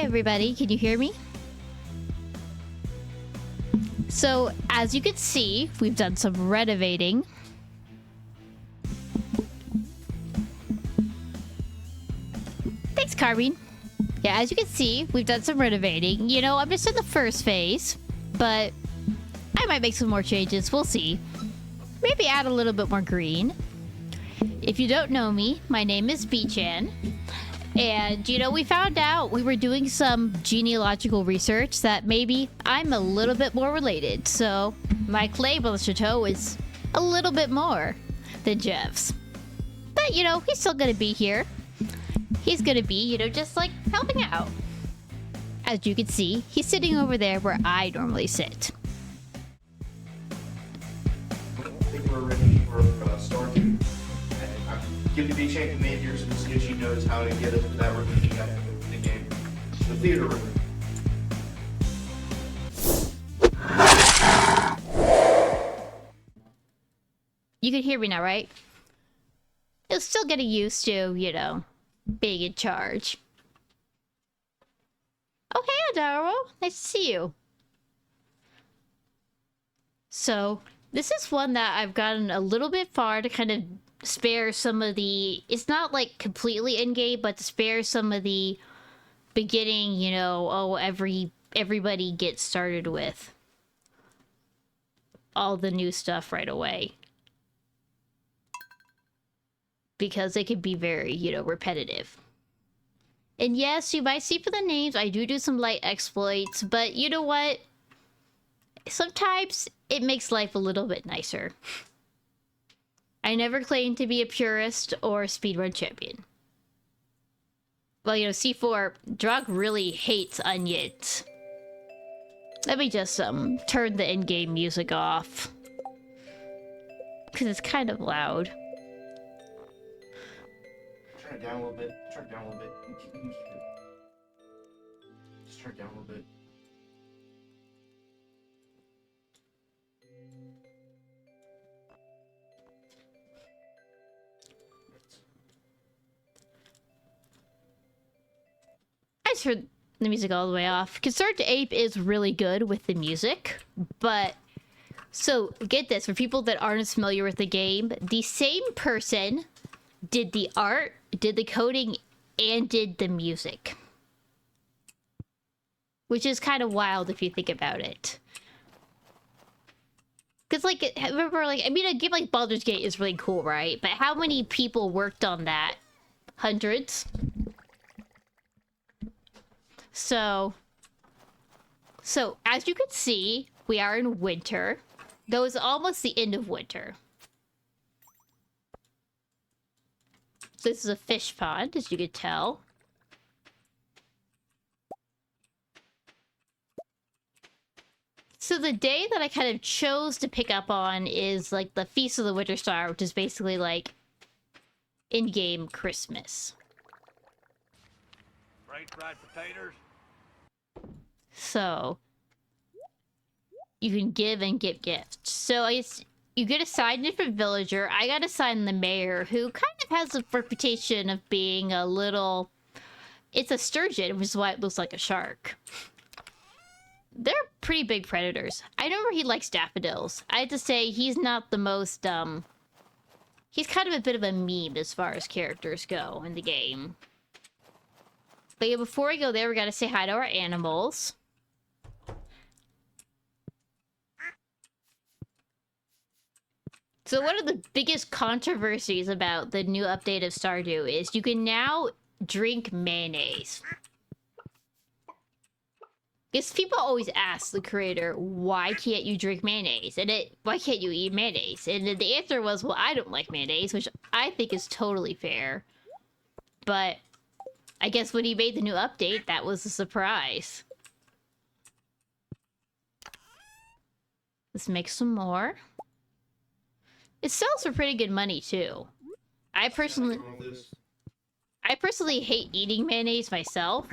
everybody, can you hear me? So, as you can see, we've done some renovating. Thanks, Carbine. Yeah, as you can see, we've done some renovating. You know, I'm just in the first phase, but I might make some more changes. We'll see. Maybe add a little bit more green. If you don't know me, my name is B-Chan. And, you know, we found out we were doing some genealogical research that maybe I'm a little bit more related. So my claim on the CHATeau is a little bit more than Jeff's. But, you know, he's still gonna be here. He's gonna be, you know, just like helping out. As you can see, he's sitting over there where I normally sit. I think we're ready for Stardew. Give the B-Chain commanders and see if she knows how to get us to that room she got in the game. The theater room. You can hear me now, right? You're still getting used to, you know, being in charge. Oh, hey, Adaro. Nice to see you. So, this is one that I've gotten a little bit far to kind of spare some of the... It's not, like, completely in-game, but to spare some of the beginning, you know, oh, everybody gets started with all the new stuff right away. Because it can be very, you know, repetitive. And yes, you might see for the names, I do some light exploits, but you know what? Sometimes it makes life a little bit nicer. I never claimed to be a purist or a speedrun champion. Well, you know, C4, Drog really hates onions. Let me just turn the in-game music off. Because it's kind of loud. Turn it down a little bit. Turn it down a little bit. Just turn it down a little bit. I just heard the music all the way off. Concerned Ape is really good with the music, but... So, get this, for people that aren't as familiar with the game, the same person did the art, did the coding, and did the music. Which is kind of wild if you think about it. Because, like, remember, like, I mean, a game like Baldur's Gate is really cool, right? But how many people worked on that? Hundreds? So, as you can see, we are in winter. Though it's almost the end of winter. So this is a fish pond, as you could tell. So the day that I kind of chose to pick up on is, like, the Feast of the Winter Star, which is basically, like, in-game Christmas. French fried potatoes. So, you can give and get gifts. So, I guess you get assigned a different villager. I got assigned the mayor, who kind of has a reputation of being a little... It's a sturgeon, which is why it looks like a shark. They're pretty big predators. I remember he likes daffodils. I have to say, he's not the most, He's kind of a bit of a meme as far as characters go in the game. But yeah, before we go there, we gotta say hi to our animals. So one of the biggest controversies about the new update of Stardew is you can now drink mayonnaise. Because people always ask the creator, why can't you drink mayonnaise? And why can't you eat mayonnaise? And the answer was, well, I don't like mayonnaise, which I think is totally fair. But I guess when he made the new update, that was a surprise. Let's make some more. It sells for pretty good money, too. I personally hate eating mayonnaise myself,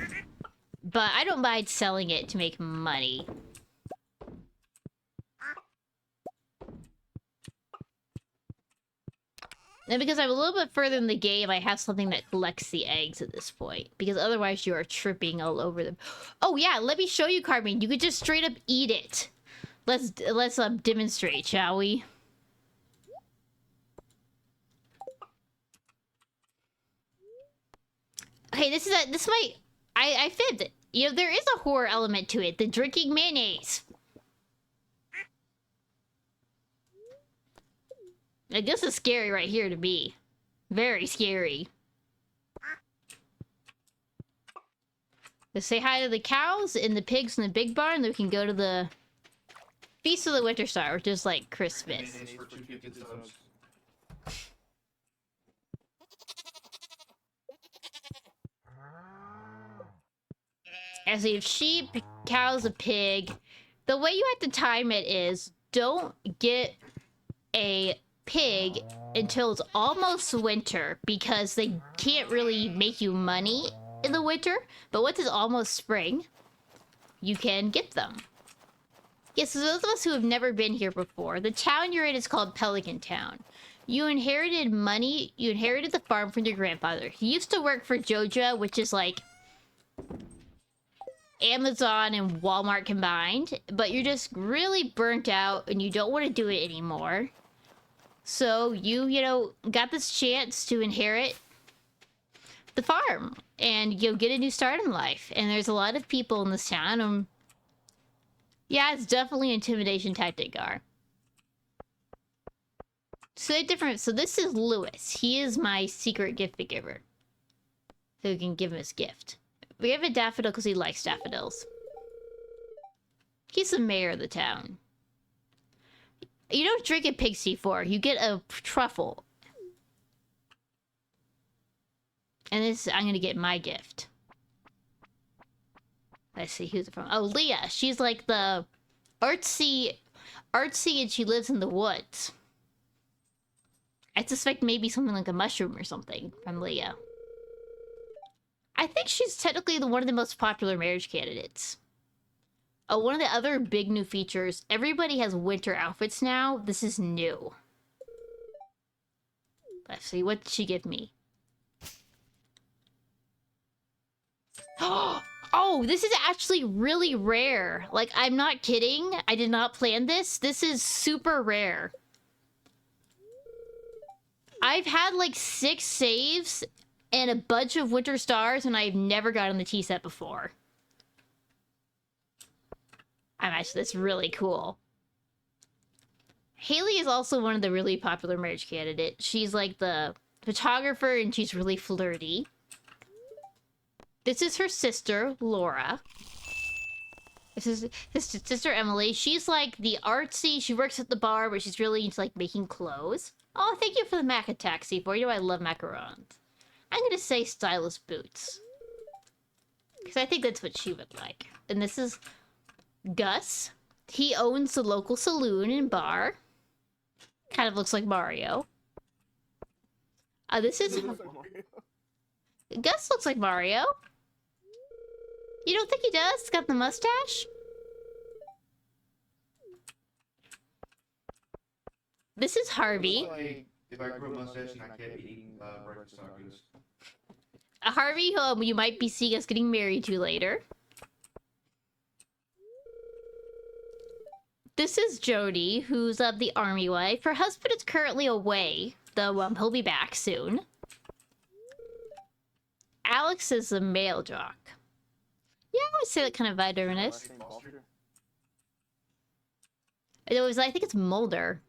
but I don't mind selling it to make money. And because I'm a little bit further in the game, I have something that collects the eggs at this point. Because otherwise you are tripping all over them. Oh yeah, let me show you, Carmine. You could just straight up eat it. Let's demonstrate, shall we? Okay, this might... I fibbed it. You know, there is a horror element to it. The drinking mayonnaise. Like, this is scary right here to me. Very scary. Let's say hi to the cows and the pigs in the big barn, then we can go to the Feast of the Winter Star, which is like Christmas. As we have sheep, cows, a pig. The way you have to time it is, don't get a pig until it's almost winter, because they can't really make you money in the winter. But once it's almost spring, you can get them. Yes, so those of us who have never been here before, the town you're in is called Pelican Town. You inherited money, you inherited the farm from your grandfather. He used to work for Joja, which is like Amazon and Walmart combined, but you're just really burnt out and you don't want to do it anymore. So you know, got this chance to inherit the farm and you'll get a new start in life. And there's a lot of people in this town. Yeah, it's definitely an intimidation tactic, Gar. So different. So this is Lewis. He is my secret gift giver. So we can give him his gift. We have a daffodil because he likes daffodils. He's the mayor of the town. You don't drink a pig C4. You get a truffle. And this, I'm gonna get my gift. Let's see, who's it from? Oh, Leah. She's like the artsy, and she lives in the woods. I suspect maybe something like a mushroom or something from Leah. I think she's technically one of the most popular marriage candidates. Oh, one of the other big new features, everybody has winter outfits now. This is new. Let's see, what did she give me? Oh, this is actually really rare. Like, I'm not kidding. I did not plan this. This is super rare. I've had like 6 saves and a bunch of winter stars, and I've never gotten the tea set before. That's really cool. Haley is also one of the really popular marriage candidates. She's like the photographer, and she's really flirty. This is her sister, Laura. This is his sister, Emily. She's like the artsy. She works at the bar, but she's really into like making clothes. Oh, thank you for the mac attack, C4. You know I love macarons. I'm gonna say stylish boots. Because I think that's what she would like. And this is Gus. He owns the local saloon and bar. Kind of looks like Mario. This is... Gus looks like Mario. You don't think he does? He's got the mustache? This is Harvey. Like, if I grew a mustache and I can't be eating breakfast tacos. Harvey, who you might be seeing us getting married to later. This is Jody, who's the army wife. Her husband is currently away, though he'll be back soon. Alex is the male jock. Yeah, I would say that kind of vibe during this. I think it's Mulder.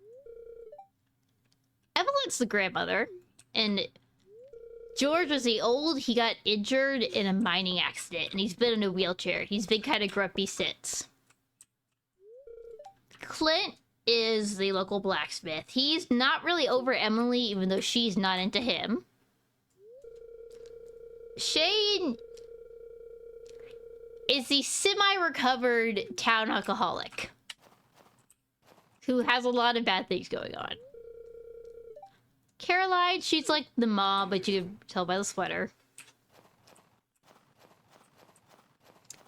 Evelyn's the grandmother, and George was he got injured in a mining accident, and he's been in a wheelchair. He's been kind of grumpy since. Clint is the local blacksmith. He's not really over Emily, even though she's not into him. Shane is the semi-recovered town alcoholic who has a lot of bad things going on. Caroline, she's like the mom, but you can tell by the sweater.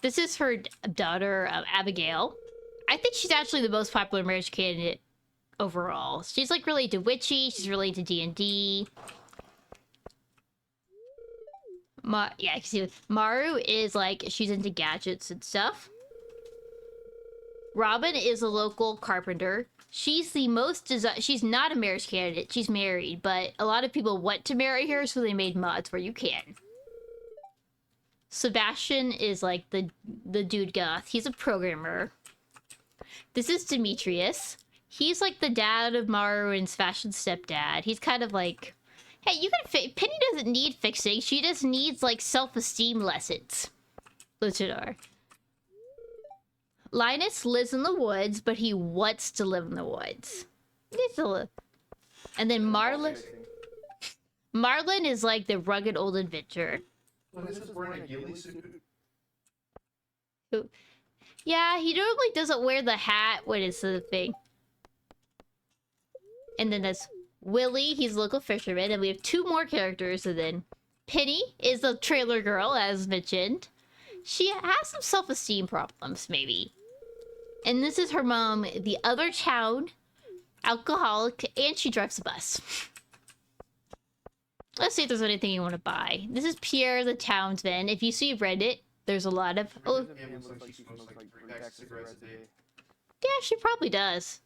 This is her daughter, Abigail. I think she's actually the most popular marriage candidate overall. She's like related to Witchy, she's related to D&D. Yeah, you can see Maru is like, she's into gadgets and stuff. Robin is a local carpenter. She's the most she's not a marriage candidate, she's married, but a lot of people want to marry her, so they made mods where you can. Sebastian is like the dude goth. He's a programmer. This is Demetrius. He's like the dad of Maru and Sebastian's stepdad. He's kind of like, hey, you can Penny doesn't need fixing. She just needs like self-esteem lessons. Luchador. Linus lives in the woods, but he wants to live in the woods. And then Marlin is like the rugged old adventurer. What is this wearing a ghillie suit? Yeah, he normally doesn't wear the hat when it's the thing. And then there's Willie, he's a local fisherman, and we have 2 more characters, and then Penny is the trailer girl, as mentioned. She has some self-esteem problems, maybe. And this is her mom, the other town, alcoholic, and she drives a bus. Let's see if there's anything you want to buy. This is Pierre the townsman. If you see Reddit, there's a lot of... Oh, Yeah, looks like she smokes like 3 packs of cigarettes a day. yeah, she probably does.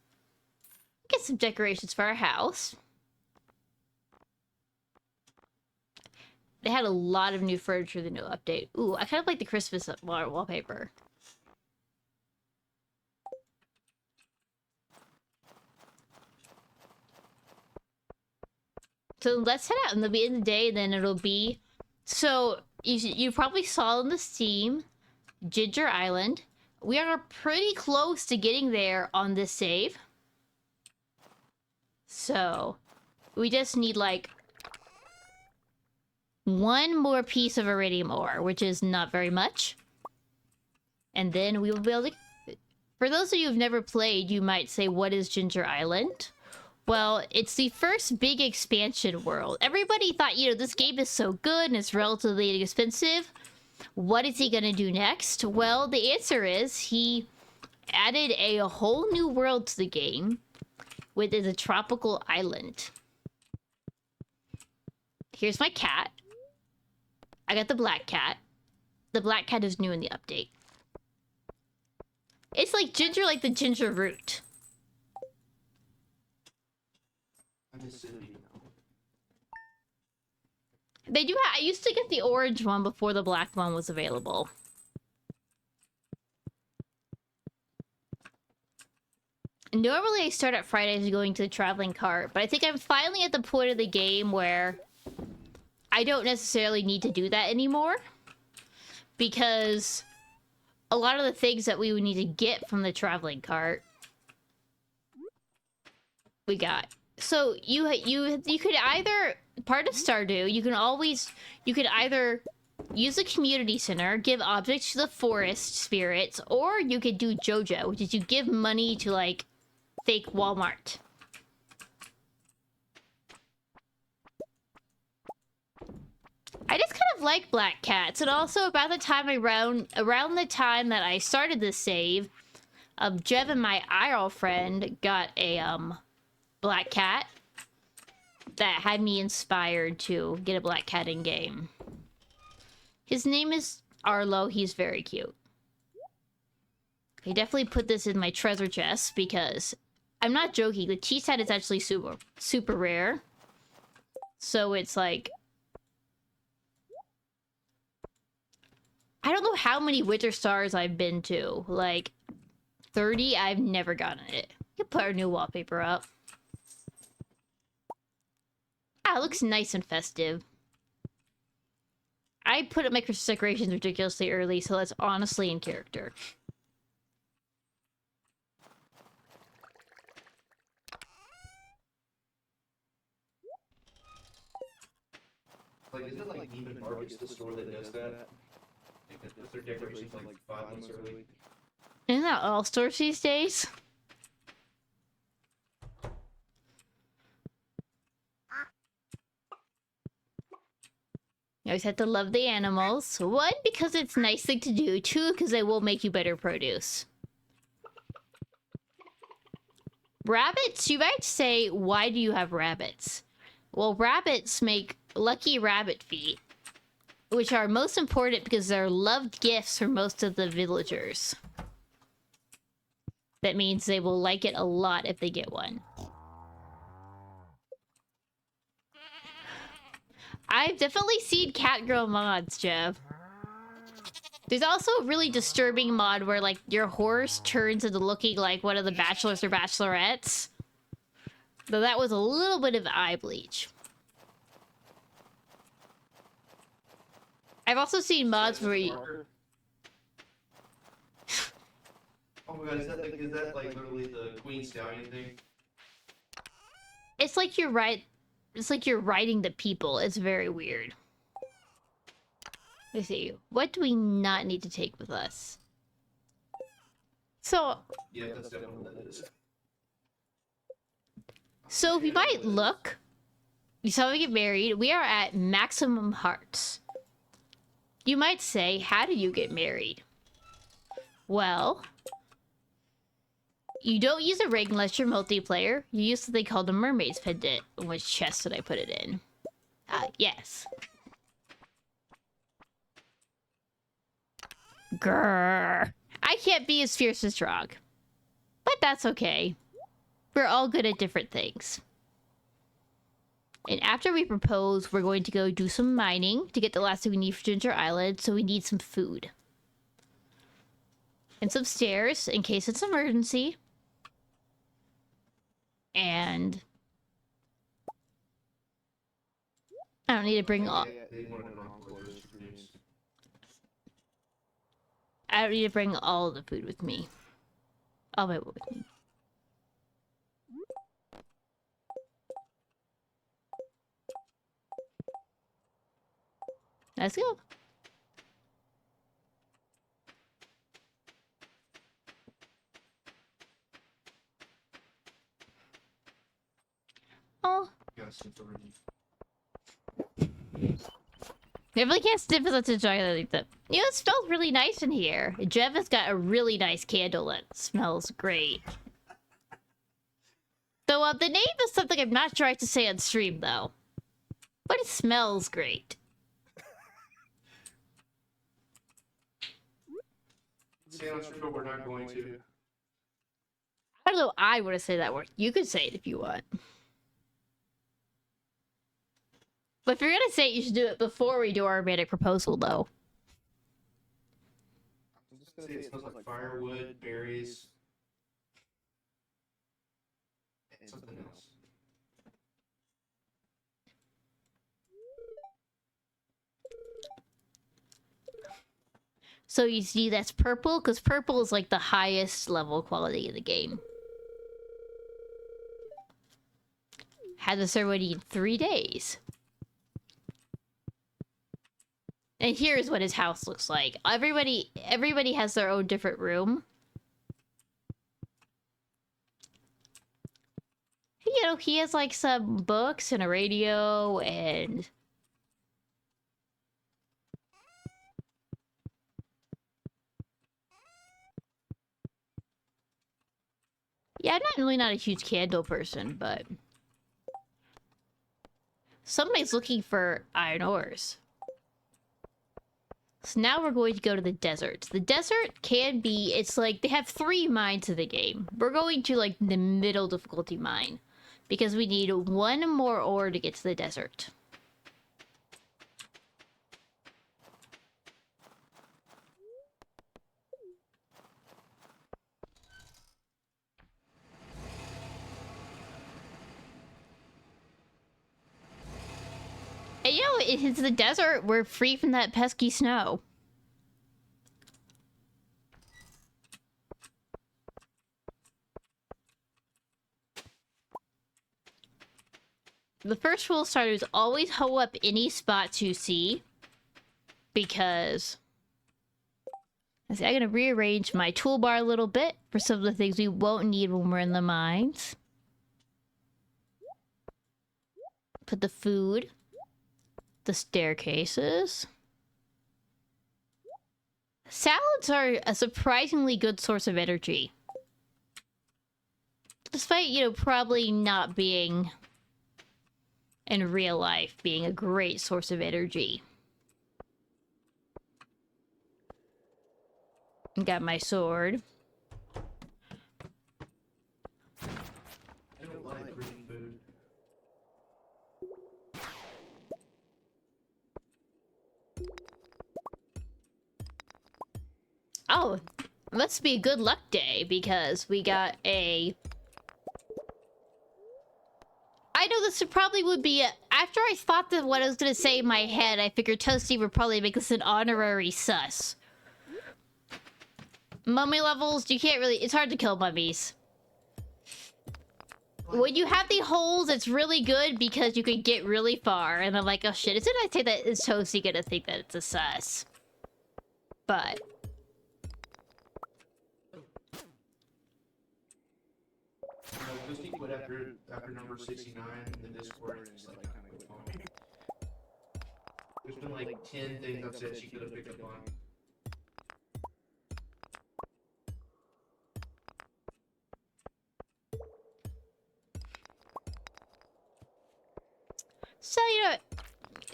Get some decorations for our house. They had a lot of new furniture in the new update. Ooh, I kind of like the Christmas wallpaper. So let's head out, and it'll be in the day, and then it'll be... So, you probably saw on the Steam, Ginger Island. We are pretty close to getting there on this save. So, we just need, like, 1 more piece of iridium ore, which is not very much. And then we will be able to... For those of you who've never played, you might say, what is Ginger Island? Well, it's the first big expansion world. Everybody thought, you know, this game is so good and it's relatively inexpensive. What is he gonna do next? Well, the answer is he added a whole new world to the game, which is a tropical island. Here's my cat. I got the black cat. The black cat is new in the update. It's like ginger, like the ginger root. They do I used to get the orange one before the black one was available. Normally I start at Fridays going to the traveling cart, but I think I'm finally at the point of the game where I don't necessarily need to do that anymore. Because a lot of the things that we would need to get from the traveling cart, we got. So you could either, part of Stardew, you could either use a community center, give objects to the forest spirits, or you could do JoJo, which is you give money to like fake Walmart. I just kind of like black cats, and also about the time around the time that I started this save, Jev and my IRL friend got a black cat that had me inspired to get a black cat in game. His name is Arlo. He's very cute. I definitely put this in my treasure chest because I'm not joking. The T-set is actually super rare. So it's like, I don't know how many Winter Stars I've been to. Like 30. I've never gotten it. You put our new wallpaper up. Ah, it looks nice and festive. I put up my Christmas decorations ridiculously early, so that's honestly in character. Like, isn't it like Neiman Marcus the store that does that? Like, that their decorations like 5 months early. Isn't that all stores these days? You always have to love the animals. 1, because it's a nice thing to do. 2, because they will make you better produce. Rabbits, you might say, why do you have rabbits? Well, rabbits make lucky rabbit feet, which are most important because they're loved gifts for most of the villagers. That means they will like it a lot if they get one. I've definitely seen cat girl mods, Jeff. There's also a really disturbing mod where, like, your horse turns into looking like one of the bachelors or bachelorettes. Though that was a little bit of eye bleach. I've also seen mods where you... Oh my god, is that like literally the Queen Stallion thing? It's like you're right. It's like you're riding the people. It's very weird. Let's see. What do we not need to take with us? So... Yeah, that's definitely what that is. So if you might look, you saw me get married. We are at maximum hearts. You might say, how do you get married? Well, you don't use a ring unless you're multiplayer. You use something called a mermaid's pendant. Which chest did I put it in? Yes. Grrr. I can't be as fierce as Drog. But that's okay. We're all good at different things. And after we propose, we're going to go do some mining to get the last thing we need for Ginger Island, so we need some food. And some stairs, in case it's an emergency. And... I don't need to bring all... I don't need to bring all the food with me. All my wood with me. Let's go. Oh. I really can't sniff it to chocolate like that. You know, it smells really nice in here. Jeff has got a really nice candle that smells great. So, the name is something I'm not sure I have to say on stream, though. But it smells great. I'm sure we're not going to. I don't know. I want to say that word. You could say it if you want. But if you're gonna say it, you should do it before we do our romantic proposal, though. I'm just gonna say it smells like firewood, berries, and something else. So you see that's purple? Because purple is like the highest level quality in the game. Had the ceremony in 3 days. And here's what his house looks like. Everybody has their own different room. You know, he has like some books and a radio and... Yeah, I'm really not a huge candle person, but... Somebody's looking for iron ores. So now we're going to go to the desert. The desert can be... It's like, they have 3 mines in the game. We're going to, like, the middle difficulty mine. Because we need 1 more ore to get to the desert. And you know, it's the desert. We're free from that pesky snow. The first rule of Stardew is always hoe up any spots you see. Because... I'm going to rearrange my toolbar a little bit for some of the things we won't need when we're in the mines. Put the food... The staircases. Salads are a surprisingly good source of energy. despite, you know, probably not being in real life being a great source of energy. Got my sword. I don't like green food. Oh, must be a good luck day because we got a... I know this probably would be after I thought that what I was gonna say in my head, I figured Toasty would probably make this an honorary sus. Mummy levels, you can't really... It's hard to kill mummies. When you have the holes, it's really good because you can get really far. And I'm like, oh shit, as soon as I say that, is Toasty gonna think that it's a sus? But... Just equal after number 69 in the Discord, and just like kind of go on. There's been like 10 things I've said she could have picked up on. So, you know,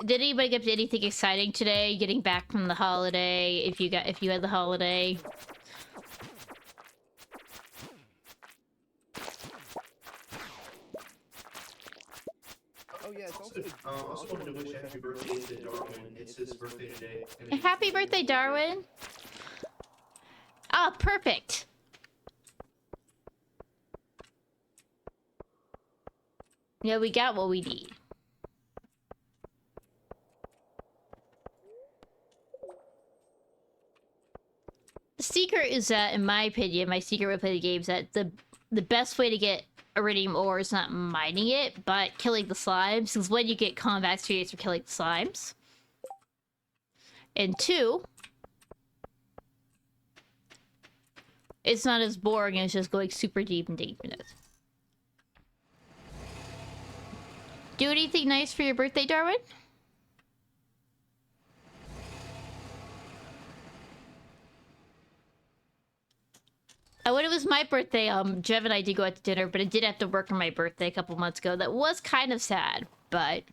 did anybody get up to anything exciting today? Getting back from the holiday, if you had the holiday. Oh yeah, it's also. Also wanted to wish happy birthday to Darwin. It's his birthday today. Happy birthday, Darwin! Ah, perfect! Yeah, we got what we need. The secret is that, in my opinion, my secret way to play the game is that the best way to get iridium ore is not mining it, but killing the slimes. Because when you get combat experience for killing the slimes. And 2, it's not as boring as just going super deep and deep in it. Do anything nice for your birthday, Darwin? When it was my birthday, Jeff and I did go out to dinner, but I did have to work on my birthday a couple months ago. That was kind of sad, but it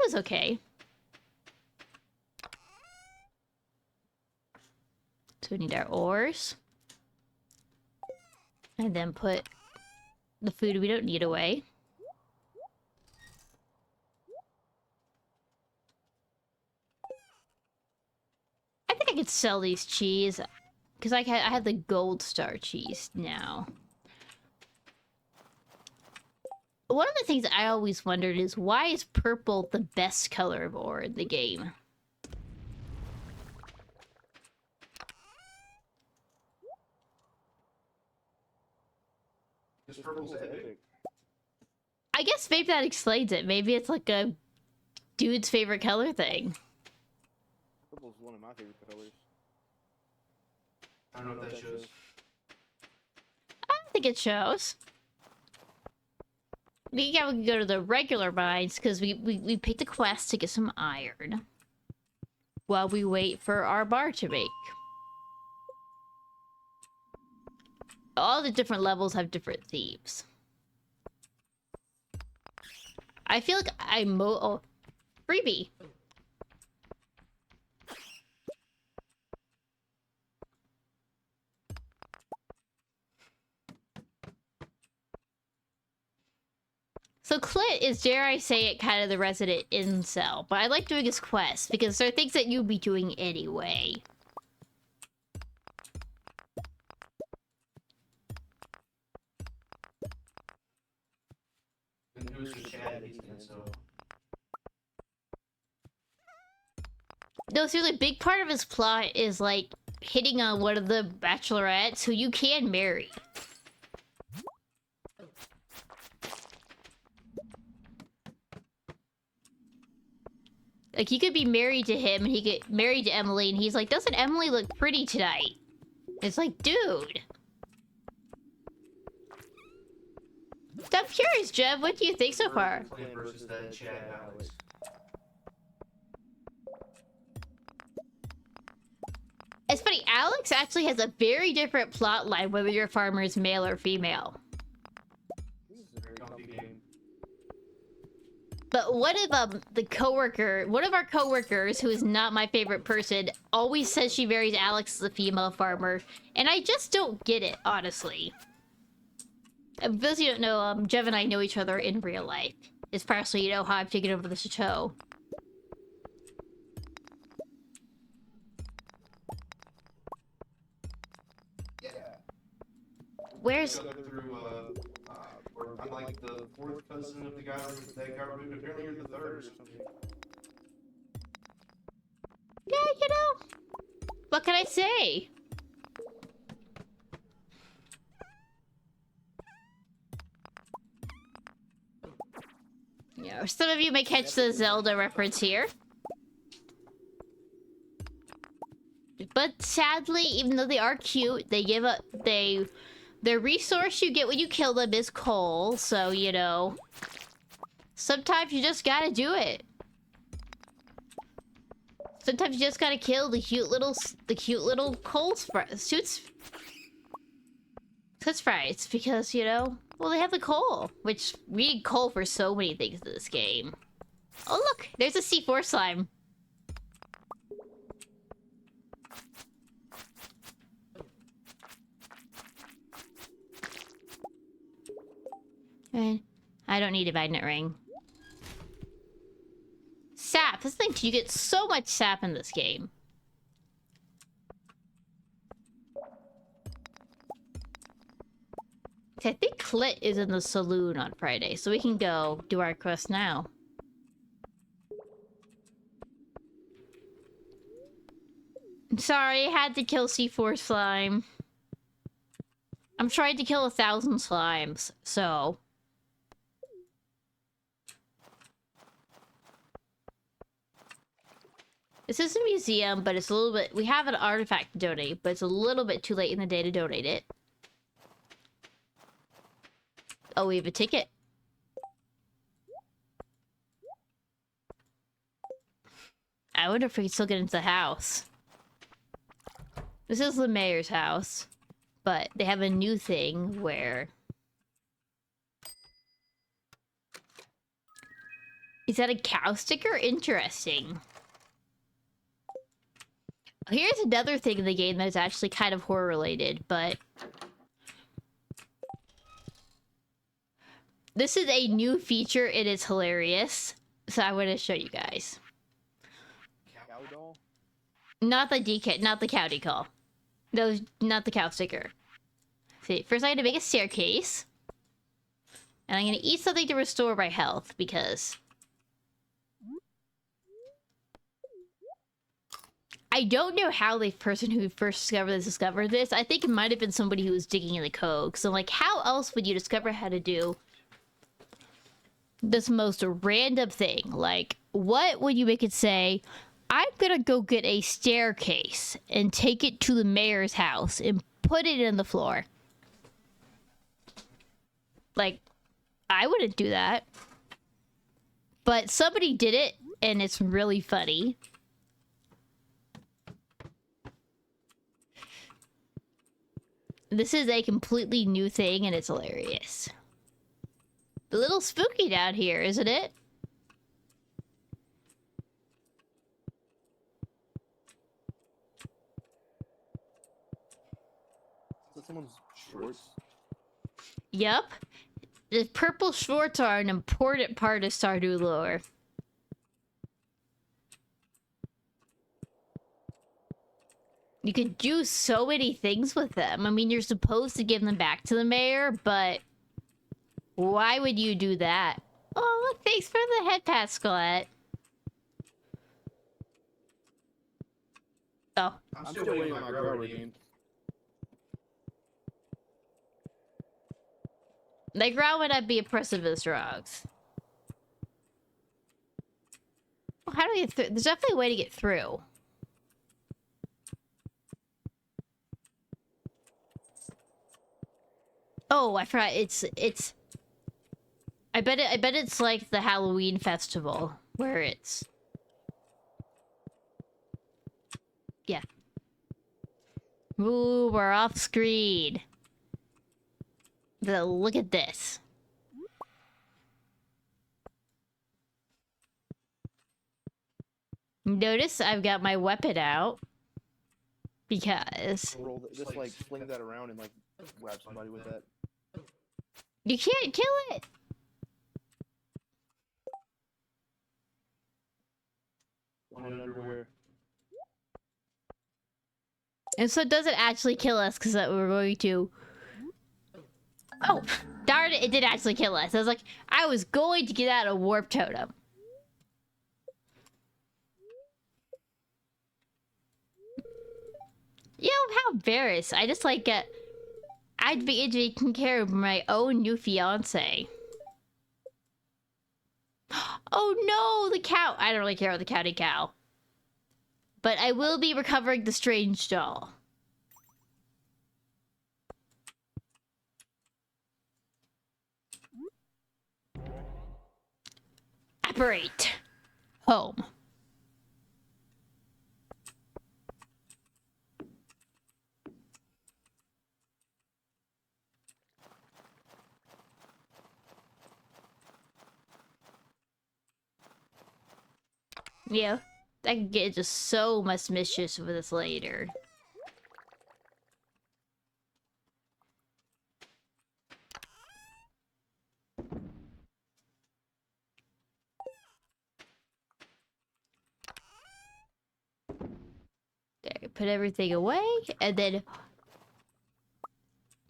was okay. So we need our ores. And then put the food we don't need away. I think I could sell these cheese. Because I have the gold star cheese now. One of the things I always wondered is, why is purple the best color of ore in the game? Because purple's epic. I guess maybe that explains it. Maybe it's like a dude's favorite color thing. Purple's one of my favorite colors. I don't know if that shows. I don't think it shows. We can go to the regular mines because we picked a quest to get some iron while we wait for our bar to make. All the different levels have different themes. I feel like oh, freebie. So Clit is, dare I say it, kind of the resident incel, but I like doing his quests because there are things that you'd be doing anyway. And who's the chat? He's an incel. No, seriously, a big part of his plot is like hitting on one of the bachelorettes who you can marry. Like, you could be married to him, and he get married to Emily, and he's like, doesn't Emily look pretty tonight? It's like, dude. I'm curious, Jeff, what do you think so far? Playing versus that chat, Alex. It's funny, Alex actually has a very different plot line whether your farmer is male or female. But what if one of our coworkers, who is not my favorite person, always says she marries Alex as a female farmer, and I just don't get it, honestly. For those of you who don't know, Jev and I know each other in real life. It's partially, how I've taken over the CHATeau. Yeah. Where's... Go through, I'm like the fourth cousin of the guy that got removed. Apparently you're the third or something. Yeah, what can I say? Some of you may catch the Zelda reference here. But sadly, even though they are cute, they give up... The resource you get when you kill them is coal, so, sometimes you just gotta do it. Sometimes you just gotta kill the cute little coal sprites, because, well, they have the coal, which we need coal for so many things in this game. Oh, look, there's a C4 slime. I don't need a magnet ring. Sap. This thing, you get so much sap in this game. I think Clit is in the saloon on Friday, so we can go do our quest now. I'm sorry, I had to kill C4 slime. I'm trying to kill 1,000 slimes, so... This is a museum, but it's a little bit... We have an artifact to donate, but it's a little bit too late in the day to donate it. Oh, we have a ticket. I wonder if we can still get into the house. This is the mayor's house, but they have a new thing where... Is that a cow sticker? Interesting. Here's another thing in the game that is actually kind of horror related, but... This is a new feature, it is hilarious. So I want to show you guys. Cow doll? Not the cow decal. No, not the cow sticker. See, first I had to make a staircase. And I'm gonna eat something to restore my health, because... I don't know how the person who first discovered this. I think it might have been somebody who was digging in the code. So, like, how else would you discover how to do this most random thing? Like, what would you make it say, I'm gonna go get a staircase and take it to the mayor's house and put it in the floor? Like, I wouldn't do that. But somebody did it, and it's really funny. This is a completely new thing, and it's hilarious. A little spooky down here, isn't it? Is that someone's shorts? Yup. The purple shorts are an important part of Stardew lore. You could do so many things with them. I mean, you're supposed to give them back to the mayor, but why would you do that? Oh, look, thanks for the head pat, Squat. Oh. I'm still waiting on my grower redeemed. The ground would not be oppressive as drugs. Well, how do we get through? There's definitely a way to get through. Oh, I forgot. It's. I bet it's like the Halloween festival where it's. Yeah. Ooh, we're off screen. Look at this. Notice I've got my weapon out. Because Roll just like fling that around and like whap somebody with that. you can't kill it. One in underwear. And so it doesn't actually kill us because we're going to... Oh, darn it, it did actually kill us. I was like, I was going to get out a warp totem. Yo, how embarrassed. I just like I'd be taking care of my own new fiance. Oh no, the cow. I don't really care about the catty cow. But I will be recovering the strange doll. Apparate. Home. Yeah, I could get just so much mischief with this later. There, put everything away, and then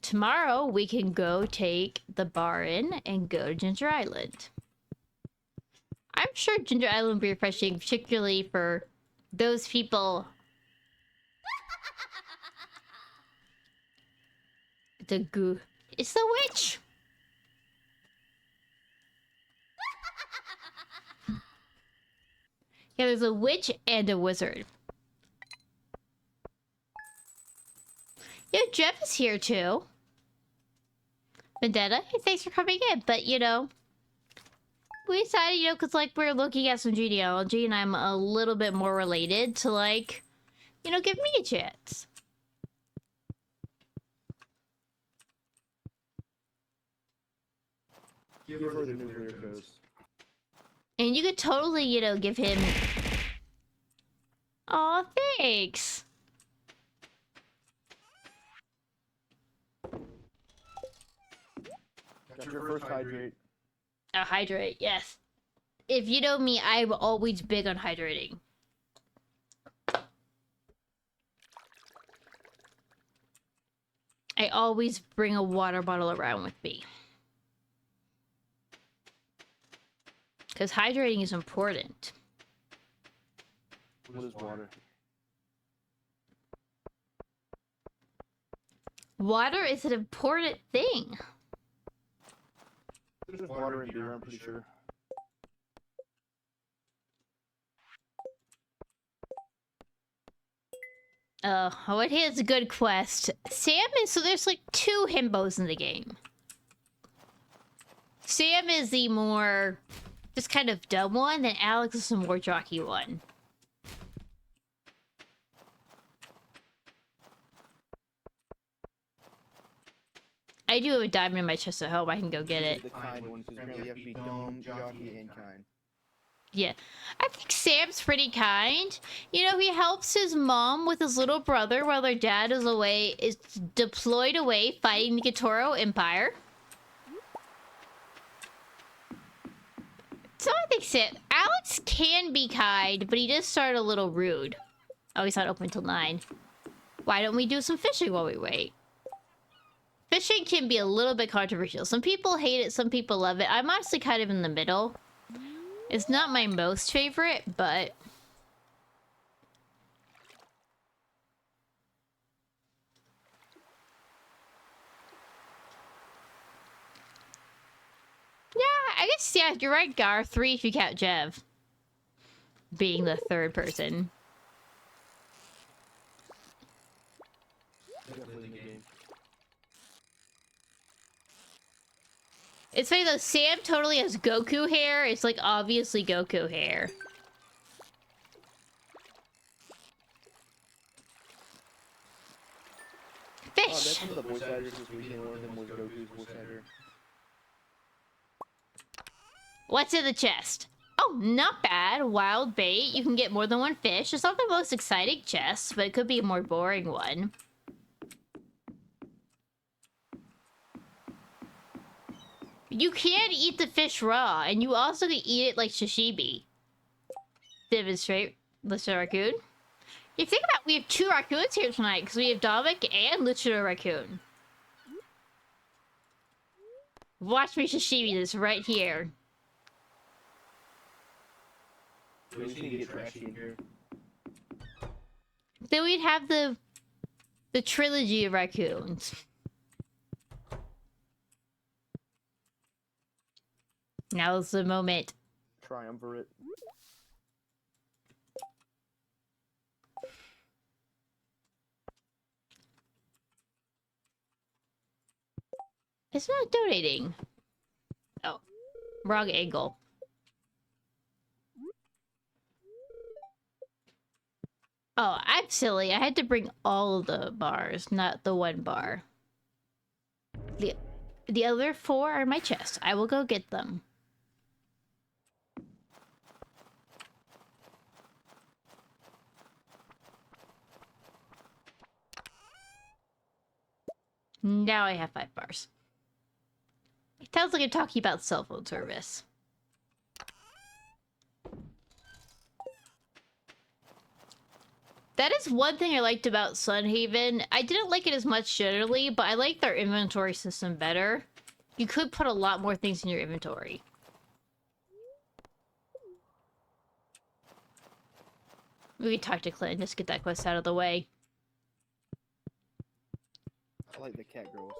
tomorrow we can go take the bar in and go to Ginger Island. I'm sure Ginger Island will be refreshing, particularly for those people. The goo. It's the witch! Yeah, there's a witch and a wizard. Yeah, Jeff is here too. Vendetta, hey, thanks for coming in. But, you know, we decided, you know, because, like, we're looking at some genealogy and I'm a little bit more related to, like, you know, give me a chance. Give her the nuclear codes. And you could totally, you know, give him... Aw, thanks! Got your first hydrate. Hydrate, yes. If you know me, I'm always big on hydrating. I always bring a water bottle around with me. Because hydrating is important. What is water? Water is an important thing. There's water in beer, I'm pretty sure. What is a good quest? Sam is, so there's like 2 himbos in the game. Sam is the more, just kind of dumb one, then Alex is the more jockey one. I do have a diamond in my chest at home, I can go get it. The kind one, because apparently you have to be dumb, jockey, and kind. Yeah. I think Sam's pretty kind. You know, he helps his mom with his little brother while their dad is away, is deployed away fighting the Gatoro Empire. So I think Sam... Alex can be kind, but he does start a little rude. Oh, he's not open till 9. Why don't we do some fishing while we wait? Fishing can be a little bit controversial. Some people hate it, some people love it. I'm honestly kind of in the middle. It's not my most favorite, but... yeah, I guess, yeah, you're right, Gar. 3 if you count Jev. Being the 3rd person. Definitely in the game. It's funny though, Sam totally has Goku hair. It's like obviously Goku hair. Oh, Fish! that's one of the voice actors this weekend. One of them was Goku's voice actor. What's in the chest? Oh, Oh, not bad. Wild bait. You can get more than one fish. It's not the most exciting chest, but it could be a more boring one. You can eat the fish raw, and you also can eat it like sashimi. Demonstrate, Mr. Raccoon. You think about, we have 2 raccoons here tonight, because we have Dominic and Luchador Raccoon. Watch me sashimi this right here. We just need to get trashy in here. Then we'd have the trilogy of raccoons. Now's the moment. Triumvirate. It's not donating. Oh, wrong angle. Oh, I'm silly. I had to bring all of the bars, not the one bar. The other 4 are in my chest. I will go get them. Now I have 5 bars. It sounds like I'm talking about cell phone service. That is one thing I liked about Sunhaven. I didn't like it as much generally, but I liked their inventory system better. You could put a lot more things in your inventory. We could talk to Clint and just get that quest out of the way. I like the cat girls.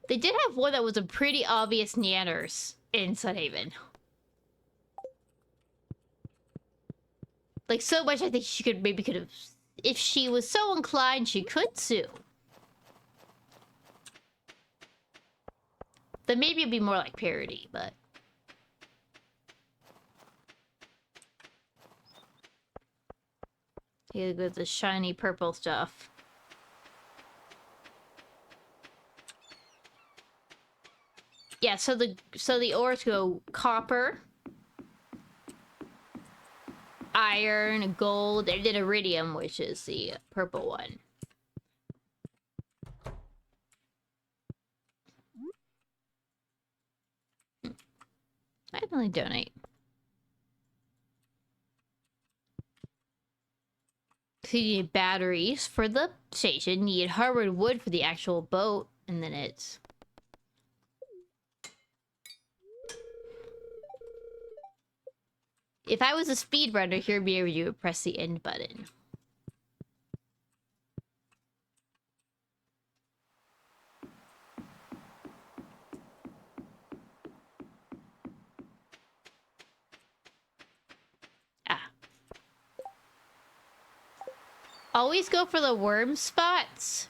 They did have one that was a pretty obvious Neanders in Sunhaven. Like, so much I think she could have... If she was so inclined, she could sue. Then maybe it'd be more like parody, but... Here goes the shiny purple stuff. Yeah, so the ores go copper, iron, gold, and then iridium, which is the purple one. I definitely donate. So you need batteries for the station, you need hardwood wood for the actual boat, and then it's... If I was a speedrunner, here be where you would press the end button. Ah. Always go for the worm spots.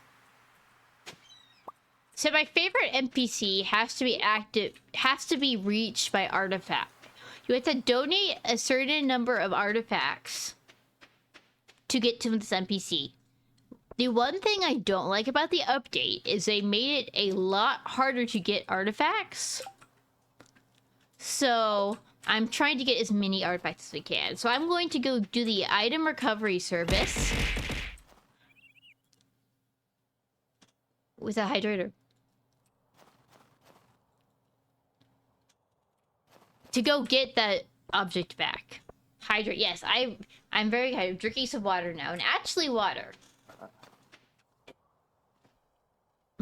So my favorite NPC has to be active, has to be reached by artifact. You have to donate a certain number of artifacts to get to this NPC. The one thing I don't like about the update is they made it a lot harder to get artifacts. So I'm trying to get as many artifacts as we can. So I'm going to go do the item recovery service with a hydrator. To go get that object back. Hydrate. Yes, I'm very hydrated. Drinking some water now. And actually water.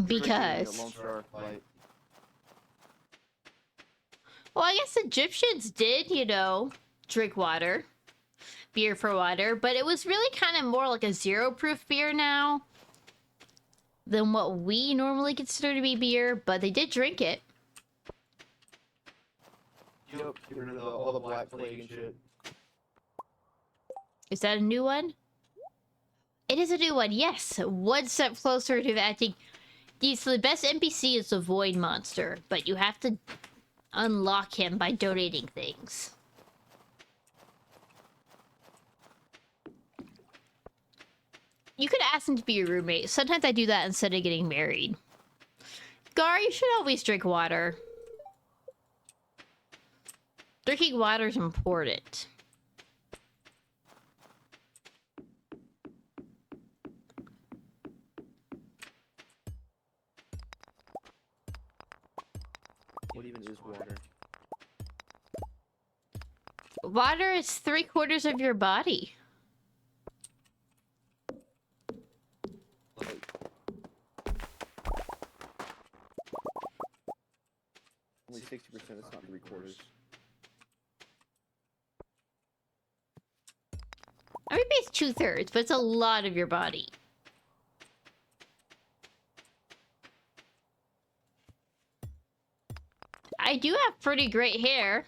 Because... Lone Star Light. Well, I guess Egyptians did, you know, drink water. Beer for water. But it was really kind of more like a zero-proof beer now than what we normally consider to be beer. But they did drink it. Yep, get rid of all the black plague and shit. Is that a new one? It is a new one, yes. One step closer to acting. So the best NPC is the Void Monster, but you have to unlock him by donating things. You could ask him to be your roommate. Sometimes I do that instead of getting married. Gar, you should always drink water. Drinking water is important. What even is water? Water is 3/4 of your body. Like, only 60%. It's not 3/4. I mean, it's 2/3, but it's a lot of your body. I do have pretty great hair.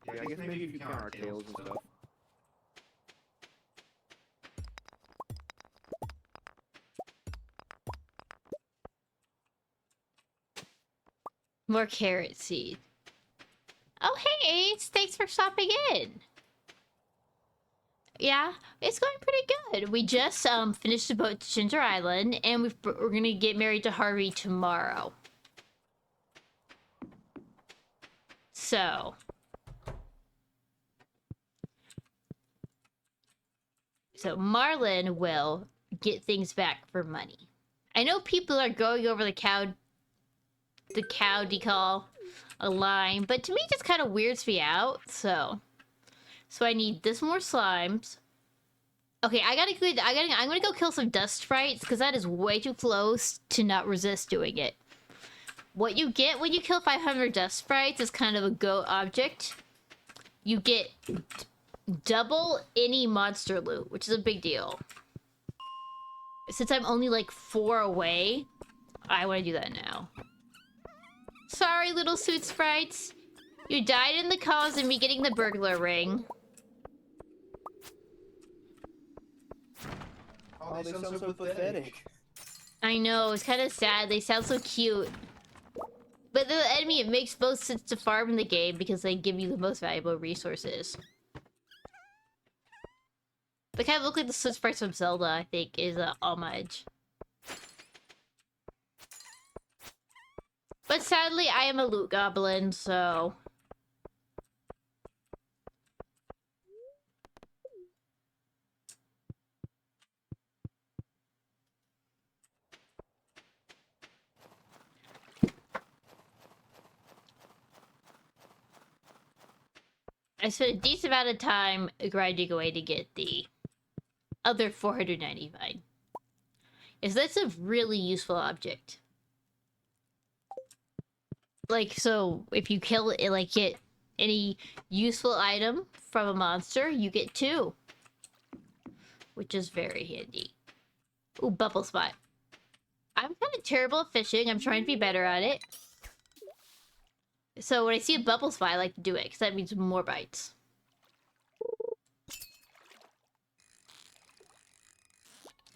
Yeah, I guess maybe if you count our tails and stuff. More carrot seed. Oh, hey, Ace. Thanks for stopping in. Yeah, it's going pretty good. We just finished the boat to Ginger Island, and we're gonna get married to Harvey tomorrow. So Marlin will get things back for money. I know people are going over the cow decal a line, but to me it just kind of weirds me out. So I need this more slimes. Okay, I'm gonna go kill some dust sprites because that is way too close to not resist doing it. What you get when you kill 500 dust sprites is kind of a go object. You get double any monster loot, which is a big deal. Since I'm only like 4 away, I want to do that now. Sorry, little suit sprites. You died in the cause of me getting the burglar ring. Oh, they sound so pathetic. I know, it's kind of sad. They sound so cute. But the enemy, it makes most sense to farm in the game because they give you the most valuable resources. They kind of look like the Switch sprites from Zelda, I think, is a homage. But sadly, I am a loot goblin, so... I spent a decent amount of time grinding away to get the other 499. Yes, that's a really useful object. Like, so if you kill it, like, get any useful item from a monster, you get 2. Which is very handy. Ooh, bubble spot. I'm kind of terrible at fishing. I'm trying to be better at it. So when I see a bubble spot, I like to do it, because that means more bites.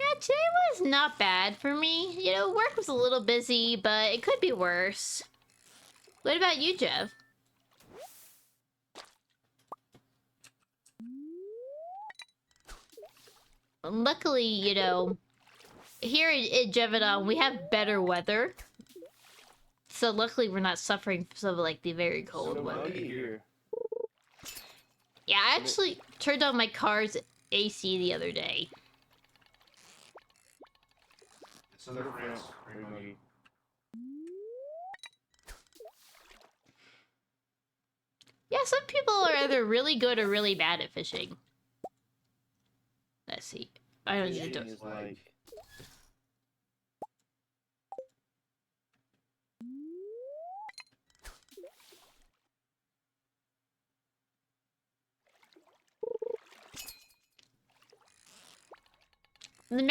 Yeah, today was not bad for me. You know, work was a little busy, but it could be worse. What about you, Jeff? Luckily, you know, here in Jevedon, we have better weather. So luckily we're not suffering from some of, like, the very cold weather. Here. Yeah, I actually turned on my car's AC the other day. Southern France, very muggy. Yeah, some people are either really good or really bad at fishing. Let's see. I don't need to do Fishing is like... The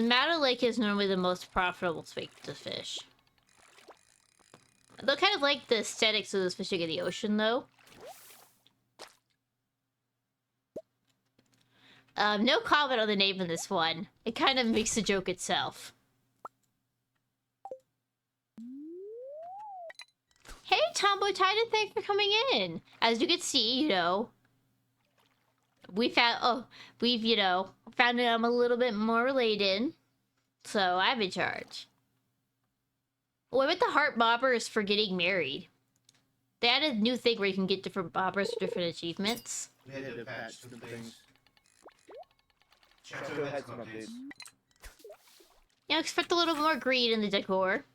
mountain lake is normally the most profitable space to fish. They'll kind of like the aesthetics of this fishing in the ocean, though. No comment on the name of this one. It kind of makes the joke itself. Hey, Tomboy Titan, thanks for coming in. As you can see, you know, we've, you know, found out I'm a little bit more related. So I'm in charge. What about the heart bobbers for getting married? They added a new thing where you can get different bobbers for different achievements. We had to patch some things. CHATeau CHATeau had some updates. You know, expect a little more green in the decor.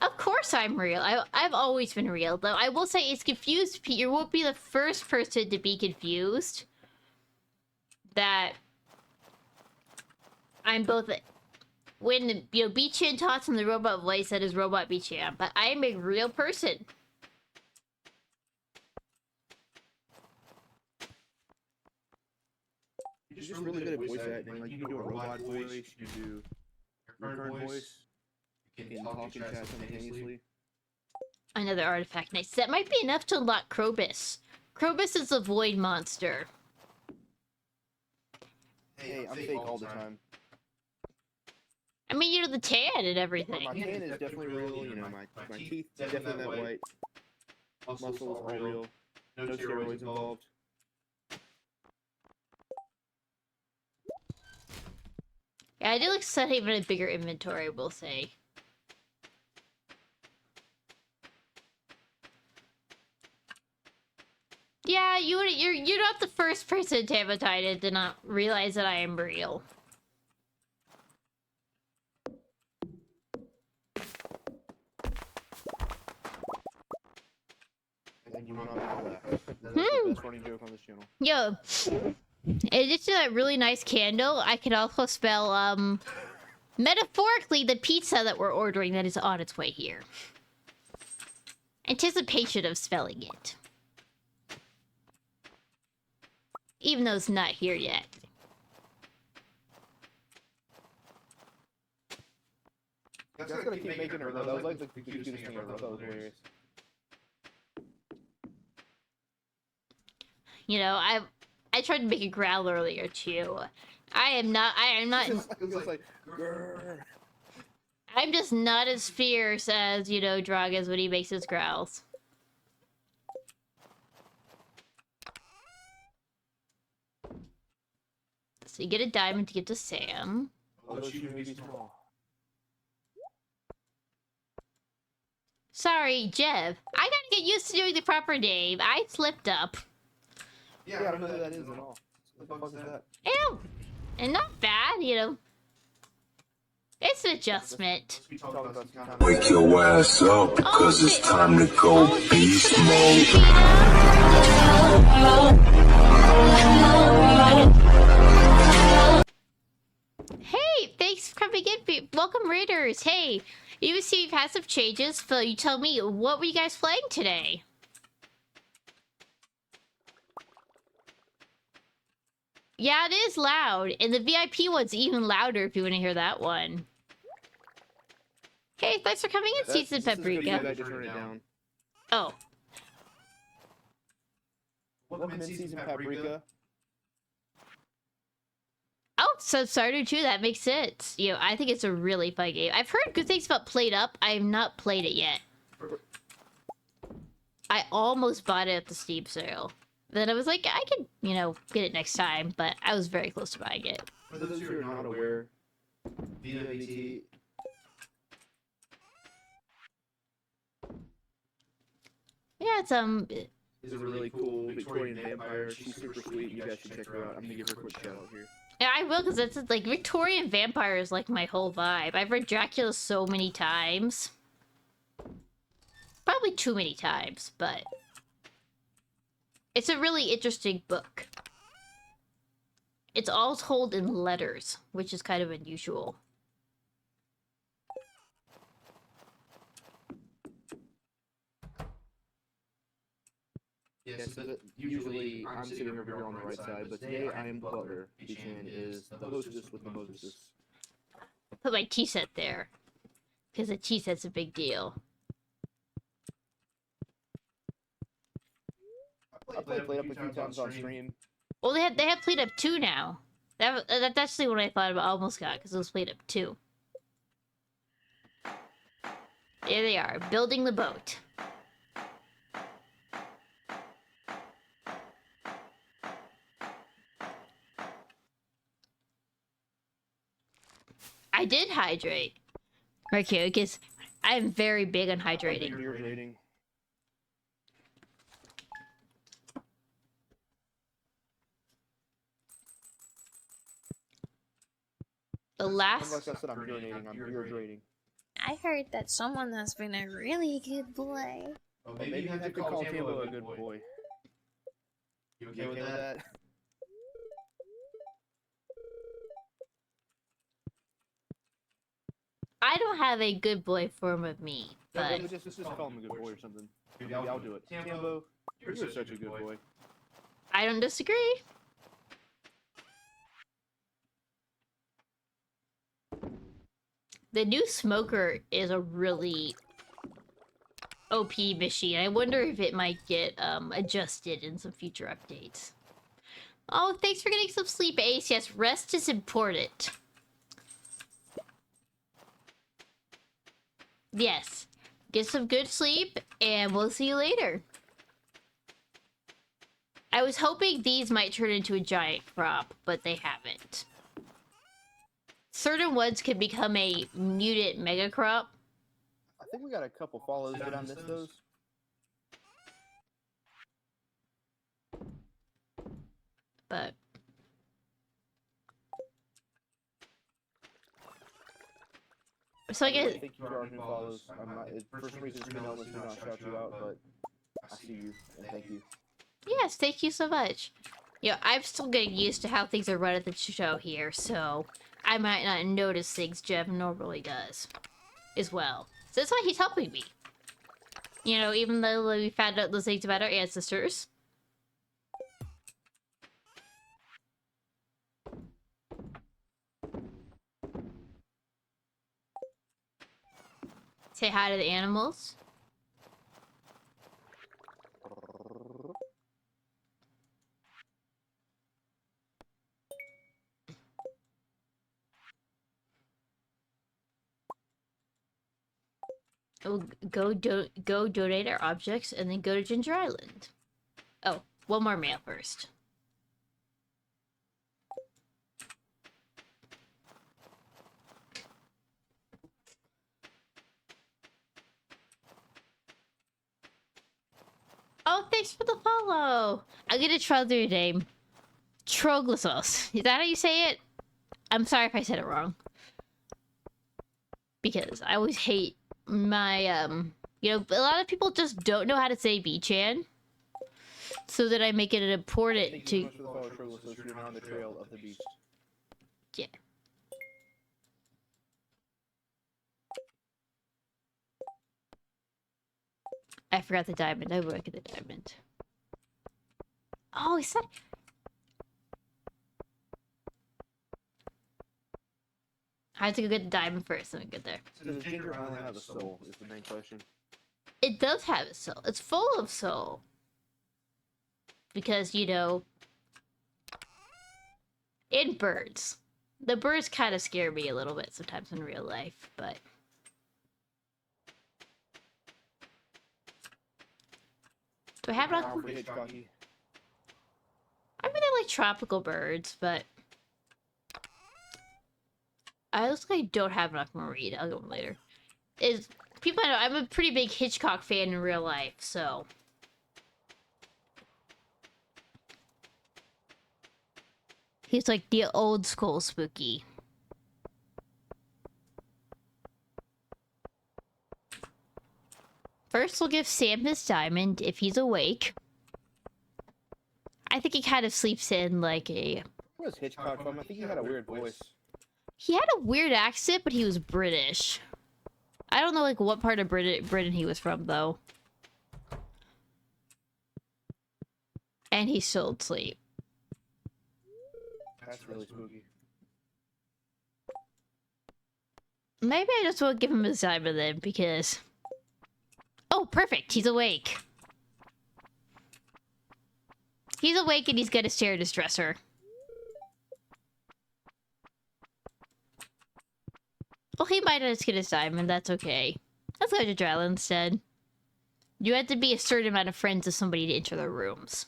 Of course I'm real. I've always been real, though. I will say it's confused. You won't be the first person to be confused that I'm both... When, you know, B-Chan talks in the robot voice, that is robot B-Chan. But I am a real person. You're just really good at voice acting. Like, you can do a robot voice, you can do your current voice, you can talk and chat simultaneously. Another artifact. Nice. That might be enough to unlock Krobus. Krobus is a void monster. Hey, I'm fake all the time. I mean, you know, the tan and everything. My tan is definitely real, you know, my teeth definitely that white. Muscles all real. No steroids involved. Yeah, I do like setting even a bigger inventory, I will say. Yeah, you're not the first person, Tamatide, to not realize that I am real. And you will not know that. That's the best running joke on this channel. Yo, in addition to that really nice candle, I can also spell, metaphorically, the pizza that we're ordering that is on its way here. Anticipation of spelling it. Even though it's not here yet. That's gonna keep making her though. That was like the cutest thing ever. That was hilarious. You know, I tried to make a growl earlier too. I am not. It was like, grrr. I'm just not as fierce as, you know, Draga's when he makes his growls. So you get a diamond to get to Sam. Although she may be small. Sorry, Jev. I gotta get used to doing the proper name. I slipped up. Yeah, I don't know who that is at all. What the fuck is that? Ew. And not bad, you know. It's an adjustment. Wake your ass up, cause it's time to go beast mode. Hey, thanks for coming in. Welcome, Raiders. Hey, you see you've had some changes. So you tell me, what were you guys playing today? Yeah, it is loud. And the VIP one's even louder if you want to hear that one. Hey, thanks for coming in, Season Paprika. I just turned it down. Oh. Welcome in Season Paprika. Oh, so Stardew too. That makes sense. You know, I think it's a really fun game. I've heard good things about Played Up. I have not played it yet. I almost bought it at the Steam sale. Then I was like, I can, you know, get it next time. But I was very close to buying it. For those who are not aware, VWT Yeah, it's is a really cool Victorian vampire. She's super sweet. You guys should check her out. I'm gonna give her a quick shout out here. Yeah, I will, because it's like Victorian vampire is like my whole vibe. I've read Dracula so many times. Probably too many times, but it's a really interesting book. It's all told in letters, which is kind of unusual. Yes, usually I'm sitting over here on the right side, but today I am Butler. Bichan is the hostess with the mostest. Put my tea set there, because a tea set's a big deal. I played Played Up a few times on stream. Well, they have Played Up 2 now. That's actually what I thought about. Almost got, because it was Played Up 2. There they are, building the boat. I did hydrate. Okay, because I'm very big on hydrating. Hydrating. The Like last... I said, I'm urinating. I'm hydrating. I heard that someone has been a really good boy. Oh, But maybe you have to call Timbo a good boy. You You okay with that? I don't have a good boy form of me, Yeah, but... but just call him a good boy or something. Maybe I'll do it. Timbo, you're such a good boy. I don't disagree. The new smoker is a really OP machine. I wonder if it might get adjusted in some future updates. Oh, thanks for getting some sleep, Ace. Yes, rest is important. Yes. Get some good sleep, and we'll see you later. I was hoping these might turn into a giant crop, but they haven't. Certain ones could become a mutant mega crop. I think we got a couple follows. Did I miss those? But so I guess Thank you for our new follows. For some reason, it's been almost do not shout you out, but I see you and thank you. yes, thank you so much. Yeah, I'm still getting used to how things are run at the show here, so I might not notice things Jeff normally does as well. So that's why he's helping me. You know, even though we found out those things about our ancestors. Say hi to the animals. Oh, go donate our objects and then go to Ginger Island. Oh, one more mail first. Oh, thanks for the follow. I'm gonna try your name. Troglosos. Is that how you say it? I'm sorry if I said it wrong. Because I always hate my, you know, a lot of people just don't know how to say B-chan. So that I make it important Thank to... you so much for the follow, Troglosos. You're now on the trail of the beast. Yeah. I forgot the diamond. I will get the diamond. Oh, is that... I have to go get the diamond first, then we get there. Does Ginger Island have a soul? Is the main question. It does have a soul. It's full of soul. Because, you know... And birds. The birds kind of scare me a little bit sometimes in real life, but... Do I have it on? Alfred Hitchcocky. I really like tropical birds, but... I looks like I don't have enough marine. I'll go later. People know I'm a pretty big Hitchcock fan in real life, so... He's like the old school spooky. First, we'll give Sam his diamond if he's awake. I think he kind of sleeps in like a... Where was Hitchcock from? I think he had a weird voice. He had a weird accent, but he was British. I don't know like what part of Britain he was from, though. And he's still asleep. That's really spooky. Maybe I just won't give him his diamond then, because... Oh, perfect! He's awake. He's awake and he's gonna stare at his dresser. Well, he might just get his diamond, that's okay. Let's go to Dryland instead. You have to be a certain amount of friends with somebody to enter their rooms.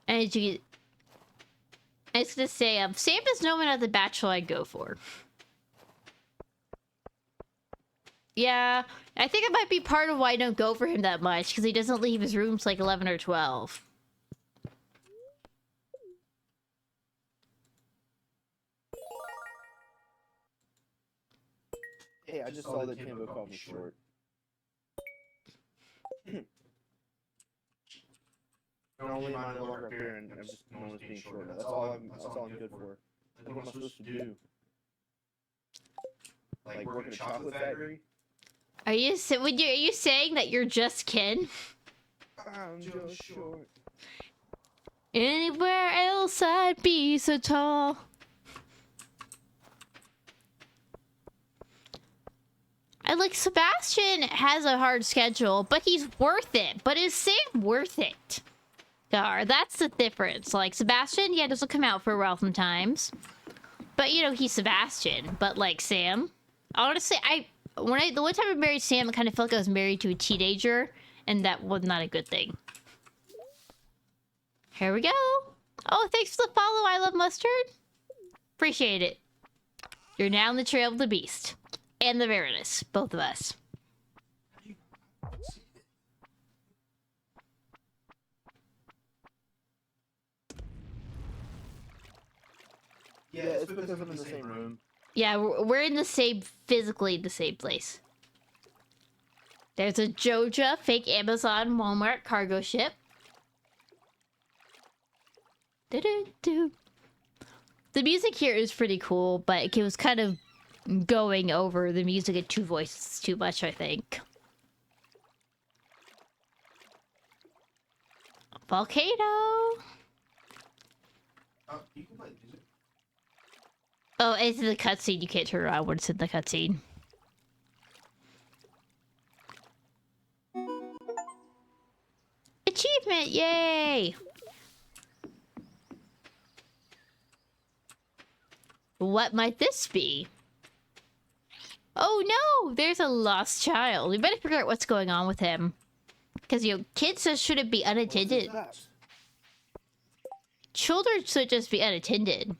And as you... I was gonna say, Sam is no one at the bachelor I'd go for. Yeah, I think it might be part of why I don't go for him that much, because he doesn't leave his rooms like 11 or 12. Hey, I just saw that Timbo called me short. Only mine no longer up here, and I'm just known as being short now. That's all I'm good for. What am I supposed to do? Like work in a chocolate factory? Are you saying that you're just Ken? I'm just short. Anywhere else I'd be so tall. And like Sebastian has a hard schedule, but he's worth it. But is Sam worth it? Gar, that's the difference. Like Sebastian, yeah, doesn't come out for a while sometimes. But you know, he's Sebastian. But like Sam, honestly, the one time I married Sam, I kind of felt like I was married to a teenager, and that was not a good thing. Here we go. Oh, thanks for the follow, I Love Mustard. Appreciate it. You're now on the trail of the beast. And the Veritas. Both of us. Yeah, it's because I'm in the same room. Yeah, we're in the same, physically the same place. There's a Joja fake Amazon Walmart cargo ship. Do-do-do. The music here is pretty cool, but it was kind of going over the music at two voices too much, I think. Volcano! You can play music. Oh, it's in the cutscene. You can't turn around when it's in the cutscene. Achievement! Yay! What might this be? Oh no! There's a lost child. We better figure out what's going on with him. Because, you know, kids just shouldn't be unattended. Children should just be unattended.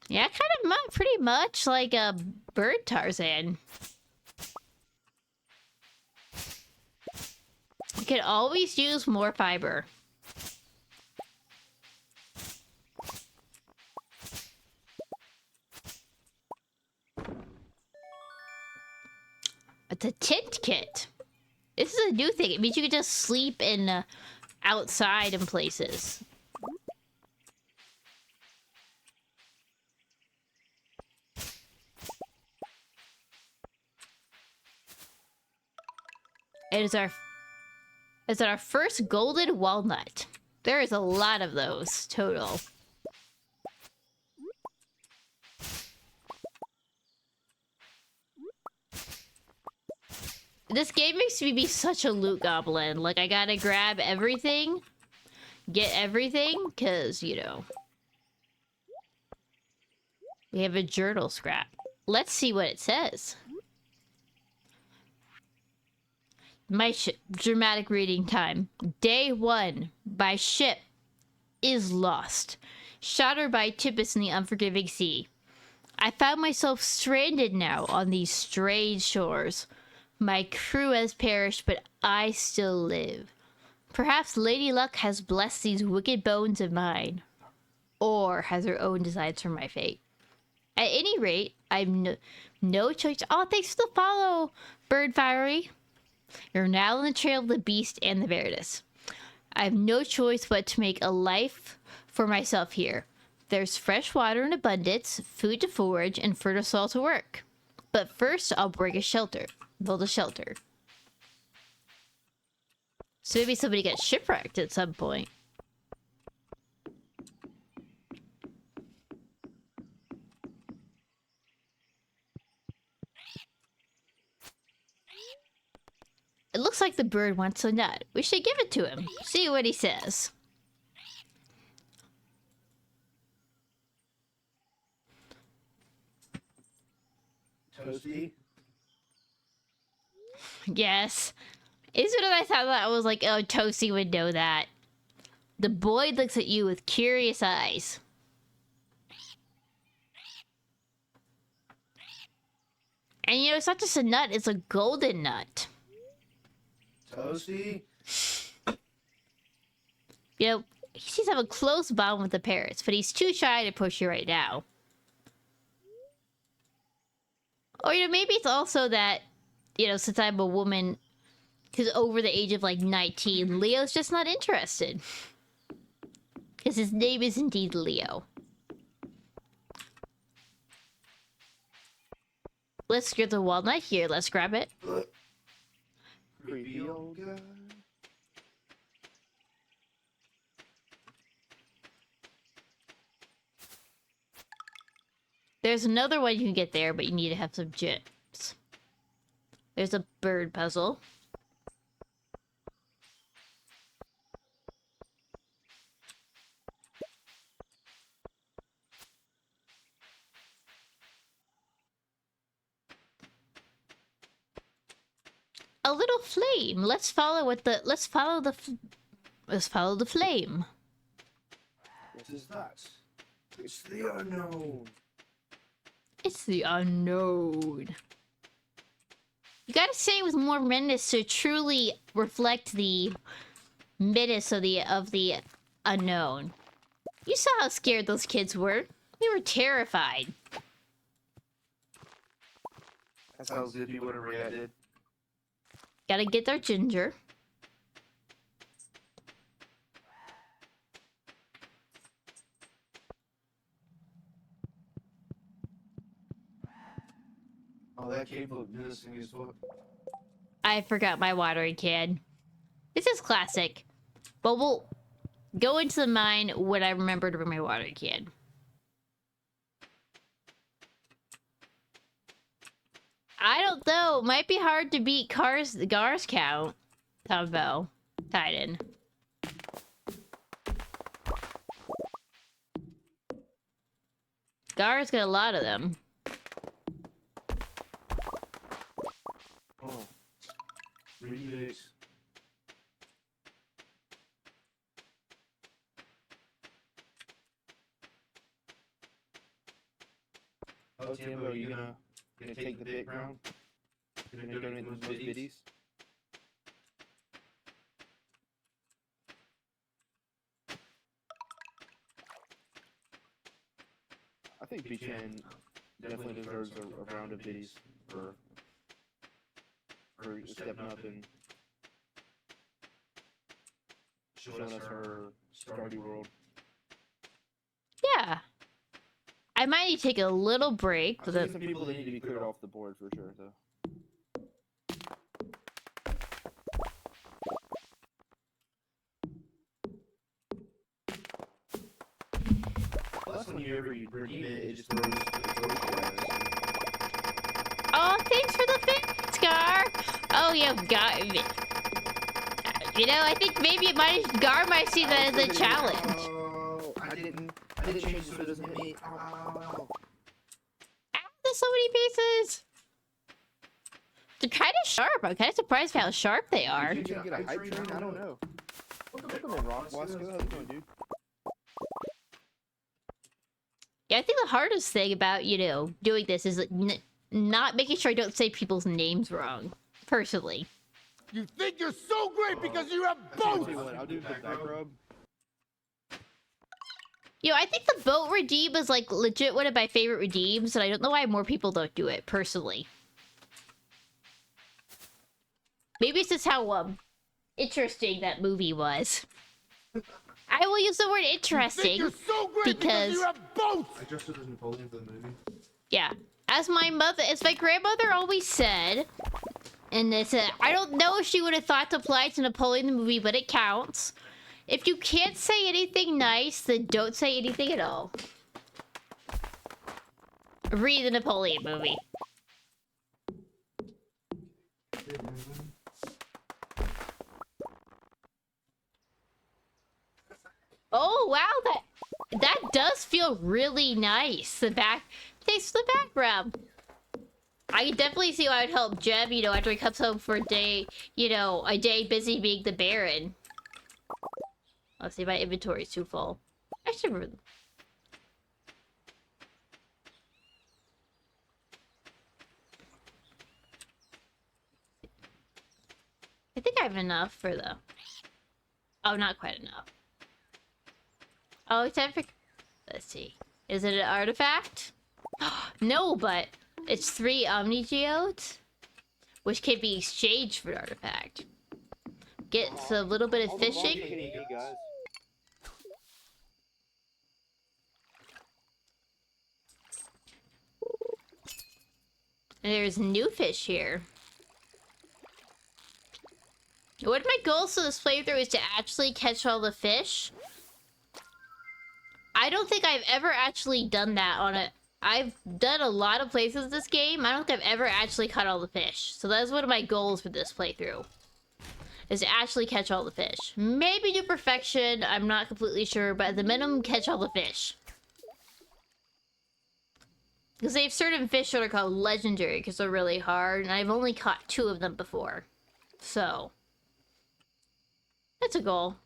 Yeah, kind of pretty much like a bird Tarzan. You can always use more fiber. It's a tent kit. This is a new thing. It means you can just sleep in outside in places. It's our first golden walnut. There is a lot of those total. This game makes me be such a loot goblin. Like, I gotta grab everything. Get everything, because, you know. We have a journal scrap. Let's see what it says. My dramatic reading time. Day 1. My ship is lost. Shattered by Tempest in the unforgiving sea. I found myself stranded now on these strange shores. My crew has perished, but I still live. Perhaps Lady Luck has blessed these wicked bones of mine. Or has her own designs for my fate. At any rate, I've no choice. Oh, thanks for the follow, Bird Fiery. You're now on the trail of the beast and the Veritas. I have no choice but to make a life for myself here. There's fresh water in abundance, food to forage, and fertile soil to work. But first, I'll build a shelter. So maybe somebody gets shipwrecked at some point. It looks like the bird wants a nut. We should give it to him. See what he says. Toasty? Yes. As soon as I thought that, I was like, oh, Toasty would know that. The boy looks at you with curious eyes. And you know, it's not just a nut, it's a golden nut. Toasty? You know, he seems to have a close bond with the parrots, but he's too shy to push you right now. Or, you know, maybe it's also that, you know, since I'm a woman who's over the age of, like, 19, Leo's just not interested. Because his name is indeed Leo. Let's get the walnut here. Let's grab it. Creepy old guy. There's another one you can get there, but you need to have some gems. There's a bird puzzle. A little flame. Let's follow the flame. What is that? It's the unknown. It's the unknown. You gotta say it with more menace to truly reflect the menace of the unknown. You saw how scared those kids were. They were terrified. That's how Zippy would have reacted. Gotta get their ginger. Oh, that cave looked menacing as fuck. I forgot my watering can. This is classic. But we'll go into the mine when I remember to bring my watering can. I don't know. Might be hard to beat Gar's count. Combo. Titan. Gar's got a lot of them. Oh. Remix. Oh, Timbo, you gonna take the big crown? Gonna donate those biddies? I think B-Chan definitely deserves a round of biddies for stepping up and showing us her Stardew World. Yeah. I might need to take a little break. I think some people that need to be cleared off the board for sure, though. Plus, whenever you redeem it, it just throws Oh, thanks for the bits, Gar. Oh, yeah, Gar. You know, I think maybe Gar might see that as a challenge. Oh, I didn't change so it doesn't hit me. Oh. Ah, there's so many pieces. They're kind of sharp. I'm kind of surprised by how sharp they are. Did you get a hype train? I don't know. Welcome in, Rock Wasco. How's it going, dude? Yeah, I think the hardest thing about, you know, doing this is not making sure I don't say people's names wrong. Personally. You think you're so great because you have both! I'll do the back rub. You know, I think the boat redeem is, like, legit one of my favorite redeems, and I don't know why more people don't do it, personally. Maybe it's just how, interesting that movie was. I will use the word interesting You're so great because you have both! I dressed up as Napoleon for the movie. Yeah. As my grandmother always said, and this, I don't know if she would have thought to apply to Napoleon the movie, but it counts. If you can't say anything nice, then don't say anything at all. Read the Napoleon movie. Oh, wow, that does feel really nice. Thanks for the back rub. I can definitely see why it would help Jeb, you know, after he comes home for a day, you know, a day busy being the Baron. Let's see, my inventory's too full. I should... I think I have enough for the... Oh, not quite enough. Oh, it's time for... Let's see. Is it an artifact? No, but it's 3 Omni Geodes, which can be exchanged for an artifact. Gets a little bit of fishing. And there's new fish here. One of my goals for this playthrough is to actually catch all the fish. I don't think I've ever actually done that on a... I've done a lot of places this game. I don't think I've ever actually caught all the fish. So that's one of my goals for this playthrough. Is to actually catch all the fish. Maybe do perfection, I'm not completely sure, but at the minimum, catch all the fish. Because they have certain fish that are called legendary because they're really hard, and I've only caught 2 of them before. So... that's a goal.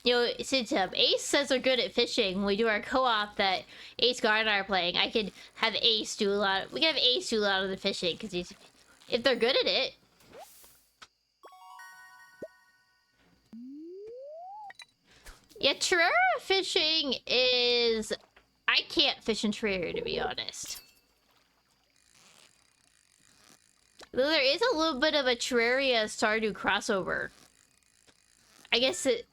You know, since Ace says they're good at fishing, when we do our co-op that Ace Guard and I are playing, I could have Ace do a lot. We can have Ace do a lot of the fishing because he's, if they're good at it. Yeah, Terraria fishing is... I can't fish in Terraria, to be honest. Though there is a little bit of a Terraria Stardew crossover. I guess it...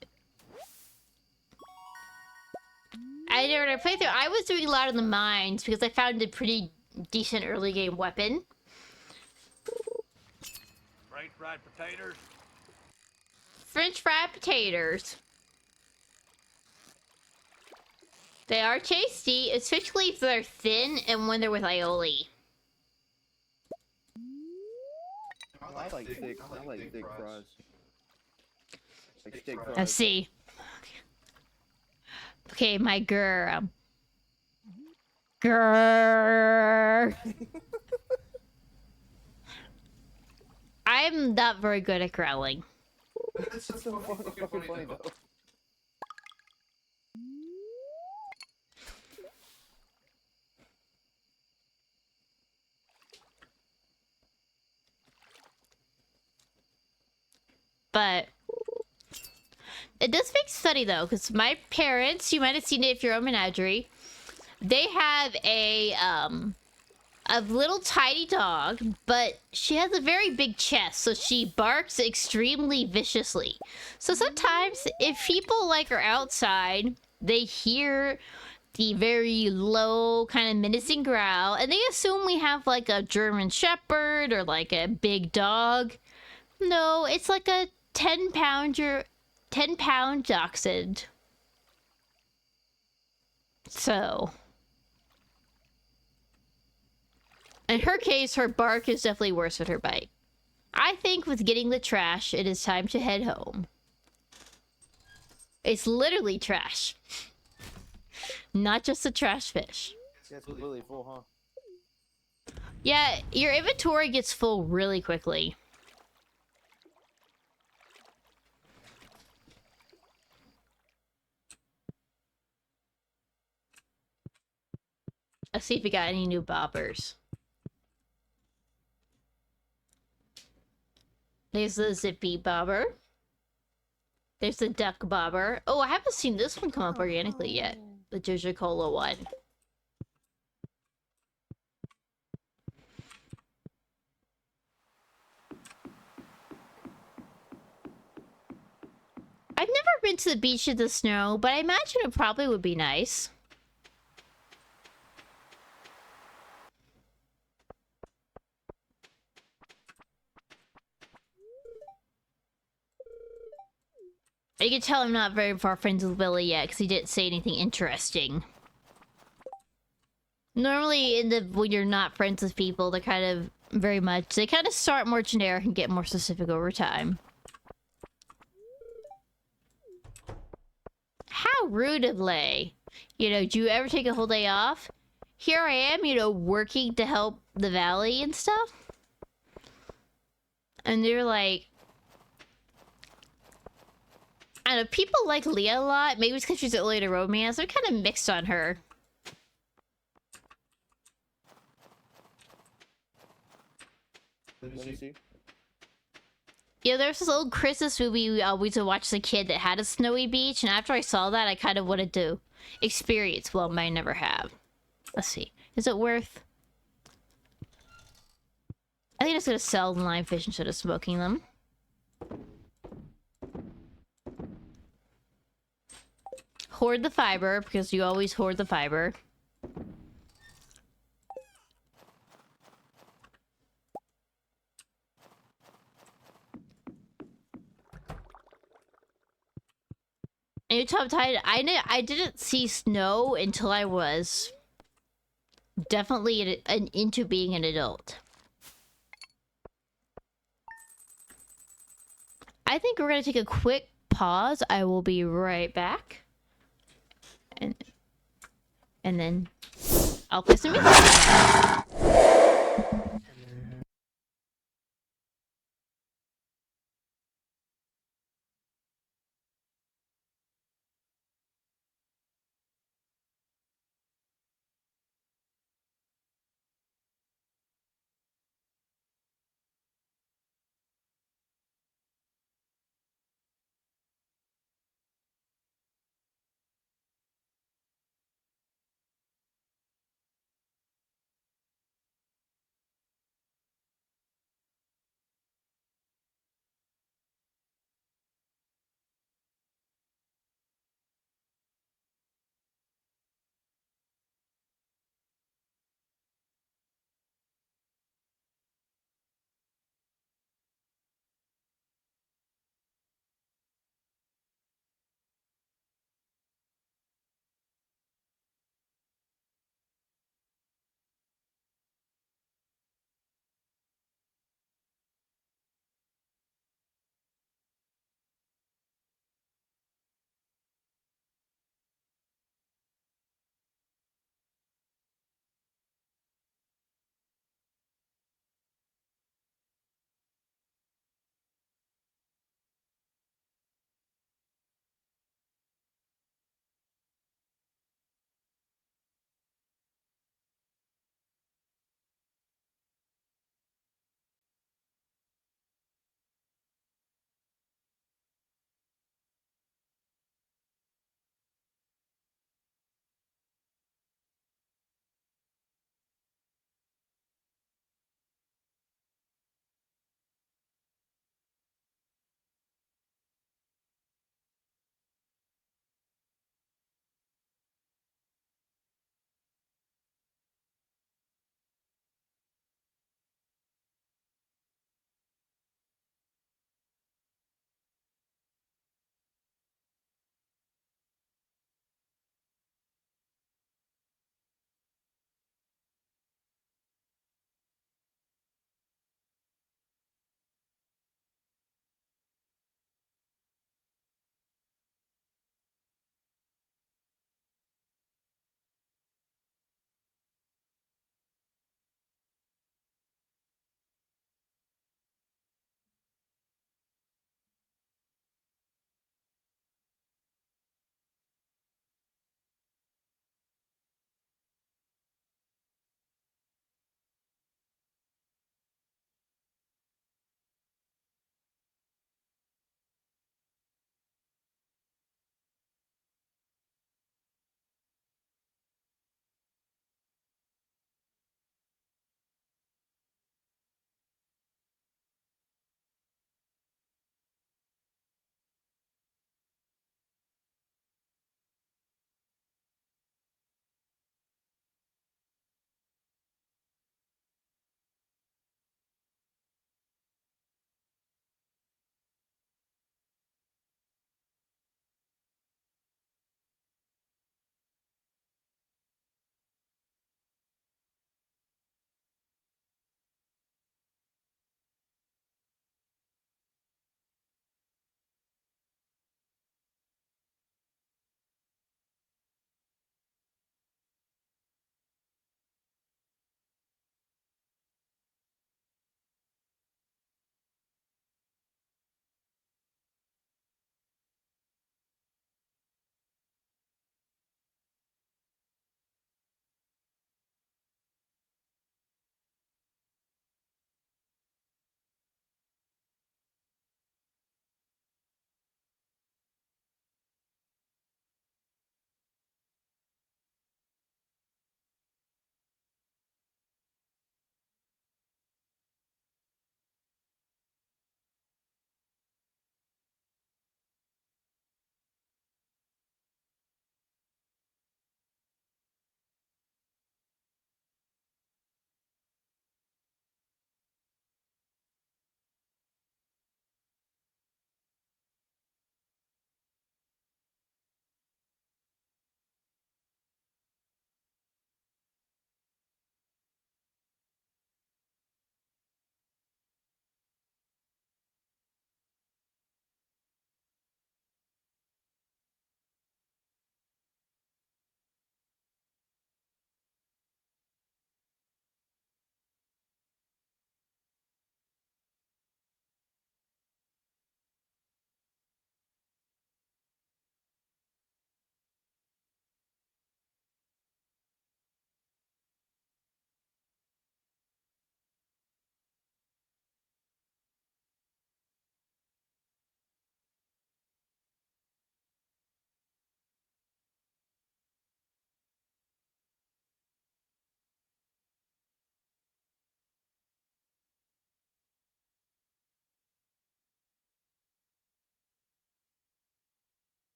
I know when I played through, I was doing a lot of the mines because I found a pretty decent early game weapon. French fried potatoes. French fried potatoes. They are tasty, especially if they're thin and when they're with aioli. I like thick fries. Like thick fries. Let's see. Okay, my girl. Grrr. I'm not very good at growling. That's so fucking funny though. But it does make it funny though, because my parents, you might have seen it if you're on Menagerie, they have a little tiny dog, but she has a very big chest, so she barks extremely viciously. So sometimes if people like are outside, they hear the very low kind of menacing growl, and they assume we have like a German Shepherd or like a big dog. No, it's like a 10-pound dachshund. So, in her case, her bark is definitely worse than her bite. I think with getting the trash, it is time to head home. It's literally trash. Not just a trash fish. Yeah, it's completely full, huh? Yeah, your inventory gets full really quickly. Let's see if we got any new bobbers. There's the zippy bobber. There's the duck bobber. Oh, I haven't seen this one come up organically yet. The Jojo Cola one. I've never been to the beach in the snow, but I imagine it probably would be nice. You can tell I'm not very far friends with Willie yet, because he didn't say anything interesting. Normally, when you're not friends with people, they're kind of they kind of start more generic and get more specific over time. How rude of Lay. You know, do you ever take a whole day off? Here I am, you know, working to help the valley and stuff. And they're like... I don't know, people like Leah a lot. Maybe it's because she's early to romance. I'm kind of mixed on her. Let me see. Yeah, there's this old Christmas movie we always would watch as a kid that had a snowy beach, and after I saw that, I kind of wanted to experience what I might never have. Let's see. Is it worth... I think I'm just gonna sell the live fish instead of smoking them. Hoard the fiber, because you always hoard the fiber. And you top tide, I didn't see snow until I was definitely into being an adult. I think we're gonna take a quick pause. I will be right back. And then I'll play some music.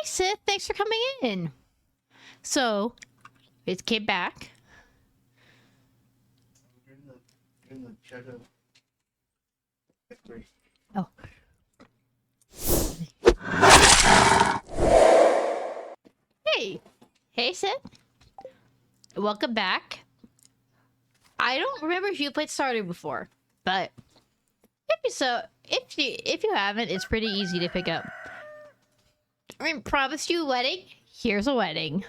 Hi, Sith. Thanks for coming in. So, it came back. In the CHATeau. Oh. Hey. Hey, Sith. Welcome back. I don't remember if you played Stardew before, but if you haven't, it's pretty easy to pick up. I mean, promised you a wedding. Here's a wedding.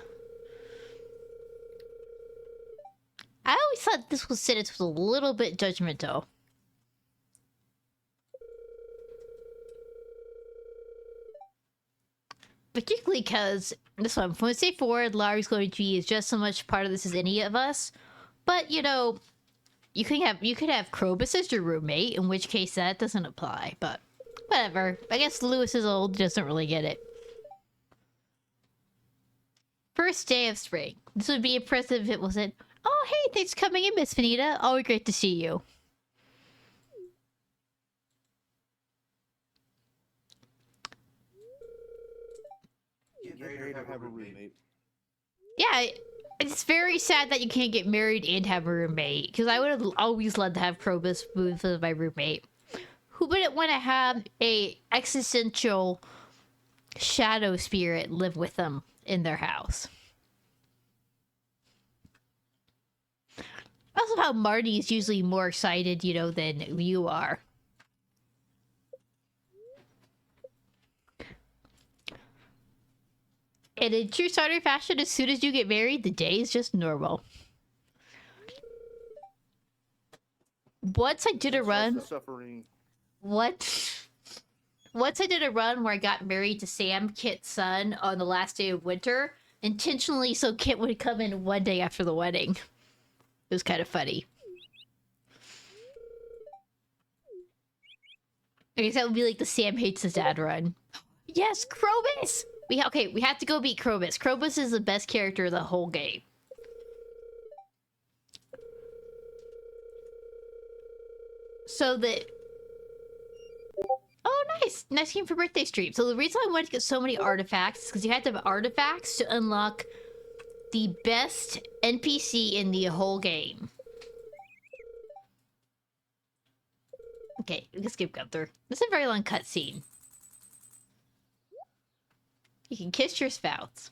I always thought this sentence was a little bit judgmental. Particularly because this one, from this day forward, Larry's going to be just so much part of this as any of us. But you know, you could have Krobus as your roommate, in which case that doesn't apply. But whatever. I guess Lewis is old, doesn't really get it. First day of spring. This would be impressive if it wasn't. Oh, hey, thanks for coming in, Miss Vanita. Always great to see you. Get married or have a roommate. Yeah, it's very sad that you can't get married and have a roommate. Because I would have always loved to have Krobus with my roommate. Who wouldn't want to have a existential shadow spirit live with them in their house? Also, how Marty is usually more excited, you know, than you are. And in true Stardew fashion, as soon as you get married, the day is just normal. Once I did a run... Suffering. What? Once I did a run where I got married to Sam, Kit's son, on the last day of winter, intentionally so Kit would come in one day after the wedding. It was kind of funny. I guess that would be like the Sam hates his dad run. Yes, Krobus! We have to go beat Krobus. Krobus is the best character of the whole game. So that... Oh, nice! Nice game for birthday stream. So the reason I wanted to get so many artifacts is because you had to have artifacts to unlock the best NPC in the whole game. Okay, we can skip Gunther. This is a very long cutscene. You can kiss your spouse.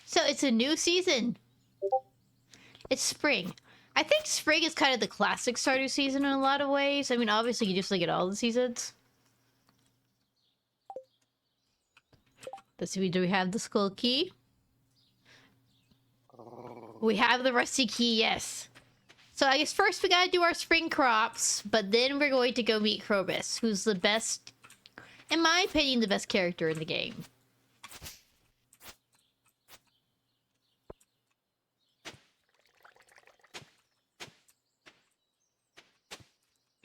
So it's a new season. It's spring. I think spring is kind of the classic Stardew season in a lot of ways. I mean, obviously you just look at all the seasons. Let's see, do we have the skull key? We have the rusty key, yes. So I guess first we gotta do our spring crops, but then we're going to go meet Krobus, who's the best, in my opinion, the best character in the game.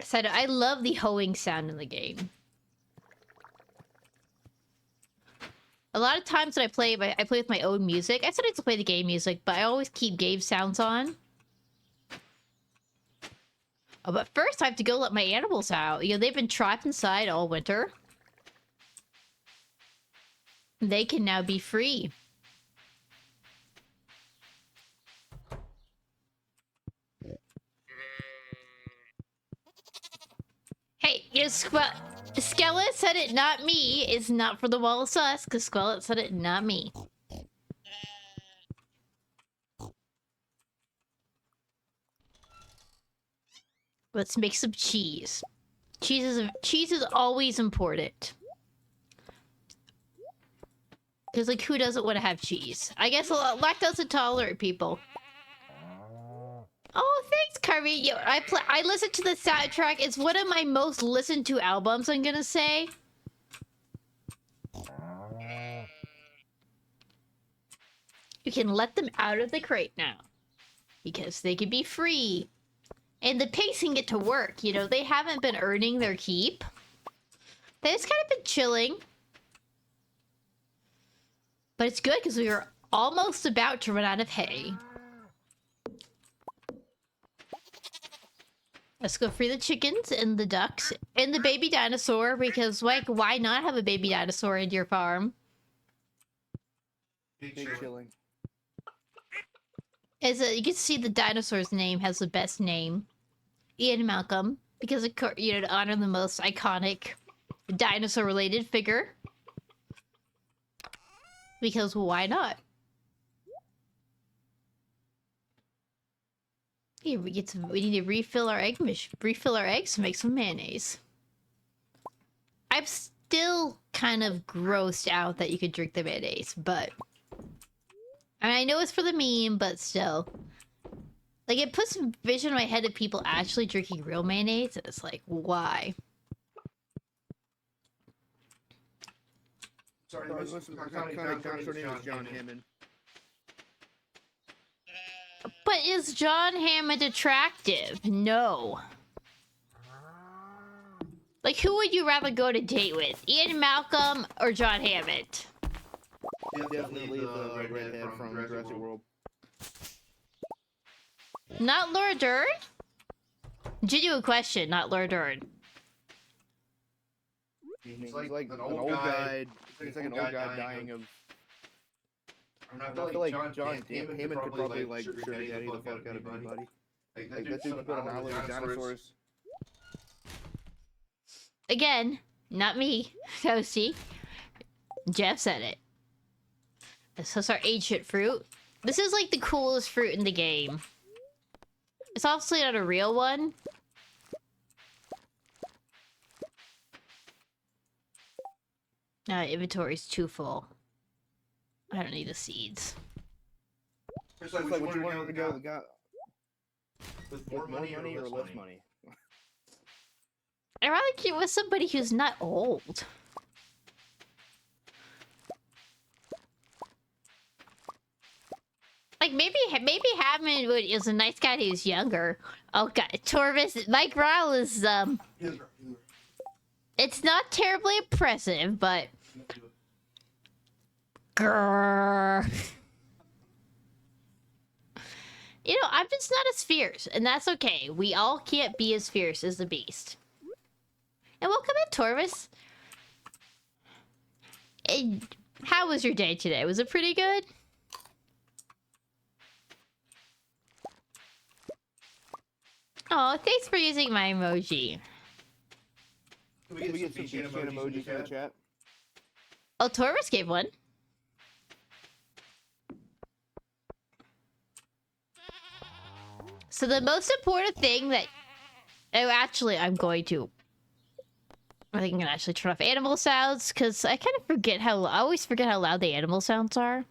So I love the hoeing sound in the game. A lot of times when I play with my own music. I sometimes play the game music, but I always keep game sounds on. Oh, but first I have to go let my animals out. You know, they've been trapped inside all winter. They can now be free. Hey, you know, Skelet said it, not me. It's not for the wall of sus, because Skelet said it, not me. Let's make some cheese. Cheese is always important. Because, like, who doesn't want to have cheese? I guess lactose intolerant people. Oh, thanks, Carvey. Yo, I listened to the soundtrack. It's one of my most listened to albums, I'm gonna say. You can let them out of the crate now. Because they can be free. And the pigs can get to work. You know, they haven't been earning their keep. They've just kind of been chilling. But it's good because we are almost about to run out of hay. Let's go free the chickens and the ducks and the baby dinosaur because, like, why not have a baby dinosaur in your farm? Big Big chilling. chilling. You can see the dinosaur's name has the best name, Ian Malcolm, because of to honor the most iconic dinosaur-related figure. Because why not? Here we need to refill our eggs to make some mayonnaise. I'm still kind of grossed out that you could drink the mayonnaise, but I mean, I know it's for the meme, but still. Like, it puts vision in my head of people actually drinking real mayonnaise, and it's like, why? Sorry, Sorry, this listen, iconic dinosaur name is John Hammond. But is John Hammond attractive? No. Like, who would you rather go to date with? Ian Malcolm or John Hammond? Definitely the redhead from Jurassic World. Not Laura Dern? Genuine question, not Laura Dern. He's Like an old guy. He's like an old guy dying of. I feel like John Hammond could probably like sugar daddy the fuck out of anybody. Like that dude put an island of dinosaurs. Again, not me. Toasty. Jeff said it. This is our ancient fruit. This is like the coolest fruit in the game. It's obviously not a real one. Inventory's too full. I don't need the seeds. It's It's like, would you want to go with more money or less money? I'd rather get with somebody who's not old. Like, maybe Hammond is a nice guy who's younger. Oh god, Torvis, Mike Ryle is, it's not terribly impressive, but... Grrr. You know, I'm just not as fierce, and that's okay. We all can't be as fierce as the beast. And welcome in, Torvis. And how was your day today? Was it pretty good? Oh, thanks for using my emoji. Can Can we get some beach emojis in the chat? Oh, Torvis gave one. So the most important thing that... Oh, actually, I think I'm gonna actually turn off animal sounds, because I kind of forget how... I always forget how loud the animal sounds are.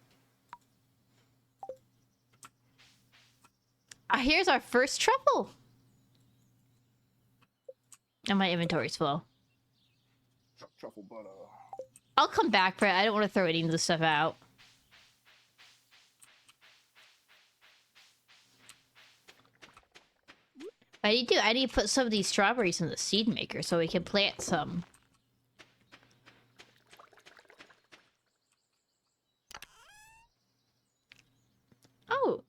Here's our first truffle. And my inventory's full. Truffle butter. I'll come back for it. I don't want to throw any of this stuff out. I need to put some of these strawberries in the seed maker so we can plant some. Oh.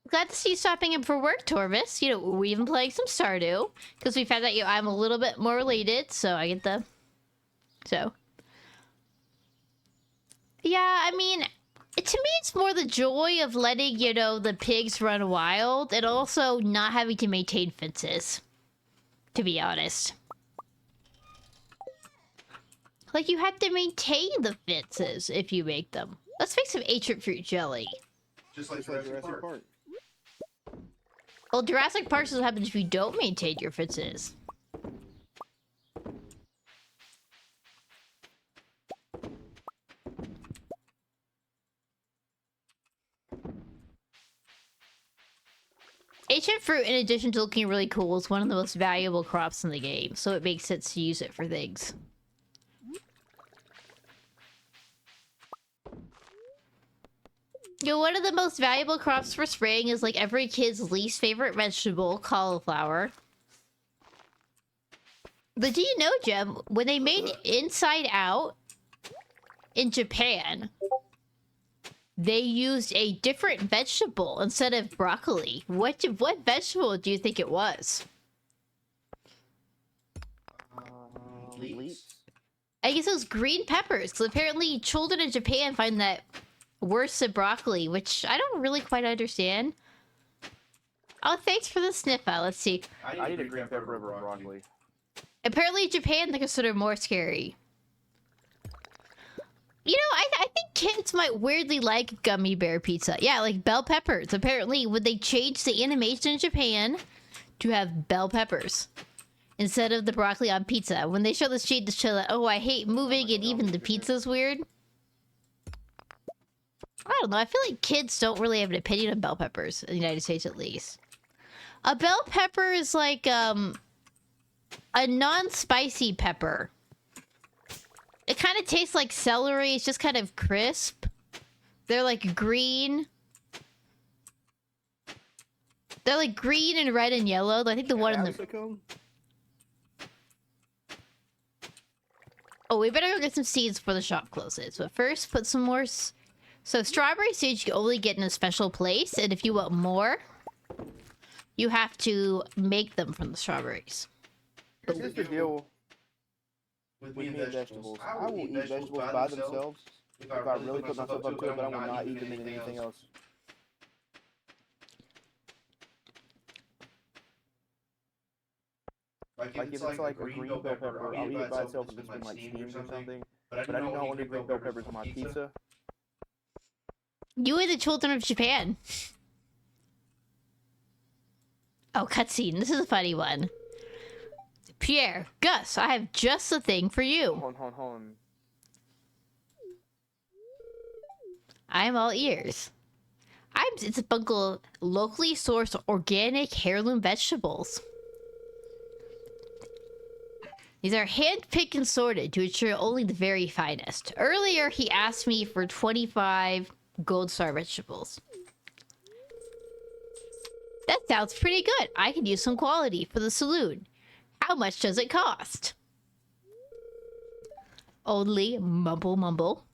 Glad to see you stopping in for work, Torvis. You know, we've been playing some Stardew. Because we found out I'm a little bit more related, so I get the... So. Yeah, I mean... To me, it's more the joy of letting, the pigs run wild, and also not having to maintain fences. To be honest. Like, you have to maintain the fences if you make them. Let's make some ancient fruit jelly. Just like Jurassic Park. Well, Jurassic Park is what happens if you don't maintain your fences. Ancient fruit, in addition to looking really cool, is one of the most valuable crops in the game, so it makes sense to use it for things. One of the most valuable crops for spring is like every kid's least favorite vegetable, cauliflower. But do you know, Jem, when they made Inside Out in Japan, they used a different vegetable instead of broccoli. What vegetable do you think it was? leeks? I guess those green peppers, because apparently children in Japan find that worse than broccoli, which I don't really quite understand. Oh, thanks for the sniff out. Let's see. I need a green pepper over broccoli. Apparently, Japan they consider more scary. You know, I think kids might weirdly like gummy bear pizza. Yeah, like bell peppers. Apparently, when they changed the animation in Japan to have bell peppers instead of the broccoli on pizza. When they show this shade to show that, oh, I hate moving and even the pizza's weird. I don't know. I feel like kids don't really have an opinion on bell peppers in the United States, at least. A bell pepper is like a non-spicy pepper. It kind of tastes like celery. It's just kind of crisp. They're like green. They're like green and red and yellow. I think the one in the... Oh, we better go get some seeds before the shop closes. But first, put some more... So strawberry seeds you can only get in a special place. And if you want more, you have to make them from the strawberries. Here's the deal with me and vegetables. I will eat vegetables by themselves if I really put myself up to it, but I will not eat them in anything else. Like if it's like a green bell pepper, I'll eat it by itself if it's been like steamed or something. But I do not want to eat green bell peppers on my pizza. You and the children of Japan. Oh, cutscene. This is a funny one. Pierre, Gus, I have just the thing for you. Hold on. I'm all ears. It's a bungle of locally sourced organic heirloom vegetables. These are hand-picked and sorted to ensure only the very finest. Earlier, he asked me for 25 gold star vegetables. That sounds pretty good. I could use some quality for the saloon. How much does it cost? Only mumble mumble.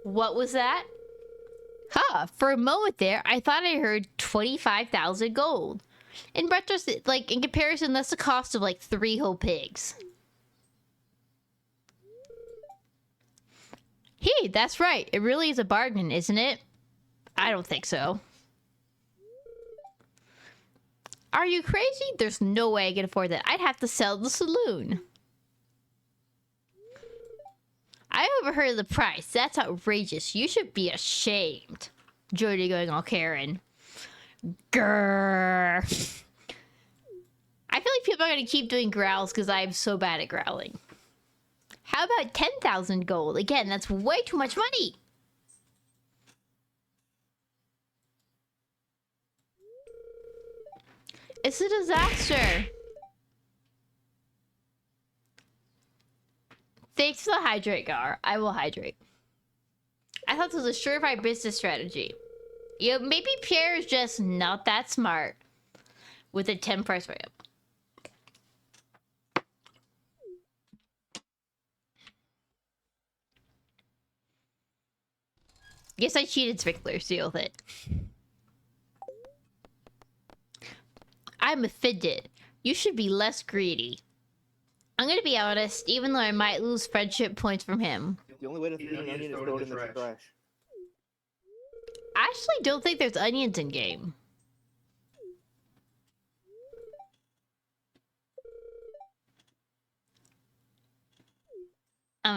What was that? Huh, for a moment there, I thought I heard 25,000 gold. In retrospect, like, in comparison, that's the cost of, like, 3 whole pigs. Hey, that's right. It really is a bargain, isn't it? I don't think so. Are you crazy? There's no way I can afford that. I'd have to sell the saloon. I overheard the price. That's outrageous. You should be ashamed. Jody going all Karen. Grrr. I feel like people are going to keep doing growls because I'm so bad at growling. How about 10,000 gold? Again, that's way too much money. It's a disaster. Thanks for the hydrate, Gar. I will hydrate. I thought this was a surefire business strategy. You know, maybe Pierre is just not that smart with a 10 price ramp. Guess I cheated sprinklers, deal with it. I'm offended. You should be less greedy. I'm gonna be honest, even though I might lose friendship points from him. The only way to throw an onion is throw it in the trash. I actually don't think there's onions in game.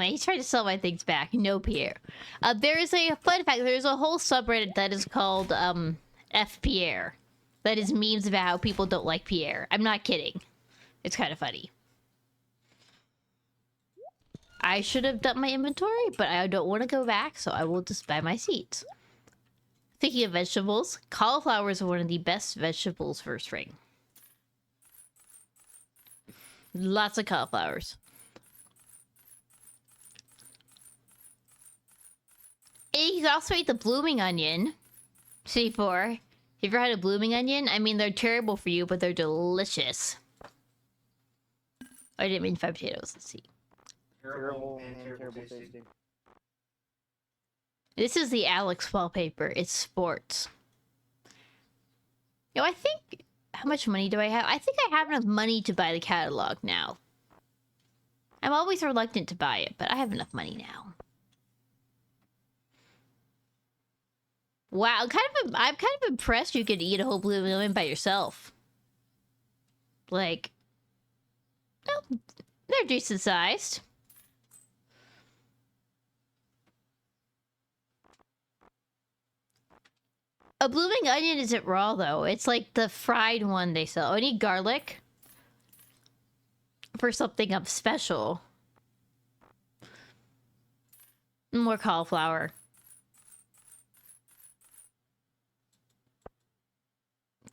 He's trying to sell my things back. No, Pierre. There is a fun fact. There's a whole subreddit that is called F Pierre. That is memes about how people don't like Pierre. I'm not kidding. It's kind of funny. I should have done my inventory, but I don't want to go back, so I will just buy my seeds. Thinking of vegetables, cauliflowers are one of the best vegetables for spring. Lots of cauliflowers. And you can also eat the blooming onion. C4. Have you ever had a blooming onion? I mean, they're terrible for you, but they're delicious. I didn't mean fried potatoes. Let's see. Terrible and terrible tasting. This is the Alex wallpaper. It's sports. You know, I think... How much money do I have? I think I have enough money to buy the catalog now. I'm always reluctant to buy it, but I have enough money now. Wow, I'm kind of impressed you could eat a whole blue lemon by yourself. Like, well, they're decent sized. A blooming onion isn't raw though. It's like the fried one they sell. I need garlic for something up special. More cauliflower.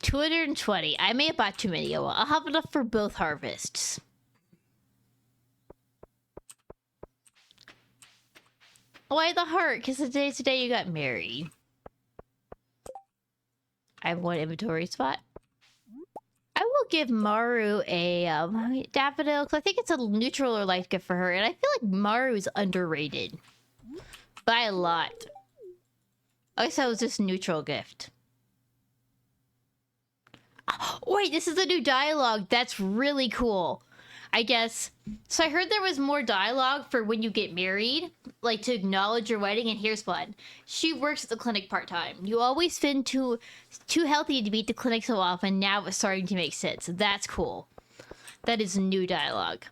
220. I may have bought too many. I'll have enough for both harvests. Why the heart? Because today's the day you got married. I have one inventory spot. I will give Maru a daffodil because I think it's a neutral or light gift for her, and I feel like Maru is underrated by a lot. I guess that was just neutral gift. Oh, wait, this is a new dialogue. That's really cool. I guess. So I heard there was more dialogue for when you get married, like to acknowledge your wedding, and here's one. She works at the clinic part-time. You always been too healthy to be at the clinic so often. Now it's starting to make sense. That's cool. That is new dialogue.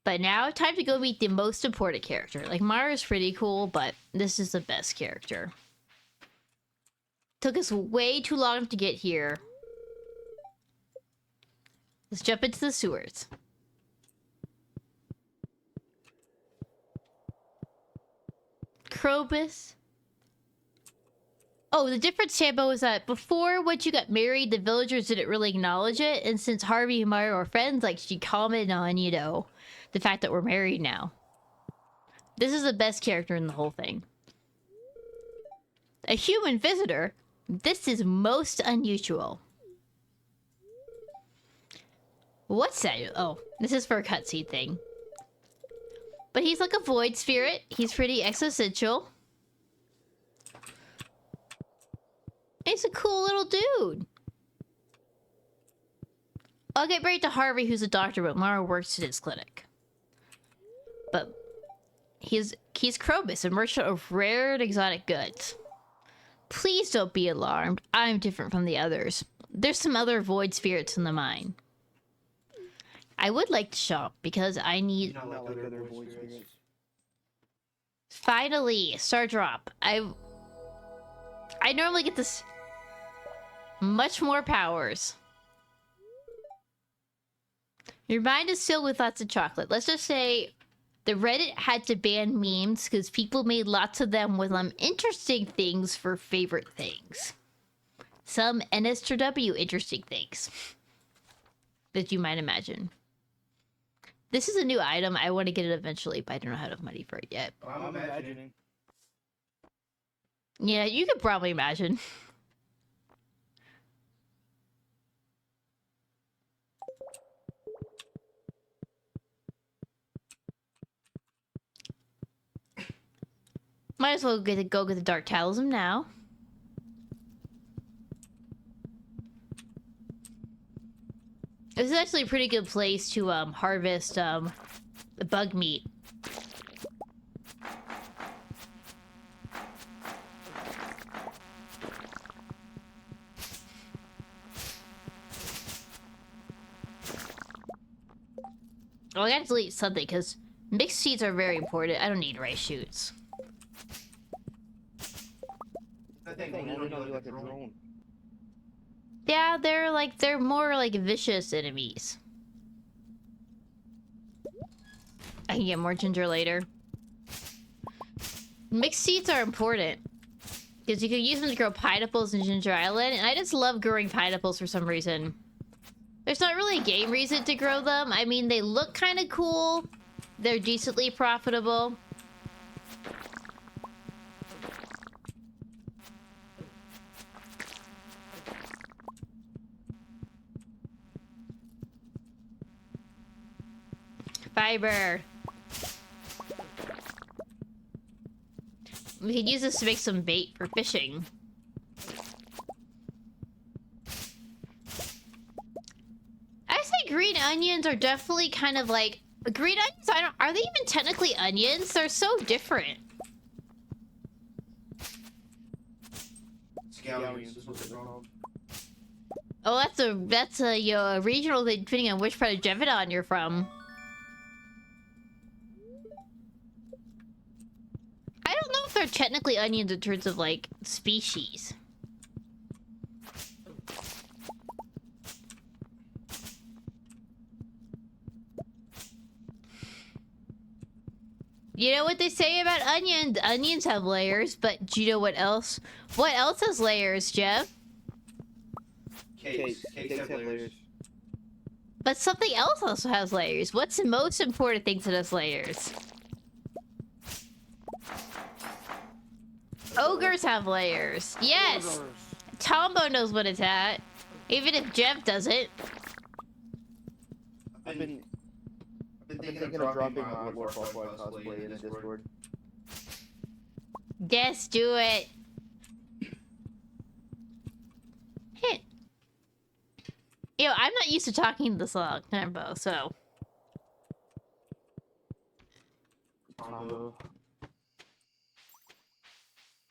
But now, time to go meet the most important character. Like, Mara's pretty cool, but this is the best character. Took us way too long to get here. Let's jump into the sewers. Krobus. Oh, the difference, CHATeau, is that before, once you got married, the villagers didn't really acknowledge it. And since Harvey and Mario are friends, like, she commented on, you know, the fact that we're married now. This is the best character in the whole thing. A human visitor? This is most unusual. What's that? Oh, this is for a cutscene thing. But he's like a void spirit. He's pretty existential. He's a cool little dude. I'll get married to Harvey, who's a doctor, but Mara works at his clinic. But he's Krobus, a merchant of rare and exotic goods. Please don't be alarmed. I'm different from the others. There's some other void spirits in the mine. I would like to shop because I need... Not like other void spirits. Finally, star drop. I normally get this much more powers. Your mind is filled with lots of chocolate. Let's just say the Reddit had to ban memes because people made lots of them with interesting things for favorite things. Some NSW interesting things that you might imagine. This is a new item. I want to get it eventually, but I don't know how to have money for it yet. I'm imagining. Yeah, you could probably imagine. Might as well go get the Dark Talisman now. This is actually a pretty good place to harvest bug meat. Oh, I gotta delete something because mixed seeds are very important. I don't need rice shoots. I think I we only don't do do like a drone. drone. Yeah, they're more like vicious enemies. I can get more ginger later. Mixed seeds are important because you can use them to grow pineapples in Ginger Island, and I just love growing pineapples for some reason. There's not really a game reason to grow them. I mean, they look kind of cool. They're decently profitable. Fiber. We could use this to make some bait for fishing. onions are definitely kind of like green onions. Are they even technically onions? They're so different. Scallions is what they're called. Oh, that's a a regional thing, depending on which part of Jevedon you're from. I don't know if they're technically onions in terms of like species. You know what they say about onions? Onions have layers, but do you know what else? What else has layers, Jeff? Cakes have layers. But something else also has layers. What's the most important thing that has layers? Ogres have layers. Yes! Tombo knows what it's at. Even if Jeff doesn't. I've been thinking of dropping my wolfboy cosplay in the Discord. Yes, do it. Hey. Yo, I'm not used to talking this long, Tombo, so. Combo.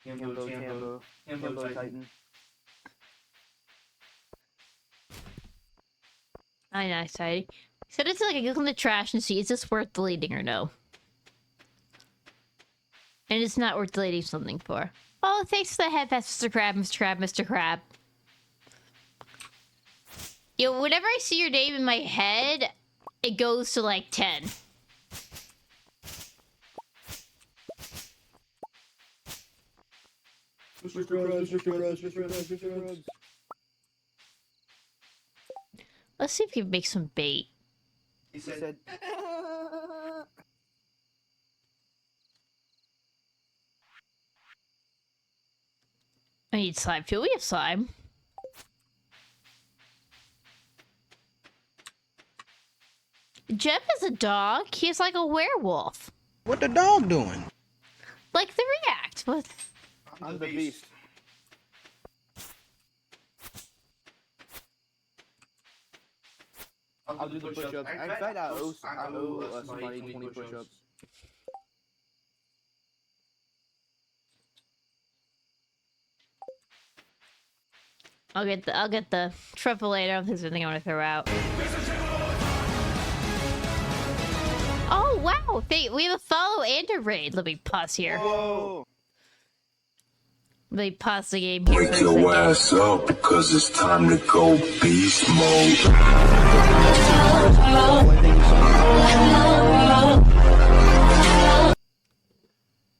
Himbo Titan. I know, exciting. So it's like I look in the trash and see, is this worth deleting or no? And it's not worth deleting something for. Oh, thanks for the head pass, Mr. Crab, Mr. Crab, Mr. Crab. Yo, whenever I see your name in my head, it goes to like 10. Mr. Krabs. Let's see if we can make some bait. He said, I need slime too. We have slime. Jeff is a dog. He's like a werewolf. What the dog doing? Like the react. What? I'm the beast. I'll do the push-ups. In fact, I owe somebody 20 push-ups. I'll get the truffle later. There's something I want to throw out. Oh wow! We have a follow and a raid. Let me pause here. Whoa! Let me pause the game here. Wake your ass up, because it's time to go beast mode.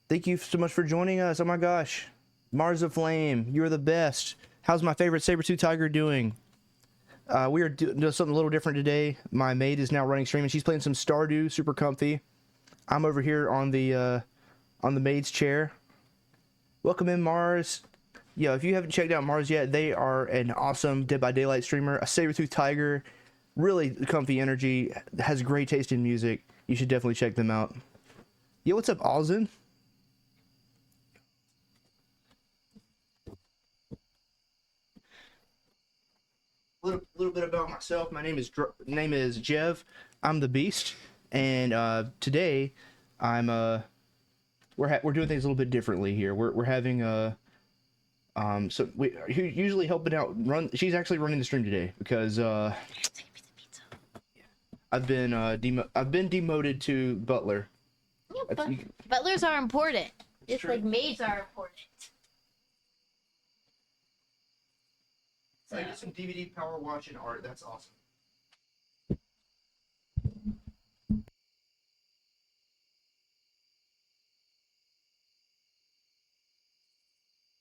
Thank you so much for joining us. Oh my gosh. Mars of Flame, you're the best. How's my favorite saber-tooth tiger doing? We are doing something a little different today. My maid is now running stream and she's playing some Stardew, super comfy. I'm over here on the maid's chair. Welcome in, Mars. Yo, if you haven't checked out Mars yet, they are an awesome Dead by Daylight streamer, a saber-tooth tiger, really comfy energy, has great taste in music. You should definitely check them out. Yo, what's up, Alzen? Little bit about myself. My name is Jev. I'm the Beast, and today I'm we're doing things a little bit differently here. We're having so we usually helping out run. She's actually running the stream today because I've been demoted to butler. Yeah, but butlers are important. Just true. like maids are important. So I get some DVD power watch and art. That's awesome.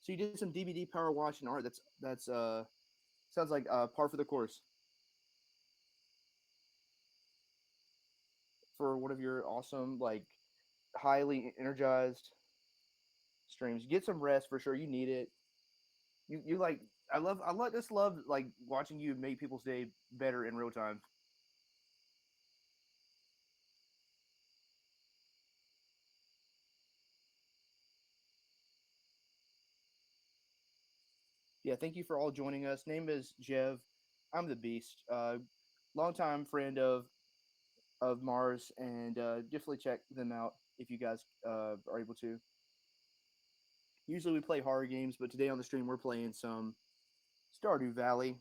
So you did some DVD power watch and art. That's sounds like par for the course for one of your awesome, like, highly energized streams. Get some rest for sure. You need it. You like I love like watching you make people's day better in real time. Yeah, thank you for all joining us. Name is Jev. I'm the Beast. longtime friend of Mars, and definitely check them out if you guys are able to. Usually we play horror games, but today on the stream we're playing some Stardew Valley.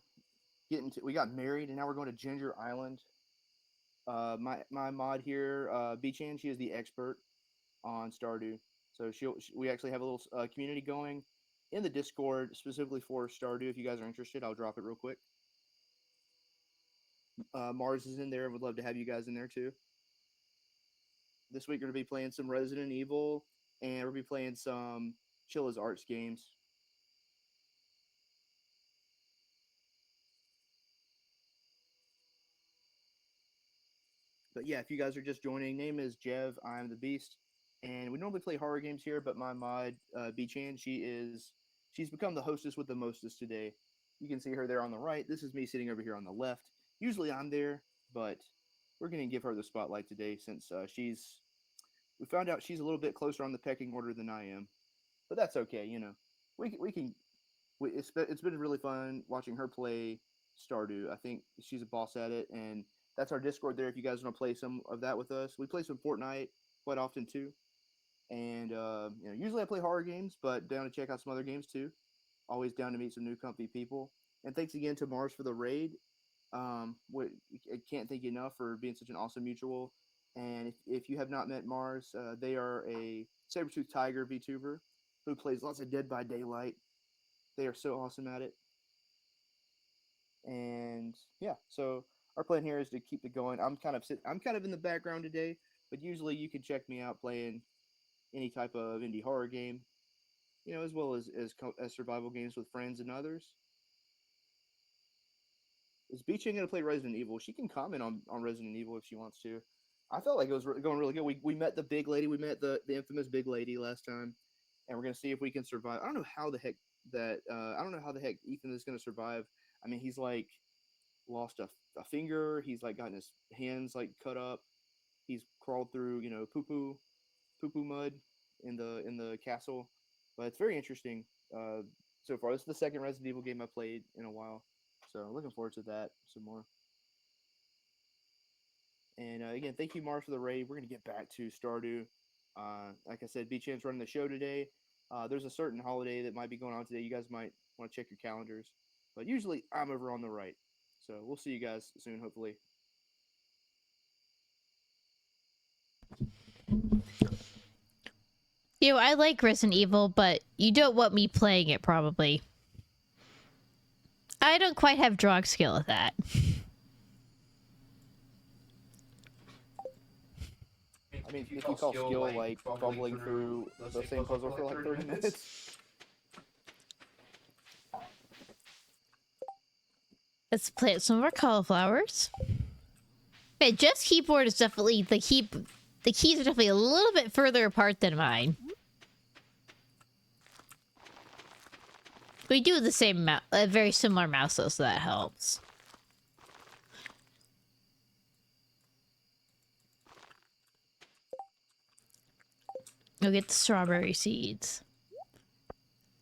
We got married, and now we're going to Ginger Island. My mod here, B-Chan, she is the expert on Stardew. So we actually have a little community going in the Discord specifically for Stardew. If you guys are interested, I'll drop it real quick. Mars is in there and would love to have you guys in there too. This week we're going to be playing some Resident Evil, and we'll be playing some Chilla's Arts games. But yeah, if you guys are just joining, name is Jev. I'm the Beast, and we normally play horror games here. But my mod, B-Chan, she's become the hostess with the mostest today. You can see her there on the right. This is me sitting over here on the left. Usually I'm there, but we're gonna give her the spotlight today since we found out she's a little bit closer on the pecking order than I am. But that's okay, you know. It's been really fun watching her play Stardew. I think she's a boss at it, and that's our Discord there if you guys want to play some of that with us. We play some Fortnite quite often too. And usually I play horror games, but down to check out some other games too. Always down to meet some new comfy people. And thanks again to Mars for the raid. I can't thank you enough for being such an awesome mutual. And if you have not met Mars, they are a saber-toothed tiger VTuber who plays lots of Dead by Daylight. They are so awesome at it. And yeah, so our plan here is to keep it going. I'm kind of in the background today, but usually you can check me out playing any type of indie horror game, as well as survival games with friends and others. Is Beachin going to play Resident Evil? She can comment on Resident Evil if she wants to. I felt like it was going really good. We met the big lady. We met the infamous big lady last time, and we're going to see if we can survive. I don't know how the heck Ethan is going to survive. I mean, he's like lost a finger. He's like gotten his hands like cut up. He's crawled through poo poo mud in the castle. But it's very interesting so far. This is the second Resident Evil game I played in a while, so looking forward to that some more. And again, thank you, Mars, for the raid. We're gonna get back to Stardew. Like I said, B-Chan's running the show today. There's a certain holiday that might be going on today. You guys might want to check your calendars. But usually I'm over on the right. So we'll see you guys soon, hopefully. I like Resident Evil, but you don't want me playing it, probably. I don't quite have drug skill at that. I mean, if you call skill like bubbling through the same puzzle for like 30 minutes. Let's plant some more cauliflowers. Yeah, Jeff's keyboard is definitely the keys are definitely a little bit further apart than mine. We do the same a very similar mouse though, so that helps. Go get the strawberry seeds.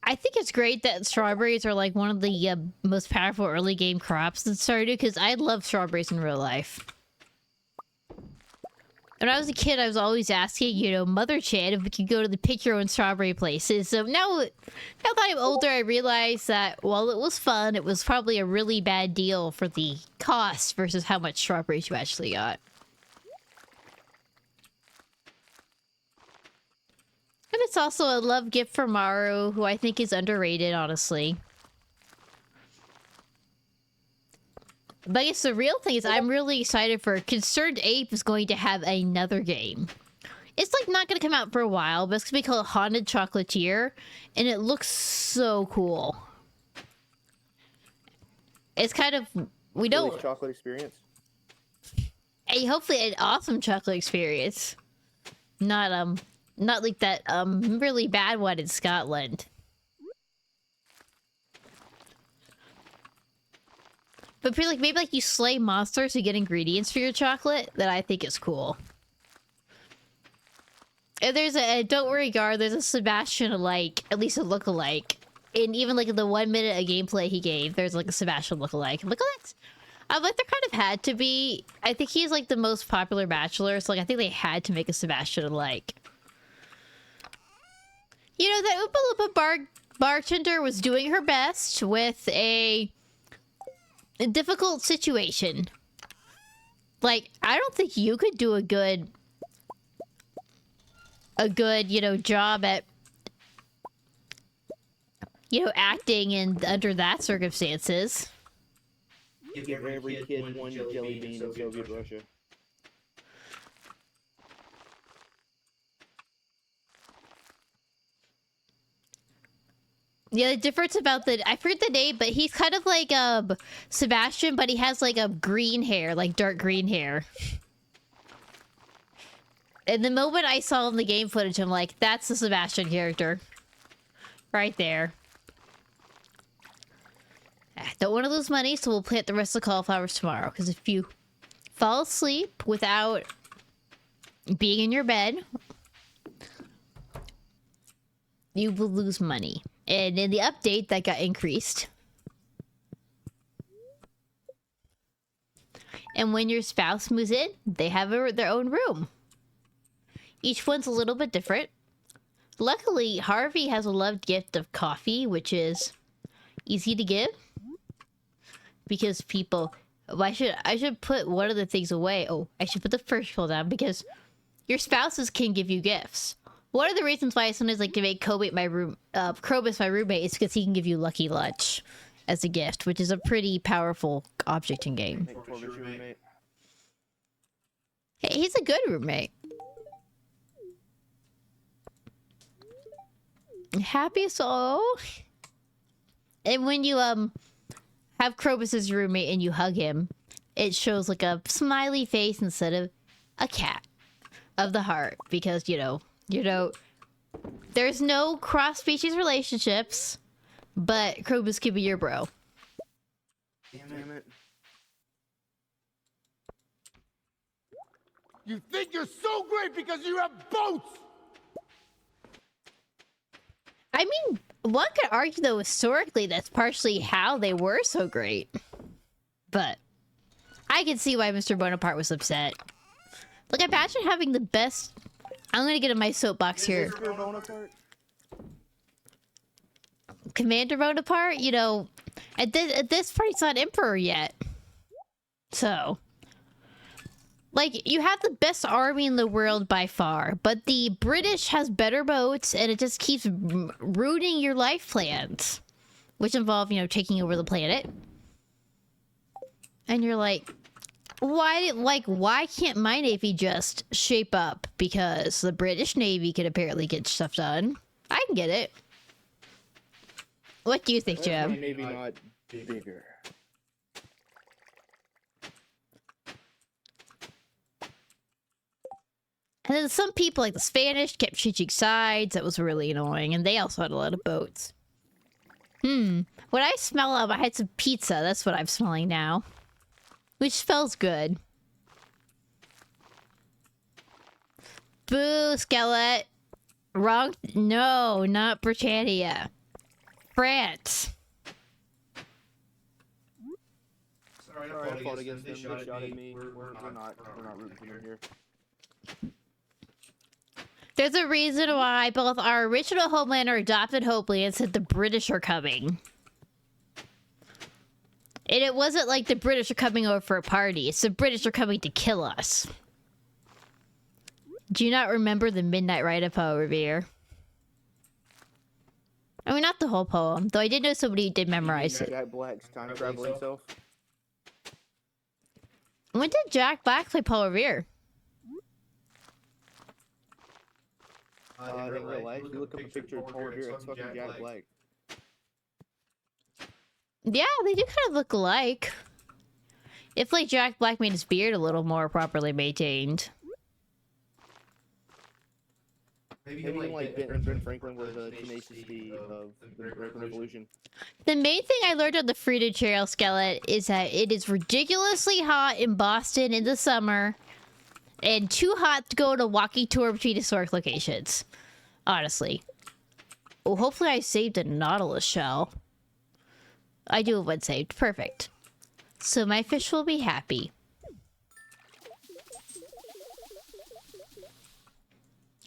I think it's great that strawberries are like one of the most powerful early game crops in Stardew, because I love strawberries in real life. When I was a kid, I was always asking, Mother Chan, if we could go to the pick your own strawberry places. So now that I'm older, I realize that while it was fun, it was probably a really bad deal for the cost versus how much strawberries you actually got. And it's also a love gift for Maru, who I think is underrated, honestly. But I guess the real thing is I'm really excited for Concerned Ape is going to have another game. It's like not going to come out for a while, but it's going to be called Haunted Chocolatier, and it looks so cool. It's kind of we don't chocolate experience. Hopefully an awesome chocolate experience. Not like that really bad one in Scotland. But maybe like you slay monsters to get ingredients for your chocolate, that I think is cool. And there's don't worry, Gar, there's a Sebastian alike, at least a look-alike. And even like in the 1 minute of gameplay he gave, there's like a Sebastian look-alike. I'm like, oh, I like there kind of had to be. I think he's like the most popular bachelor, so like I think they had to make a Sebastian like. You know, that Oompa Loompa bartender was doing her best with a difficult situation. Like, I don't think you could do a good, you know, job at, you know, acting in under that circumstances. Give every kid one jelly bean in Soviet Russia. Yeah, the difference about I forget the name, but he's kind of like Sebastian, but he has like a green hair, like dark green hair. And the moment I saw in the game footage, I'm like, that's the Sebastian character. Right there. Don't want to lose money, so we'll plant the rest of the cauliflowers tomorrow. Because if you fall asleep without being in your bed, you will lose money. And in the update, that got increased. And when your spouse moves in, they have their own room. Each one's a little bit different. Luckily, Harvey has a loved gift of coffee, which is easy to give. Because people... I should put one of the things away. Oh, I should put the first pull down because your spouses can give you gifts. One of the reasons why I sometimes like to make Krobus my roommate is because he can give you Lucky Lunch as a gift, which is a pretty powerful object in game. Hey, he's a good roommate. Happy soul. And when you have Krobus as your roommate and you hug him, it shows like a smiley face instead of a cat of the heart because you know, there's no cross-species relationships, but Krobus could be your bro. Damn it. You think you're so great because you have boats! I mean, one could argue though historically that's partially how they were so great. But I can see why Mr. Bonaparte was upset. Like, imagine having the best... I'm gonna get in my soapbox here. Commander Bonaparte, you know, at this point, he's not emperor yet. So, like, you have the best army in the world by far, but the British has better boats, and it just keeps ruining your life plans, which involve, you know, taking over the planet. And you're like, why can't my navy just shape up? Because the British Navy can apparently get stuff done. I can get it. What do you think, Jim? Maybe not bigger. And then some people, like the Spanish, kept changing sides. That was really annoying. And they also had a lot of boats. What I smell of, I had some pizza. That's what I'm smelling now. Which smells good. Boo, Skeleton. Wrong. No, not Britannia. France. Sorry, I fought against them. They shot at me. We're not rooting for them here. There's a reason why both our original homeland and our adopted homeland said the British are coming. And it wasn't like the British are coming over for a party. It's the British are coming to kill us. Do you not remember the Midnight Rite of Poe Revere? I mean, not the whole poem, though I did know somebody who did memorize it. Jack Black's time traveling self. When did Jack Black play Paul Revere? In real life, you look up a picture of Paul Revere, it's fucking Jack Black. Yeah, they do kind of look alike. If, like, Jack Black made his beard a little more properly maintained. Maybe like Ben Franklin was a tenacity of the American Revolution. The main thing I learned on the Freedom Trail, Skeleton, is that it is ridiculously hot in Boston in the summer. And too hot to go on a walking tour between historic locations. Honestly. Well, hopefully I saved a Nautilus shell. I do have one saved. Perfect. So my fish will be happy.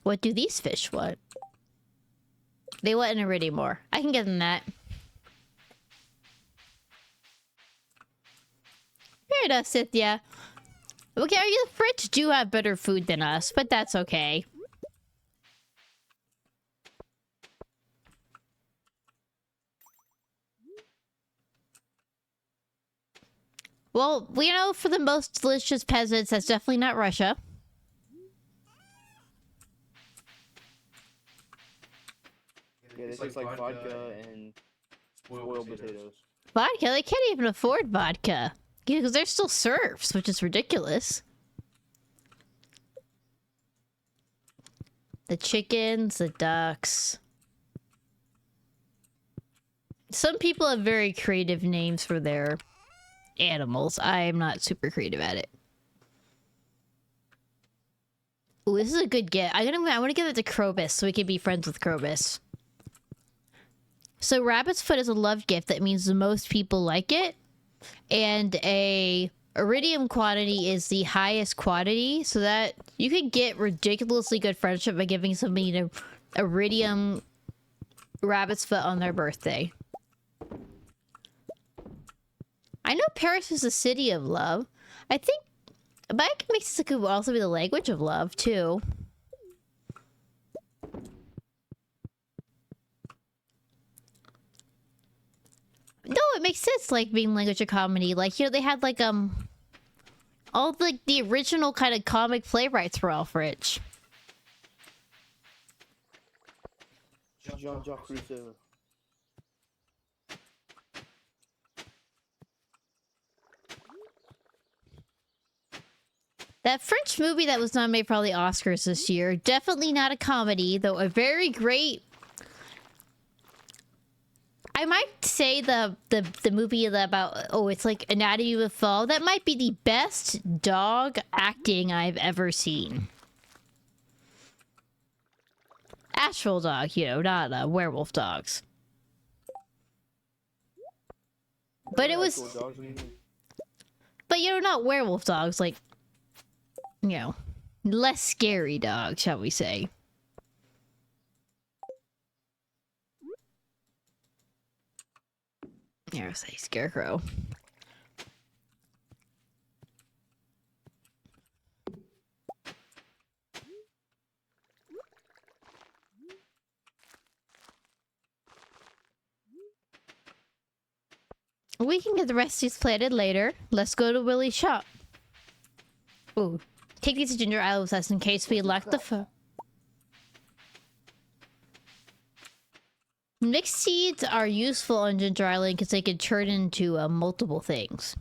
What do these fish want? They want an iridium ore. I can give them that. Fair enough, Cynthia. Okay, the French do have better food than us, but that's okay. Well, you know, for the most delicious peasants, that's definitely not Russia. Yeah, they taste like vodka and boiled potatoes. Vodka? They can't even afford vodka. Yeah, because they're still serfs, which is ridiculous. The chickens, the ducks. Some people have very creative names for their animals. I am not super creative at it. Ooh, this is a good get. I want to give it to Krobus so we can be friends with Krobus. So rabbit's foot is a love gift that means the most people like it. And a iridium quantity is the highest quantity. So that you could get ridiculously good friendship by giving somebody an iridium rabbit's foot on their birthday. I know Paris is a city of love. I think Mike makes it could also be the language of love too. No, it makes sense, like being language of comedy. Like, you know, they had like all the original kind of comic playwrights were all French. Jean-Jacques Rousseau. That French movie that was nominated for all the Oscars this year, definitely not a comedy, though a very great. I might say the movie about, oh, it's like Anatomy of a Fall. That might be the best dog acting I've ever seen. Actual dog, you know, not werewolf dogs. But it was, but you know, not werewolf dogs, like, you know, less scary dogs, shall we say. Here, say scarecrow. We can get the recipes planted later. Let's go to Willie's shop. Ooh. Take these to Ginger Island with us in case we lack the Mixed seeds are useful on Ginger Island because they can turn into multiple things.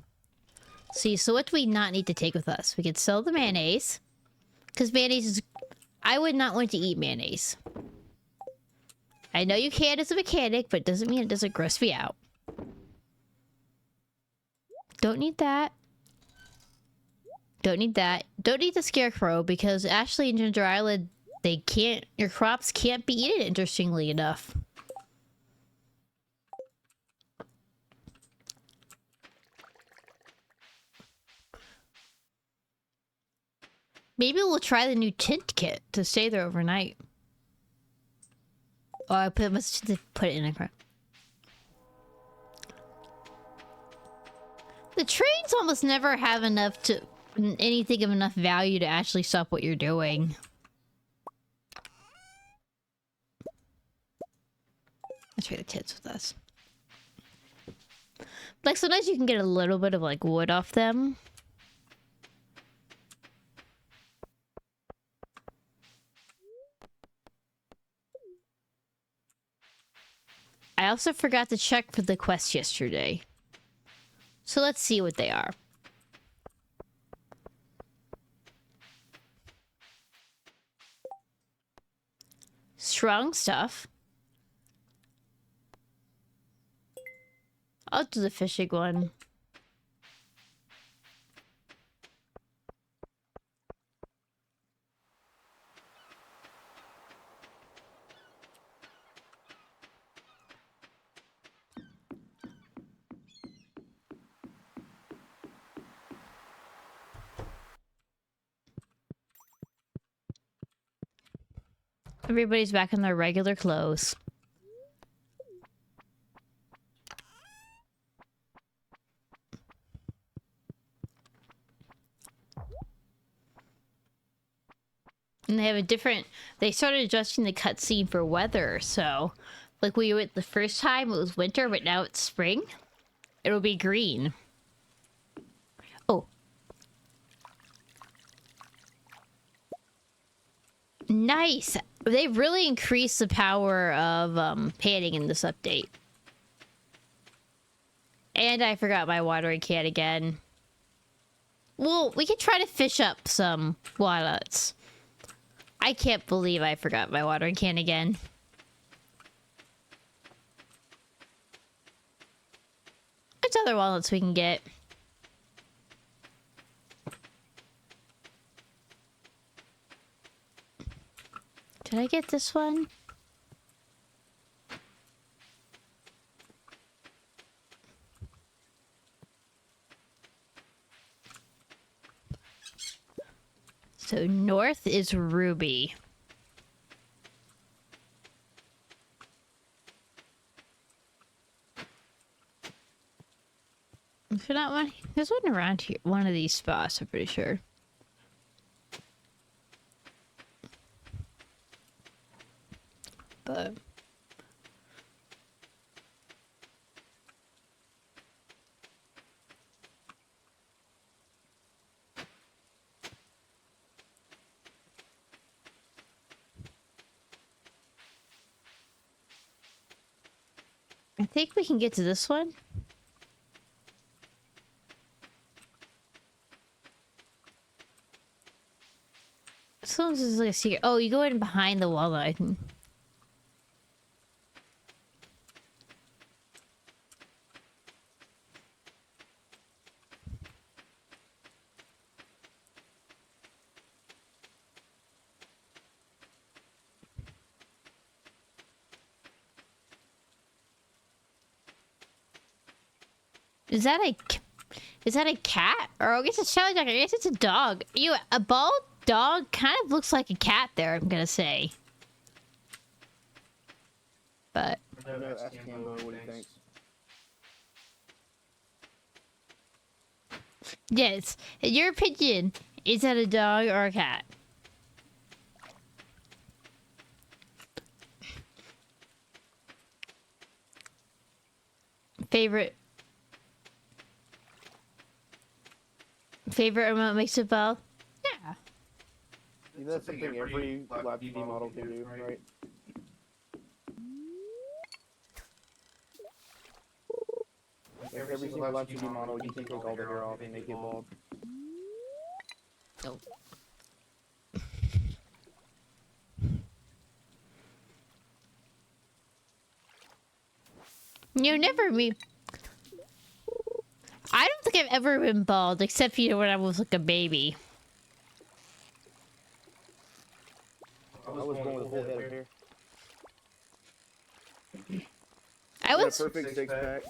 See, so what do we not need to take with us? We could sell the mayonnaise. Because mayonnaise is... I would not want to eat mayonnaise. I know you can as a mechanic, but it doesn't mean it doesn't gross me out. Don't need that. Don't need that. Don't need the scarecrow because actually in Ginger Island, they can't... Your crops can't be eaten, interestingly enough. Maybe we'll try the new tent kit to stay there overnight. Oh, I must put it in a crap. The trains almost never have enough to... anything of enough value to actually stop what you're doing. Let's try the tits with us. Like, sometimes you can get a little bit of, like, wood off them. I also forgot to check for the quests yesterday. So let's see what they are. Strong stuff. I'll do the fishing one. Everybody's back in their regular clothes. And they have a different... They started adjusting the cutscene for weather, so... Like we went the first time, it was winter, but now it's spring. It'll be green. Oh. Nice! They've really increased the power of panning in this update. And I forgot my watering can again. Well, we could try to fish up some walnuts. I can't believe I forgot my watering can again. There's other walnuts we can get. Did I get this one? So north is Ruby. If not one, there's one around here. One of these spots, I'm pretty sure. But I think we can get to this one. This is like a secret. Oh, you go in behind the wall, I think. Is that a cat? Or I guess it's I guess it's a dog. A bald dog kind of looks like a cat there, I'm gonna say. But Ask himbo what he thinks. yes, in your opinion, is that a dog or a cat? Favorite remote makes it bell? Yeah. That's something every live TV model can do, right? Every single live TV model, you can take all the hair off and make it bald. Oh. Never me. I don't think I've ever been bald, except when I was like a baby. I was born with a full head of hair. I was a perfect six pack.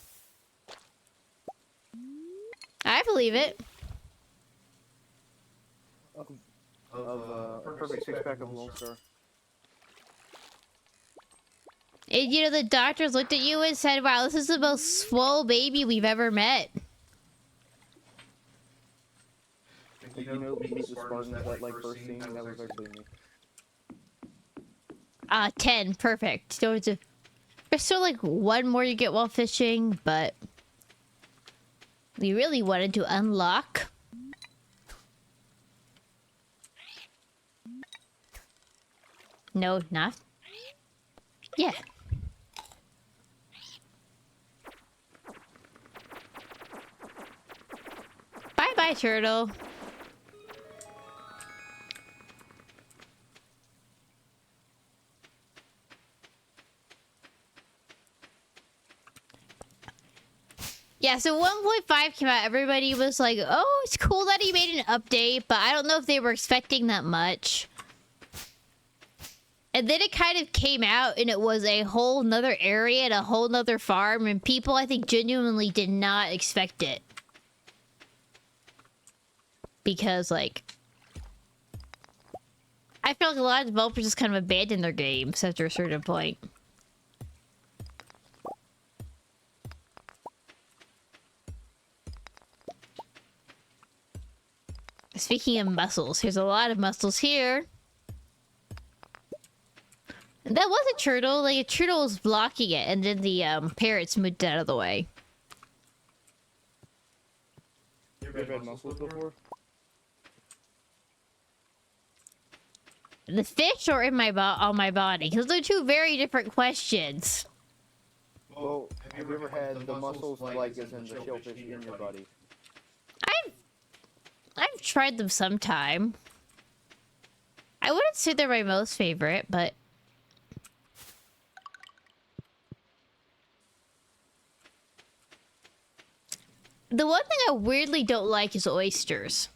I believe it. Of a perfect six pack of Lone Star. And the doctors looked at you and said, "Wow, this is the most swole baby we've ever met." Meet the Spartans that first scene, that was actually me. 10, perfect. There's still like one more you get while fishing, but we really wanted to unlock. No, not. Yeah. Bye-bye, turtle. Yeah, so 1.5 came out. Everybody was like, oh, it's cool that he made an update, but I don't know if they were expecting that much. And then it kind of came out, and it was a whole nother area and a whole nother farm, and people, I think, genuinely did not expect it. Because, like... I feel like a lot of developers just kind of abandon their games after a certain point. Speaking of muscles, there's a lot of muscles here. That was a turtle. Like, a turtle was blocking it, and then the parrots moved out of the way. You ever had muscles before? The fish or in my on my body? Because they're two very different questions. Well, have you ever had the muscles like as in the shellfish in your body? I've tried them sometime. I wouldn't say they're my most favorite, but the one thing I weirdly don't like is oysters.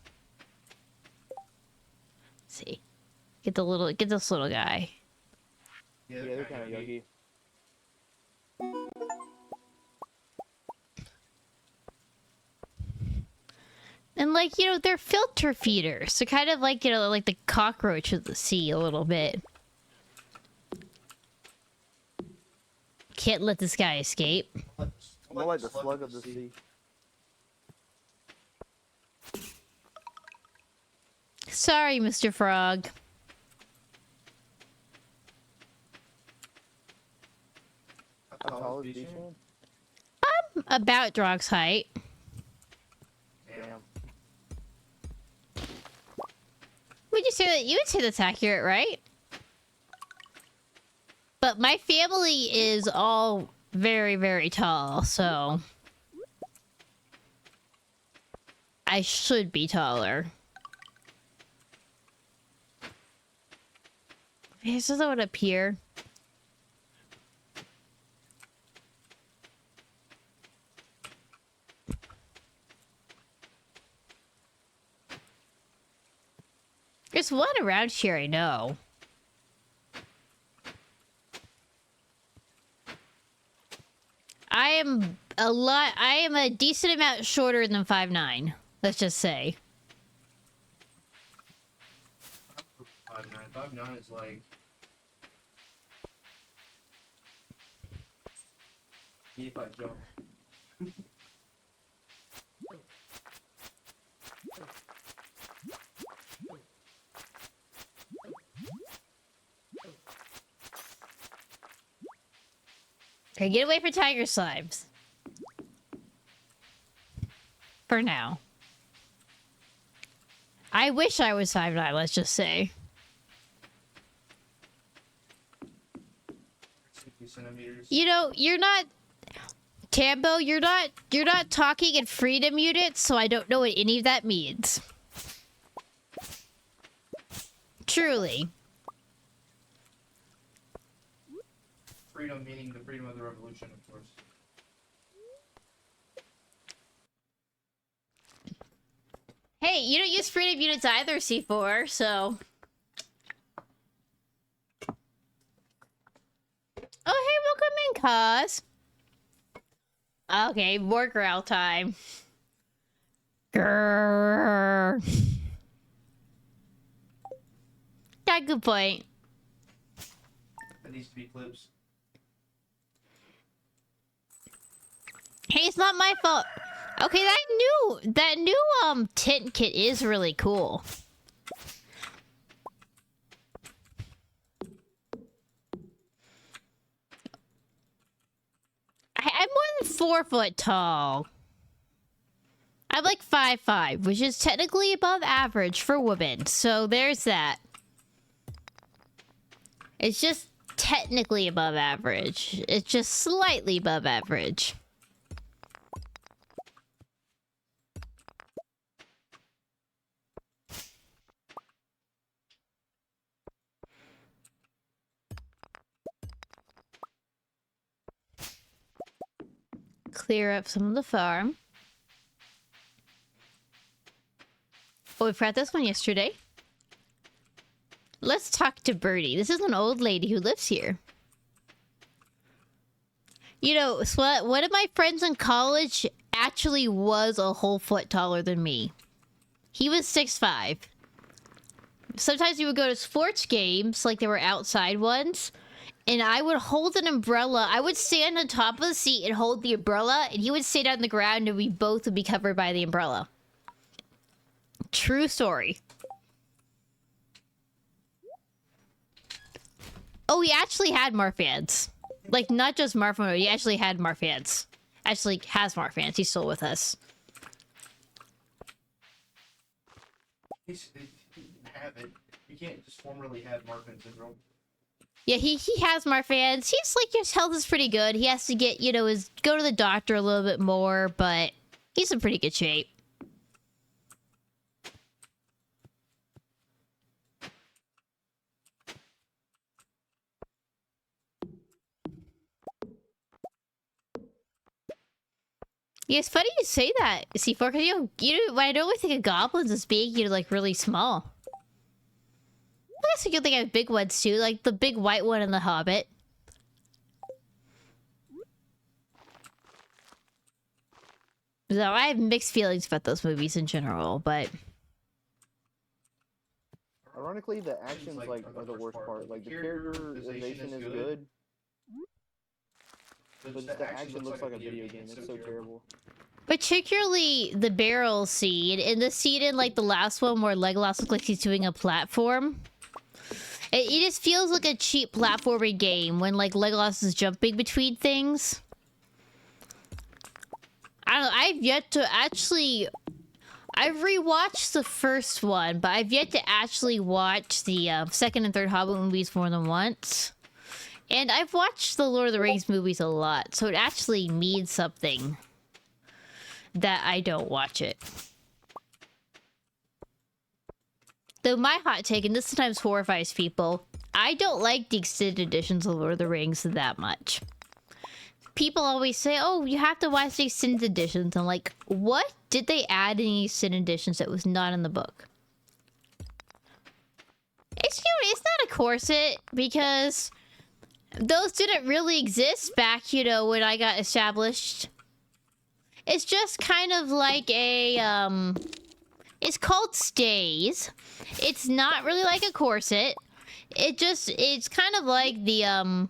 Let's see. Get this little guy. Yeah, they're kind of yucky. And like, you know, they're filter feeders. They're kind of like, you know, like the cockroach of the sea a little bit. Can't let this guy escape. More like the slug of the sea. Sorry, Mr. Frog. How tall is D-Man? About Drog's height. Damn. Would you say that? You would say that's accurate, right? But my family is all very, very tall, so I should be taller. Is there one up here? There's one around here, I know. I am a decent amount shorter than 5'9", let's just say. 5'9". 5'9" is like... If I jump. Okay, get away from tiger slimes. For now. I wish I was 5'9", let's just say. 60 centimeters. You know, you're not... Tambo, you're not talking in freedom units, so I don't know what any of that means. Truly. Freedom meaning the freedom of the revolution, of course. Hey, you don't use freedom units either, C4, so... Oh, hey, welcome in, cuz. Okay, more growl time. Grrr. Got a good point. That needs to be clips. Hey, it's not my fault. Okay, that new tent kit is really cool. I'm more than 4 foot tall. I'm like 5'5", which is technically above average for women. So there's that. It's just technically above average. It's just slightly above average. Clear up some of the farm. Oh, we forgot this one yesterday. Let's talk to Birdie. This is an old lady who lives here. You know, one of my friends in college actually was a whole foot taller than me. He was 6'5". sometimes we would go to sports games, like there were outside ones, and I would hold an umbrella. I would stand on top of the seat and hold the umbrella, and he would stay down on the ground, and we both would be covered by the umbrella. True story. Oh, he actually had Marfans. Like, not just Marfan, he actually had Marfans. Actually has Marfans. He's still with us. He didn't have it. You can't just formerly have Marfan syndrome. Yeah, he has Marfans. He's like, his health is pretty good. He has to get, you know, go to the doctor a little bit more, but he's in pretty good shape. Yeah, it's funny you say that, C4, because I don't really think of goblins as being, you know, like, really small. I guess you could think of big ones, too, like the big white one in The Hobbit. So I have mixed feelings about those movies in general, but... Ironically, the actions, like, are the worst part. Like, the characterization is good, but just the action looks like a video game. It's so terrible. Particularly the barrel scene, and the scene in, like, the last one where Legolas looks like he's doing a platform. It just feels like a cheap platforming game when, like, Legolas is jumping between things. I don't know, I've yet to actually... I've rewatched the first one, but I've yet to actually watch the second and third Hobbit movies more than once. And I've watched the Lord of the Rings movies a lot, so it actually means something that I don't watch it. Though my hot take, and this sometimes horrifies people, I don't like the extended editions of Lord of the Rings that much. People always say, oh, you have to watch the extended editions. I'm like, what did they add in the extended editions that was not in the book? It's, you know, it's not a corset, because those didn't really exist back, you know, when I got established. It's just kind of like a, it's called stays. It's not really like a corset. It's kind of like the,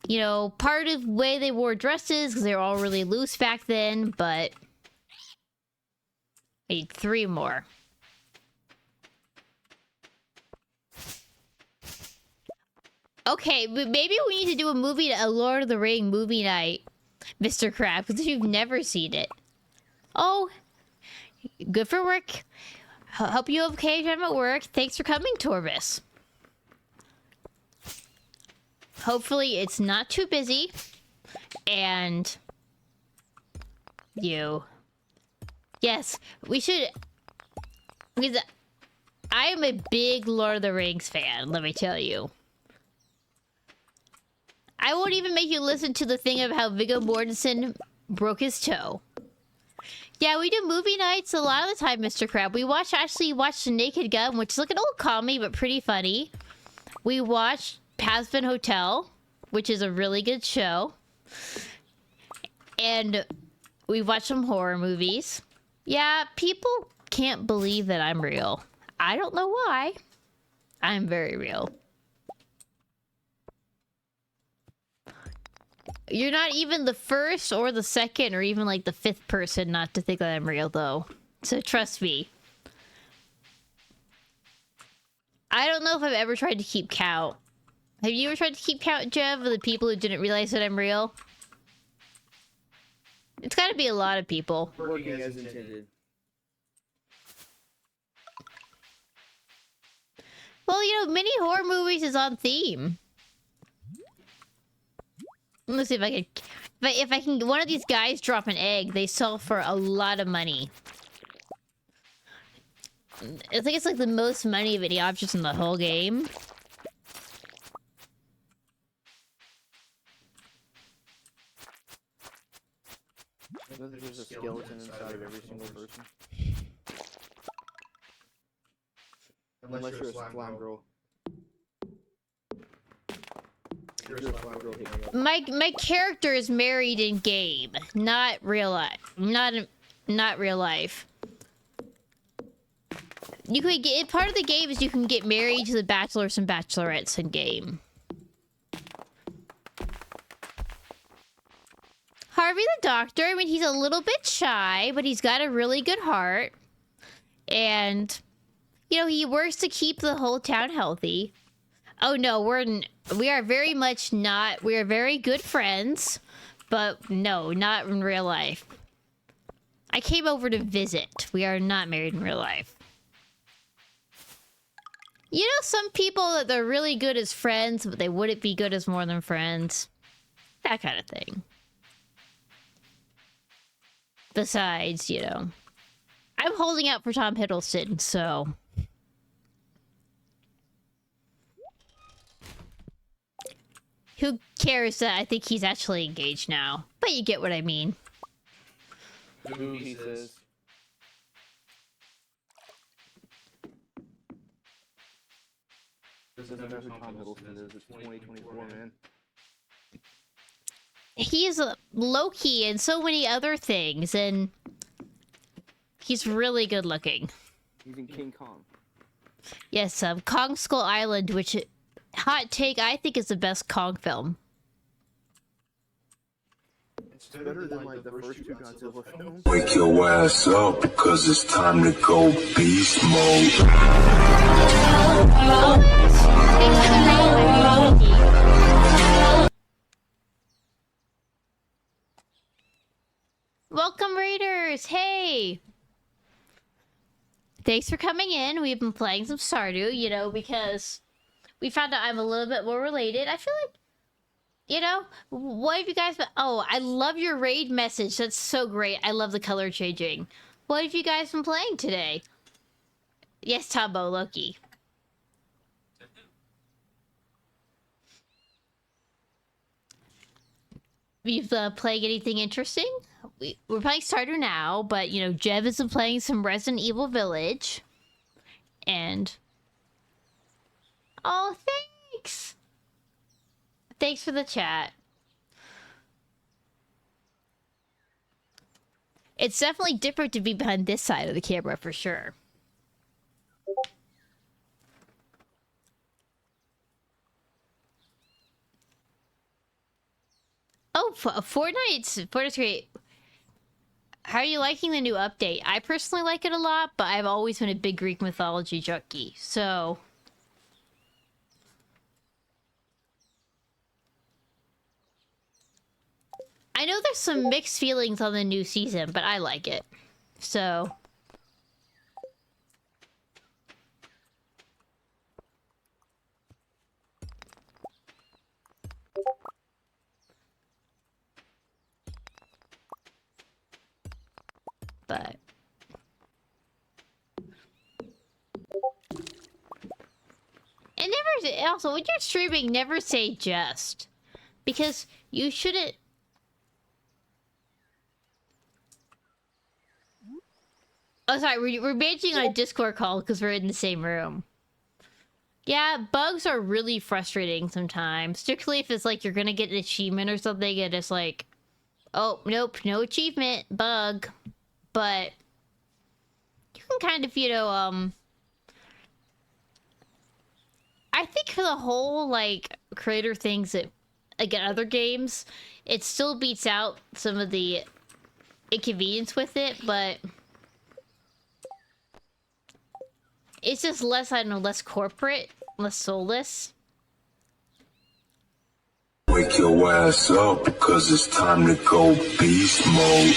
you know, part of the way they wore dresses, because they were all really loose back then, but... I need 3 more. Okay, but maybe we need to do a Lord of the Ring movie night, Mr. Crab, because you've never seen it. Oh, good for work. Hope you okay time at work. Thanks for coming, Torvis. Hopefully it's not too busy. And... you. Yes, we should... Because I am a big Lord of the Rings fan, let me tell you. I won't even make you listen to the thing of how Viggo Mortensen broke his toe. Yeah, we do movie nights a lot of the time, Mr. Crab. We actually watched The Naked Gun, which is like an old comedy, but pretty funny. We watched Hazbin Hotel, which is a really good show. And we watched some horror movies. Yeah, people can't believe that I'm real. I don't know why. I'm very real. You're not even the first or the second or even like the 5th person not to think that I'm real, though. So trust me. I don't know if I've ever tried to keep count. Have you ever tried to keep count, Jeff, of the people who didn't realize that I'm real? It's gotta be a lot of people. Working as intended. Well, you know, many horror movies is on theme. Let's see if I can... If I can... One of these guys drop an egg, they sell for a lot of money. I think it's like the most money of any object in the whole game. There's a skeleton inside of every single person. Unless you're a slime girl. If you're a slime girl, hit me up. My character is married in game, not real life. Not real life. You could get part of the game is you can get married to the bachelors and bachelorettes in game. Harvey the doctor, I mean, he's a little bit shy, but he's got a really good heart. And, you know, he works to keep the whole town healthy. Oh no, we are very much not, we are very good friends, but no, not in real life. I came over to visit. We are not married in real life. You know, some people that they're really good as friends, but they wouldn't be good as more than friends. That kind of thing. Besides, you know, I'm holding out for Tom Hiddleston, so. Who cares that I think he's actually engaged now? But you get what I mean. Who he says. Doesn't know who Tom Hiddleston is. It's 2024, man. He's low-key in so many other things, and he's really good looking. He's in King Kong. Yes, Kong Skull Island, which, hot take, I think is the best Kong film. It's better than like the first two Godzilla films. Wake your ass up, cause it's time to go beast mode. Welcome, Raiders! Hey! Thanks for coming in. We've been playing some Stardew, you know, because we found out I'm a little bit more related. I feel like, you know, what have you guys been... Oh, I love your raid message. That's so great. I love the color changing. What have you guys been playing today? Yes, Tombo Loki. We've playing anything interesting? We're playing Stardew now, but, you know, Jev has been playing some Resident Evil Village. And... Oh, thanks! Thanks for the chat. It's definitely different to be behind this side of the camera, for sure. Oh, Fortnite's great. How are you liking the new update? I personally like it a lot, but I've always been a big Greek mythology junkie, so... I know there's some mixed feelings on the new season, but I like it. So... But... And never... Also, when you're streaming, never say just. Because you shouldn't... Oh, sorry, we're managing on a Discord call because we're in the same room. Yeah, bugs are really frustrating sometimes. Particularly if it's like you're gonna get an achievement or something and it's like... Oh, nope, no achievement, bug. But... You can kind of, you know, I think for the whole, like, creator things that... Again, other games, it still beats out some of the inconvenience with it, but... It's just less, I don't know, less corporate, less soulless. Wake your ass up, cause it's time to go beast mode.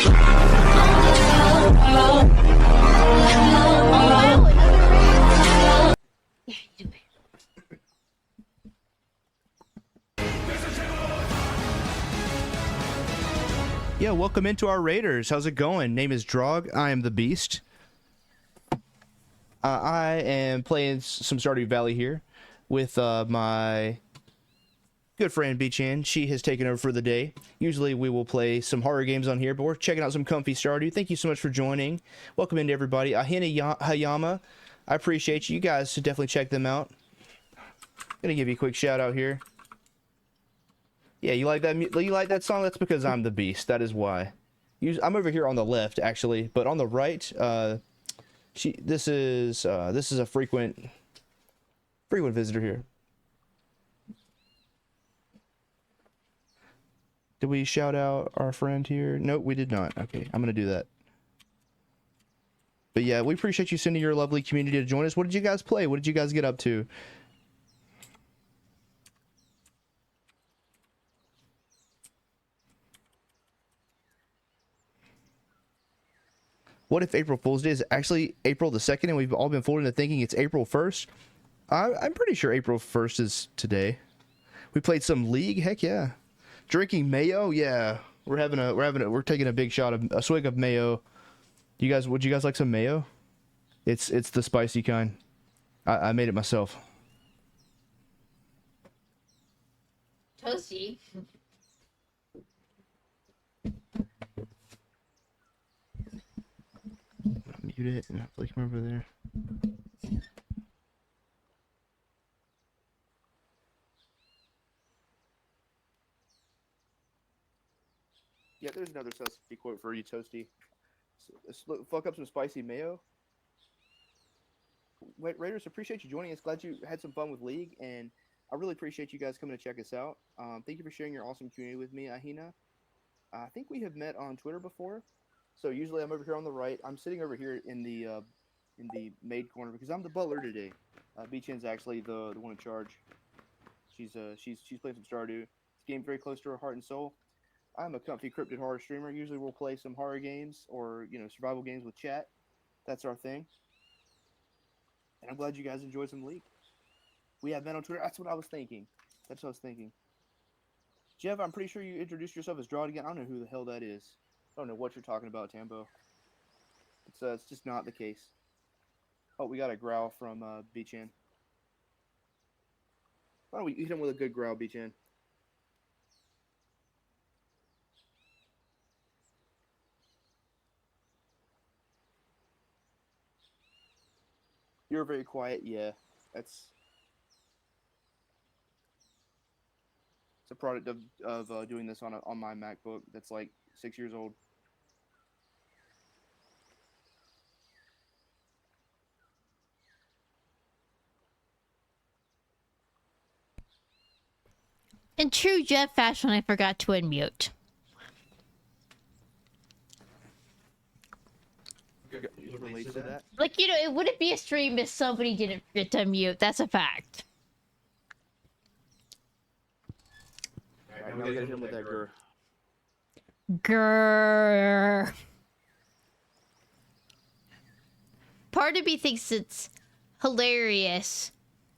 Yeah, welcome into our Raiders. How's it going? Name is Drog. I am the Beast. I am playing some Stardew Valley here with my good friend B-Chan. She has taken over for the day. Usually we will play some horror games on here, but we're checking out some comfy Stardew. Thank you so much for joining. Welcome into everybody. Ahina Hayama, I appreciate you. You guys should definitely check them out. Gonna give you a quick shout out here. Yeah, you like that? You like that song? That's because I'm the Beast. That is why. I'm over here on the left, actually, but on the right, This is a frequent visitor here. Did we shout out our friend here? Nope, we did not. Okay, I'm gonna do that. But yeah, we appreciate you sending your lovely community to join us. What did you guys play? What did you guys get up to? What if April Fool's Day is actually April the 2nd and we've all been fooled into thinking it's April 1st? I'm pretty sure April 1st is today. We played some League, heck yeah. Drinking mayo, yeah. We're taking a big shot of a swig of mayo. Would you guys like some mayo? It's the spicy kind. I made it myself. Toasty. Mute it and flick him over there. Yeah, there's another Sesame quote for you, Toasty. Fuck up some spicy mayo. Wait, Raiders, appreciate you joining us. Glad you had some fun with League, and I really appreciate you guys coming to check us out. Thank you for sharing your awesome community with me, Ahina. I think we have met on Twitter before. So usually I'm over here on the right. I'm sitting over here in the maid corner because I'm the butler today. B-Chen's actually the one in charge. She's playing some Stardew. It's a game very close to her heart and soul. I'm a comfy cryptid horror streamer. Usually we'll play some horror games or survival games with chat. That's our thing. And I'm glad you guys enjoyed some League. We have met on Twitter. That's what I was thinking. Jeff, I'm pretty sure you introduced yourself as Draw again. I don't know who the hell that is. I don't know what you're talking about, Tambo. It's just not the case. Oh, we got a growl from B-Chan. Why don't we hit him with a good growl, B-Chan? You're very quiet. Yeah, it's a product of doing this on my MacBook that's like 6 years old. In true Jeff fashion, I forgot to unmute. Relates to that. Like, it wouldn't be a stream if somebody didn't forget to unmute. That's a fact. Alright, now we gotta hit him with that grr. Grrr. Part of me thinks it's hilarious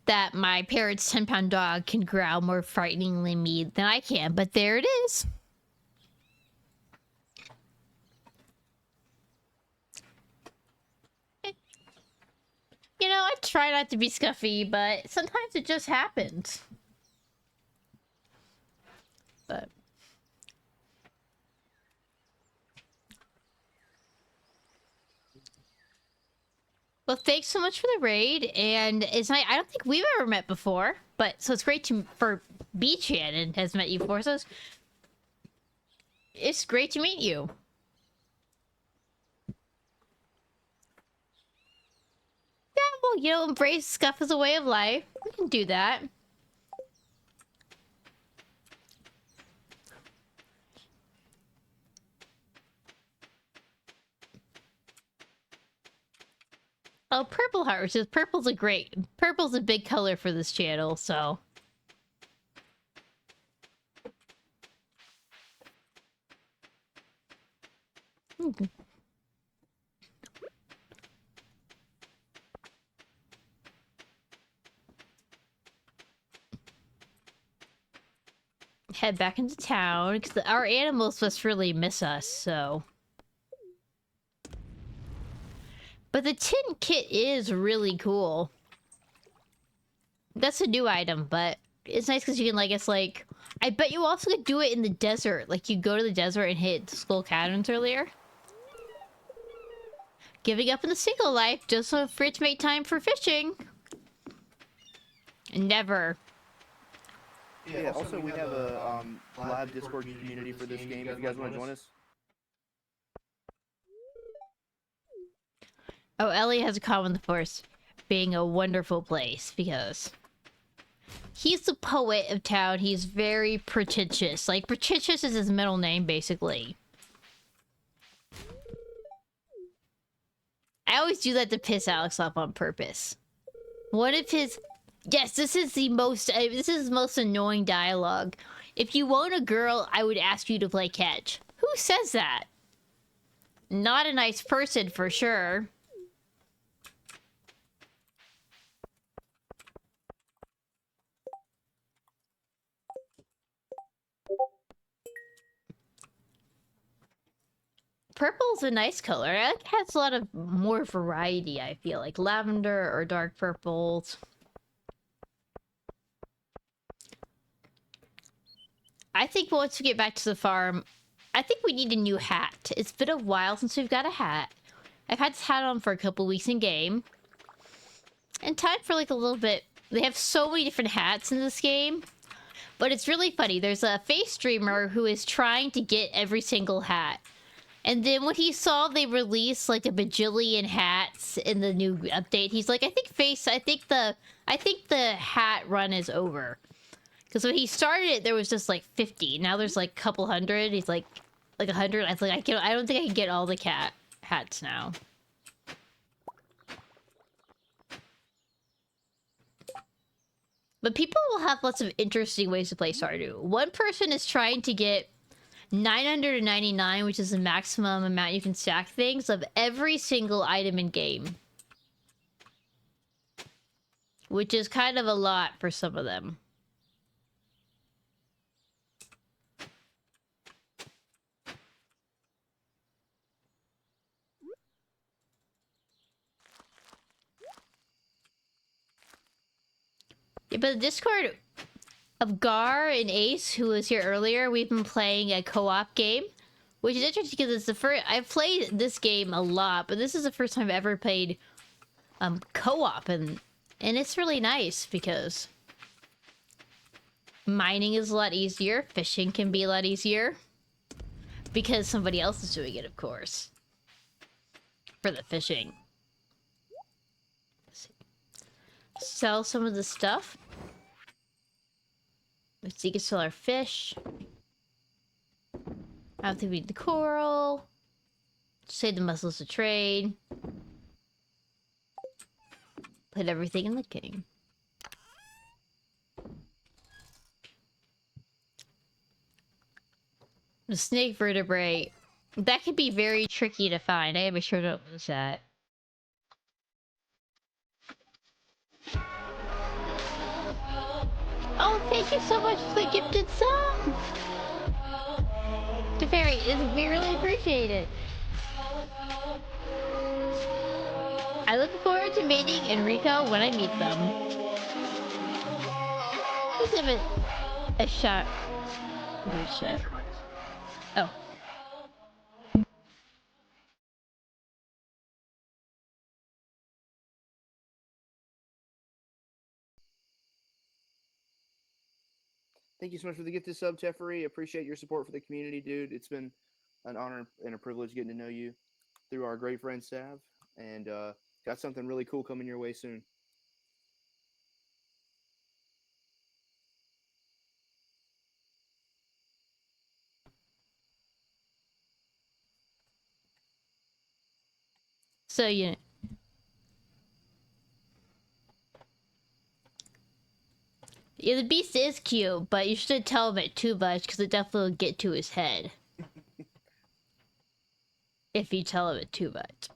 that my parents' 10-pound dog can growl more frighteningly me than I can, but there it is. I try not to be scuffy, but sometimes it just happens. But well, thanks so much for the raid, and I don't think we've ever met before, but so it's great for B-Chan and has met you before, so it's great to meet you. Yeah, well, embrace scuff as a way of life. We can do that. Oh, purple heart, which is purple's a big color for this channel, so. Head back into town, because our animals must really miss us, so. But the tin kit is really cool. That's a new item, but it's nice because you can, I bet you also could do it in the desert. Like, you go to the desert and hit Skull Caverns earlier. Giving up in the single life just so for it to make time for fishing. Never. Yeah, also we have a live Discord community for this game if you guys want to join us. Oh, Ellie has a comment with the Forest being a wonderful place because he's the poet of town. He's very pretentious. Like, pretentious is his middle name, basically. I always do that to piss Alex off on purpose. One of his... Yes, this is the most... this is the most annoying dialogue. If you want a girl, I would ask you to play catch. Who says that? Not a nice person, for sure. Purple's a nice color. It has a lot of more variety, I feel. Like lavender or dark purples. I think once we get back to the farm, I think we need a new hat. It's been a while since we've got a hat. I've had this hat on for a couple weeks in game. And time for like a little bit... They have so many different hats in this game. But it's really funny. There's a face streamer who is trying to get every single hat. And then when he saw they released like a bajillion hats in the new update, he's like, I think the hat run is over. Because when he started it, there was just like 50. Now there's like a couple hundred. He's like 100. I was like, I don't think I can get all the hats now. But people will have lots of interesting ways to play Stardew. One person is trying to get 999, which is the maximum amount you can stack things, of every single item in game. Which is kind of a lot for some of them. Yeah, but the Discord of Gar and Ace, who was here earlier, we've been playing a co-op game, which is interesting because it's the first... I've played this game a lot, but this is the first time I've ever played co-op, and it's really nice because mining is a lot easier, fishing can be a lot easier, because somebody else is doing it, of course, for the fishing. Let's see. Sell some of the stuff. Let's see, you can sell our fish. I don't think we need the coral. Save the mussels to trade. Put everything in the game. The snake vertebrae. That could be very tricky to find. I gotta make sure to lose that. Oh, thank you so much for the gifted song! The fairy, we really appreciate it. I look forward to meeting Enrico when I meet them. Let's give it a shot. Weird shit. Oh. Thank you so much for the gifted sub, Jeffrey. Appreciate your support for the community, dude. It's been an honor and a privilege getting to know you through our great friend Sav, and got something really cool coming your way soon. So, yeah. Yeah, the beast is cute, but you shouldn't tell him it too much, because it definitely will get to his head. If you tell him it too much.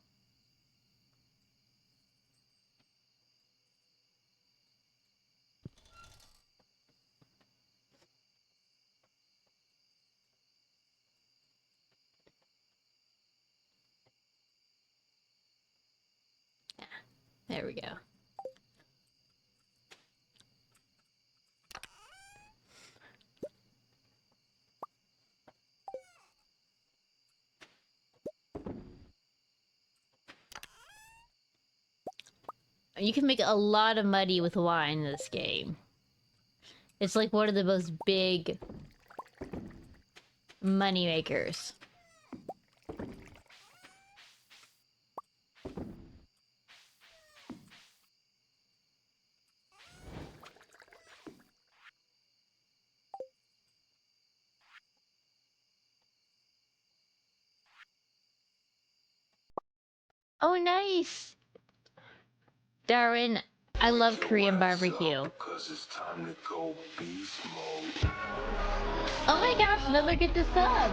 There we go. You can make a lot of money with wine in this game. It's like one of the most big money makers. Oh, nice. Darwin, I love Korean barbecue. Oh my gosh, another get to sub.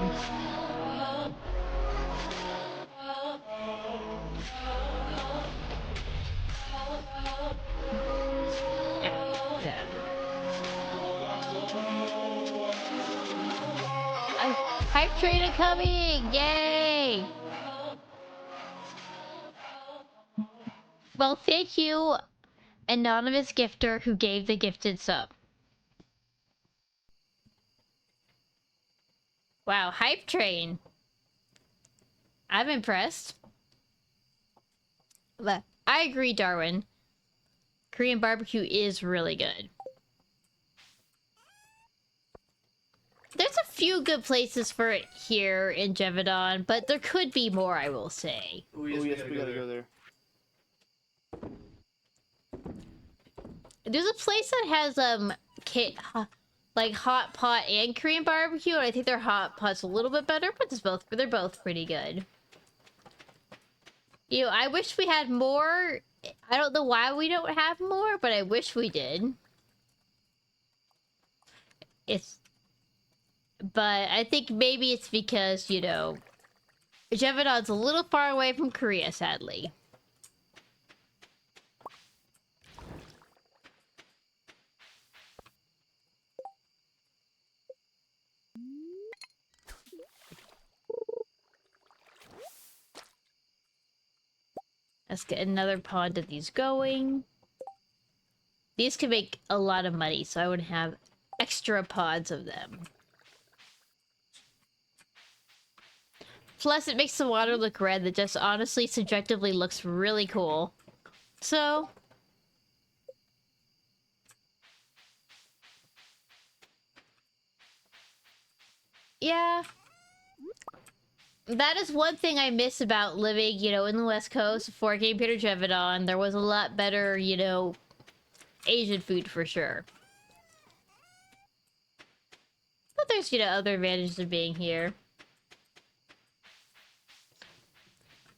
Hype train coming! Yay! Well, thank you, anonymous gifter who gave the gifted sub. Wow, hype train. I'm impressed. But I agree, Darwin. Korean barbecue is really good. There's a few good places for it here in Jevedon, but there could be more, I will say. Oh yes, we gotta go there. There's a place that has like hot pot and Korean barbecue, and I think their hot pot's a little bit better, but they're both pretty good. You know, I wish we had more. I don't know why we don't have more, but I wish we did. But I think maybe it's because, you know, Jevedon's a little far away from Korea, sadly. Let's get another pond of these going. These could make a lot of money, so I would have extra pods of them. Plus, it makes the water look red that just honestly, subjectively looks really cool. So... yeah. That is one thing I miss about living, you know, in the West Coast before I came here to Jevedon. There was a lot better, you know, Asian food for sure. But there's, you know, other advantages of being here.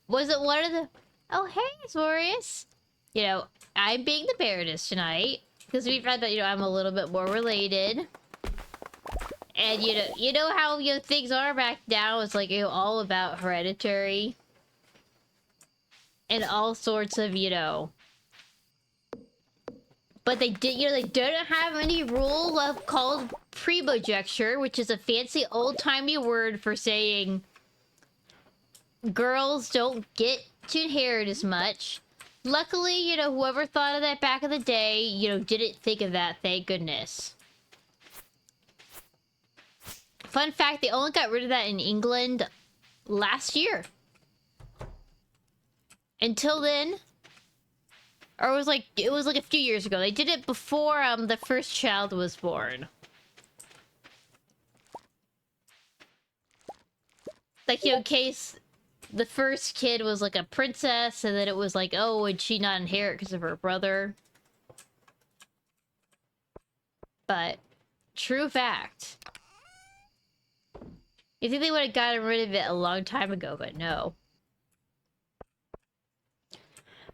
Was it one of the... oh, hey, Zorius. You know, I'm being the Baroness tonight. Because we found that, you know, I'm a little bit more related. And, you know how, you know, things are back now. It's, like, you know, all about hereditary. And all sorts of, you know... but they did, you know, they don't have any rule of called primogeniture, which is a fancy old-timey word for saying girls don't get to inherit as much. Luckily, you know, whoever thought of that back in the day, you know, didn't think of that, thank goodness. Fun fact, they only got rid of that in England last year. Until then... or it was like a few years ago. They did it before the first child was born. Like, you know, in case the first kid was like a princess, and then it was like, oh, would she not inherit because of her brother? But, true fact. You think they would have gotten rid of it a long time ago, but no.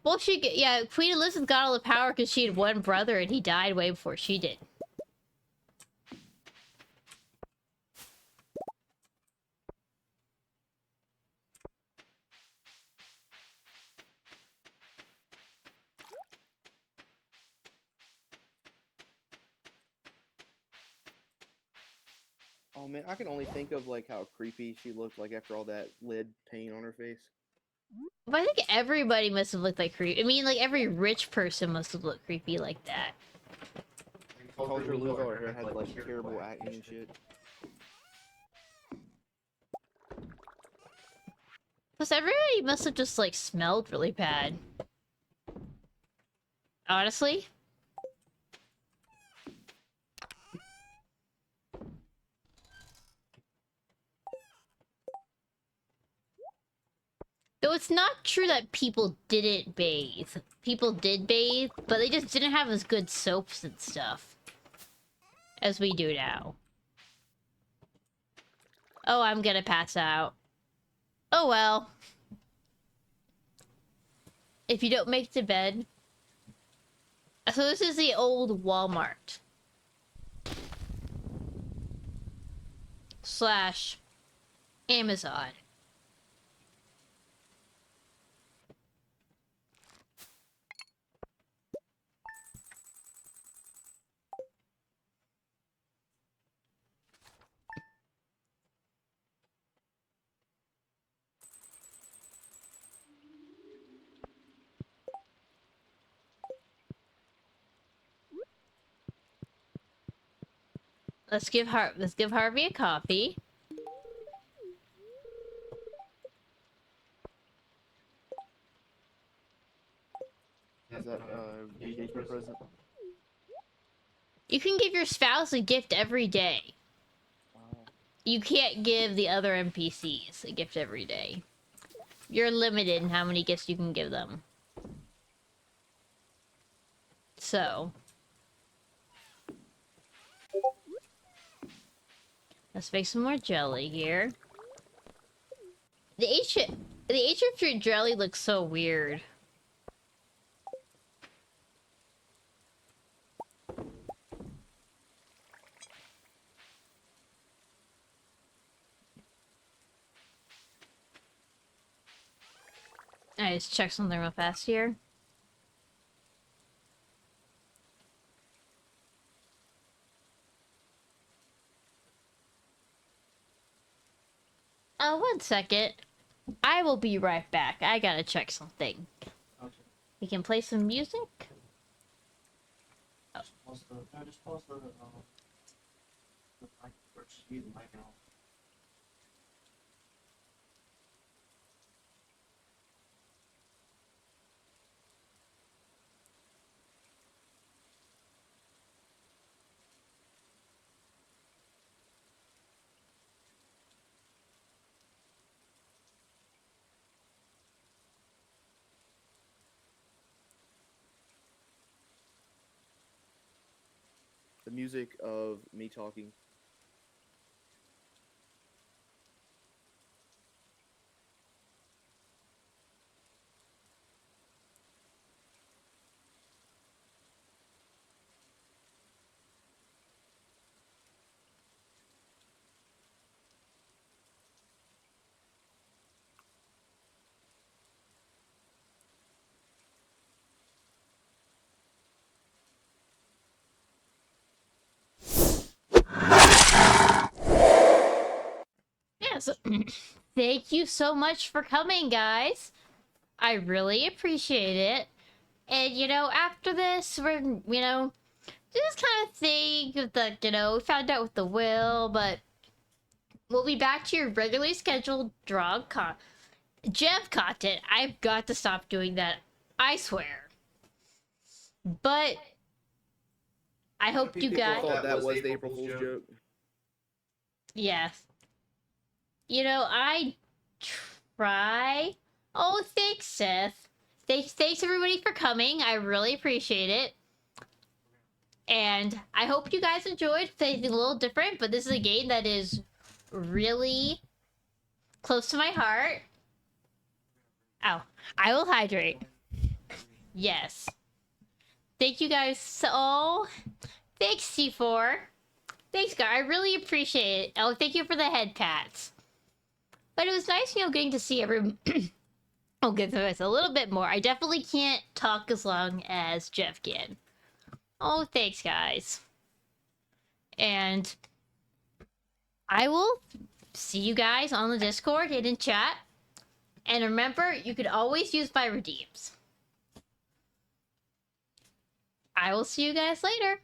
Well, yeah, Queen Elizabeth got all the power because she had one brother and he died way before she did. Oh man, I can only think of like how creepy she looked like after all that lead paint on her face. But I think everybody must have looked like creepy. I mean, like, every rich person must have looked creepy like that. Culture lose all her hair, had like terrible acne and shit. Plus, everybody must have just, like, smelled really bad. Honestly. Though it's not true that people didn't bathe. People did bathe, but they just didn't have as good soaps and stuff as we do now. Oh, I'm gonna pass out. Oh well. if you don't make it to bed. So this is the old Walmart. Slash Amazon. Let's give Harvey a copy. Is that engagement present? You can give your spouse a gift every day. You can't give the other NPCs a gift every day. You're limited in how many gifts you can give them. So let's make some more jelly here. The ancient fruit jelly looks so weird. I just check something real fast here. One second. I will be right back. I gotta check something. Okay. We can play some music. Just pause the mic first. Use the mic and all. The music of me talking. Yeah, so thank you so much for coming, guys. I really appreciate it. And, you know, after this, we're, you know, just kind of think of the, you know, we found out with the will, but we'll be back to your regularly scheduled Jeff content. I've got to stop doing that. I swear. But I hope you People guys... thought that was the April Fool's joke. Yes. You know, I try. Oh, thanks, Seth. Thanks everybody for coming. I really appreciate it. And I hope you guys enjoyed something a little different, but this is a game that is really close to my heart. Oh, I will hydrate. Yes. Thank you guys all. Thanks, C4. Thanks, guys. I really appreciate it. Oh, thank you for the head pats. But it was nice, you know, getting to see everyone. I'll get to this a little bit more. I definitely can't talk as long as Jeff can. Oh, thanks, guys. And I will see you guys on the Discord and in chat. And remember, you could always use my redeems. I will see you guys later.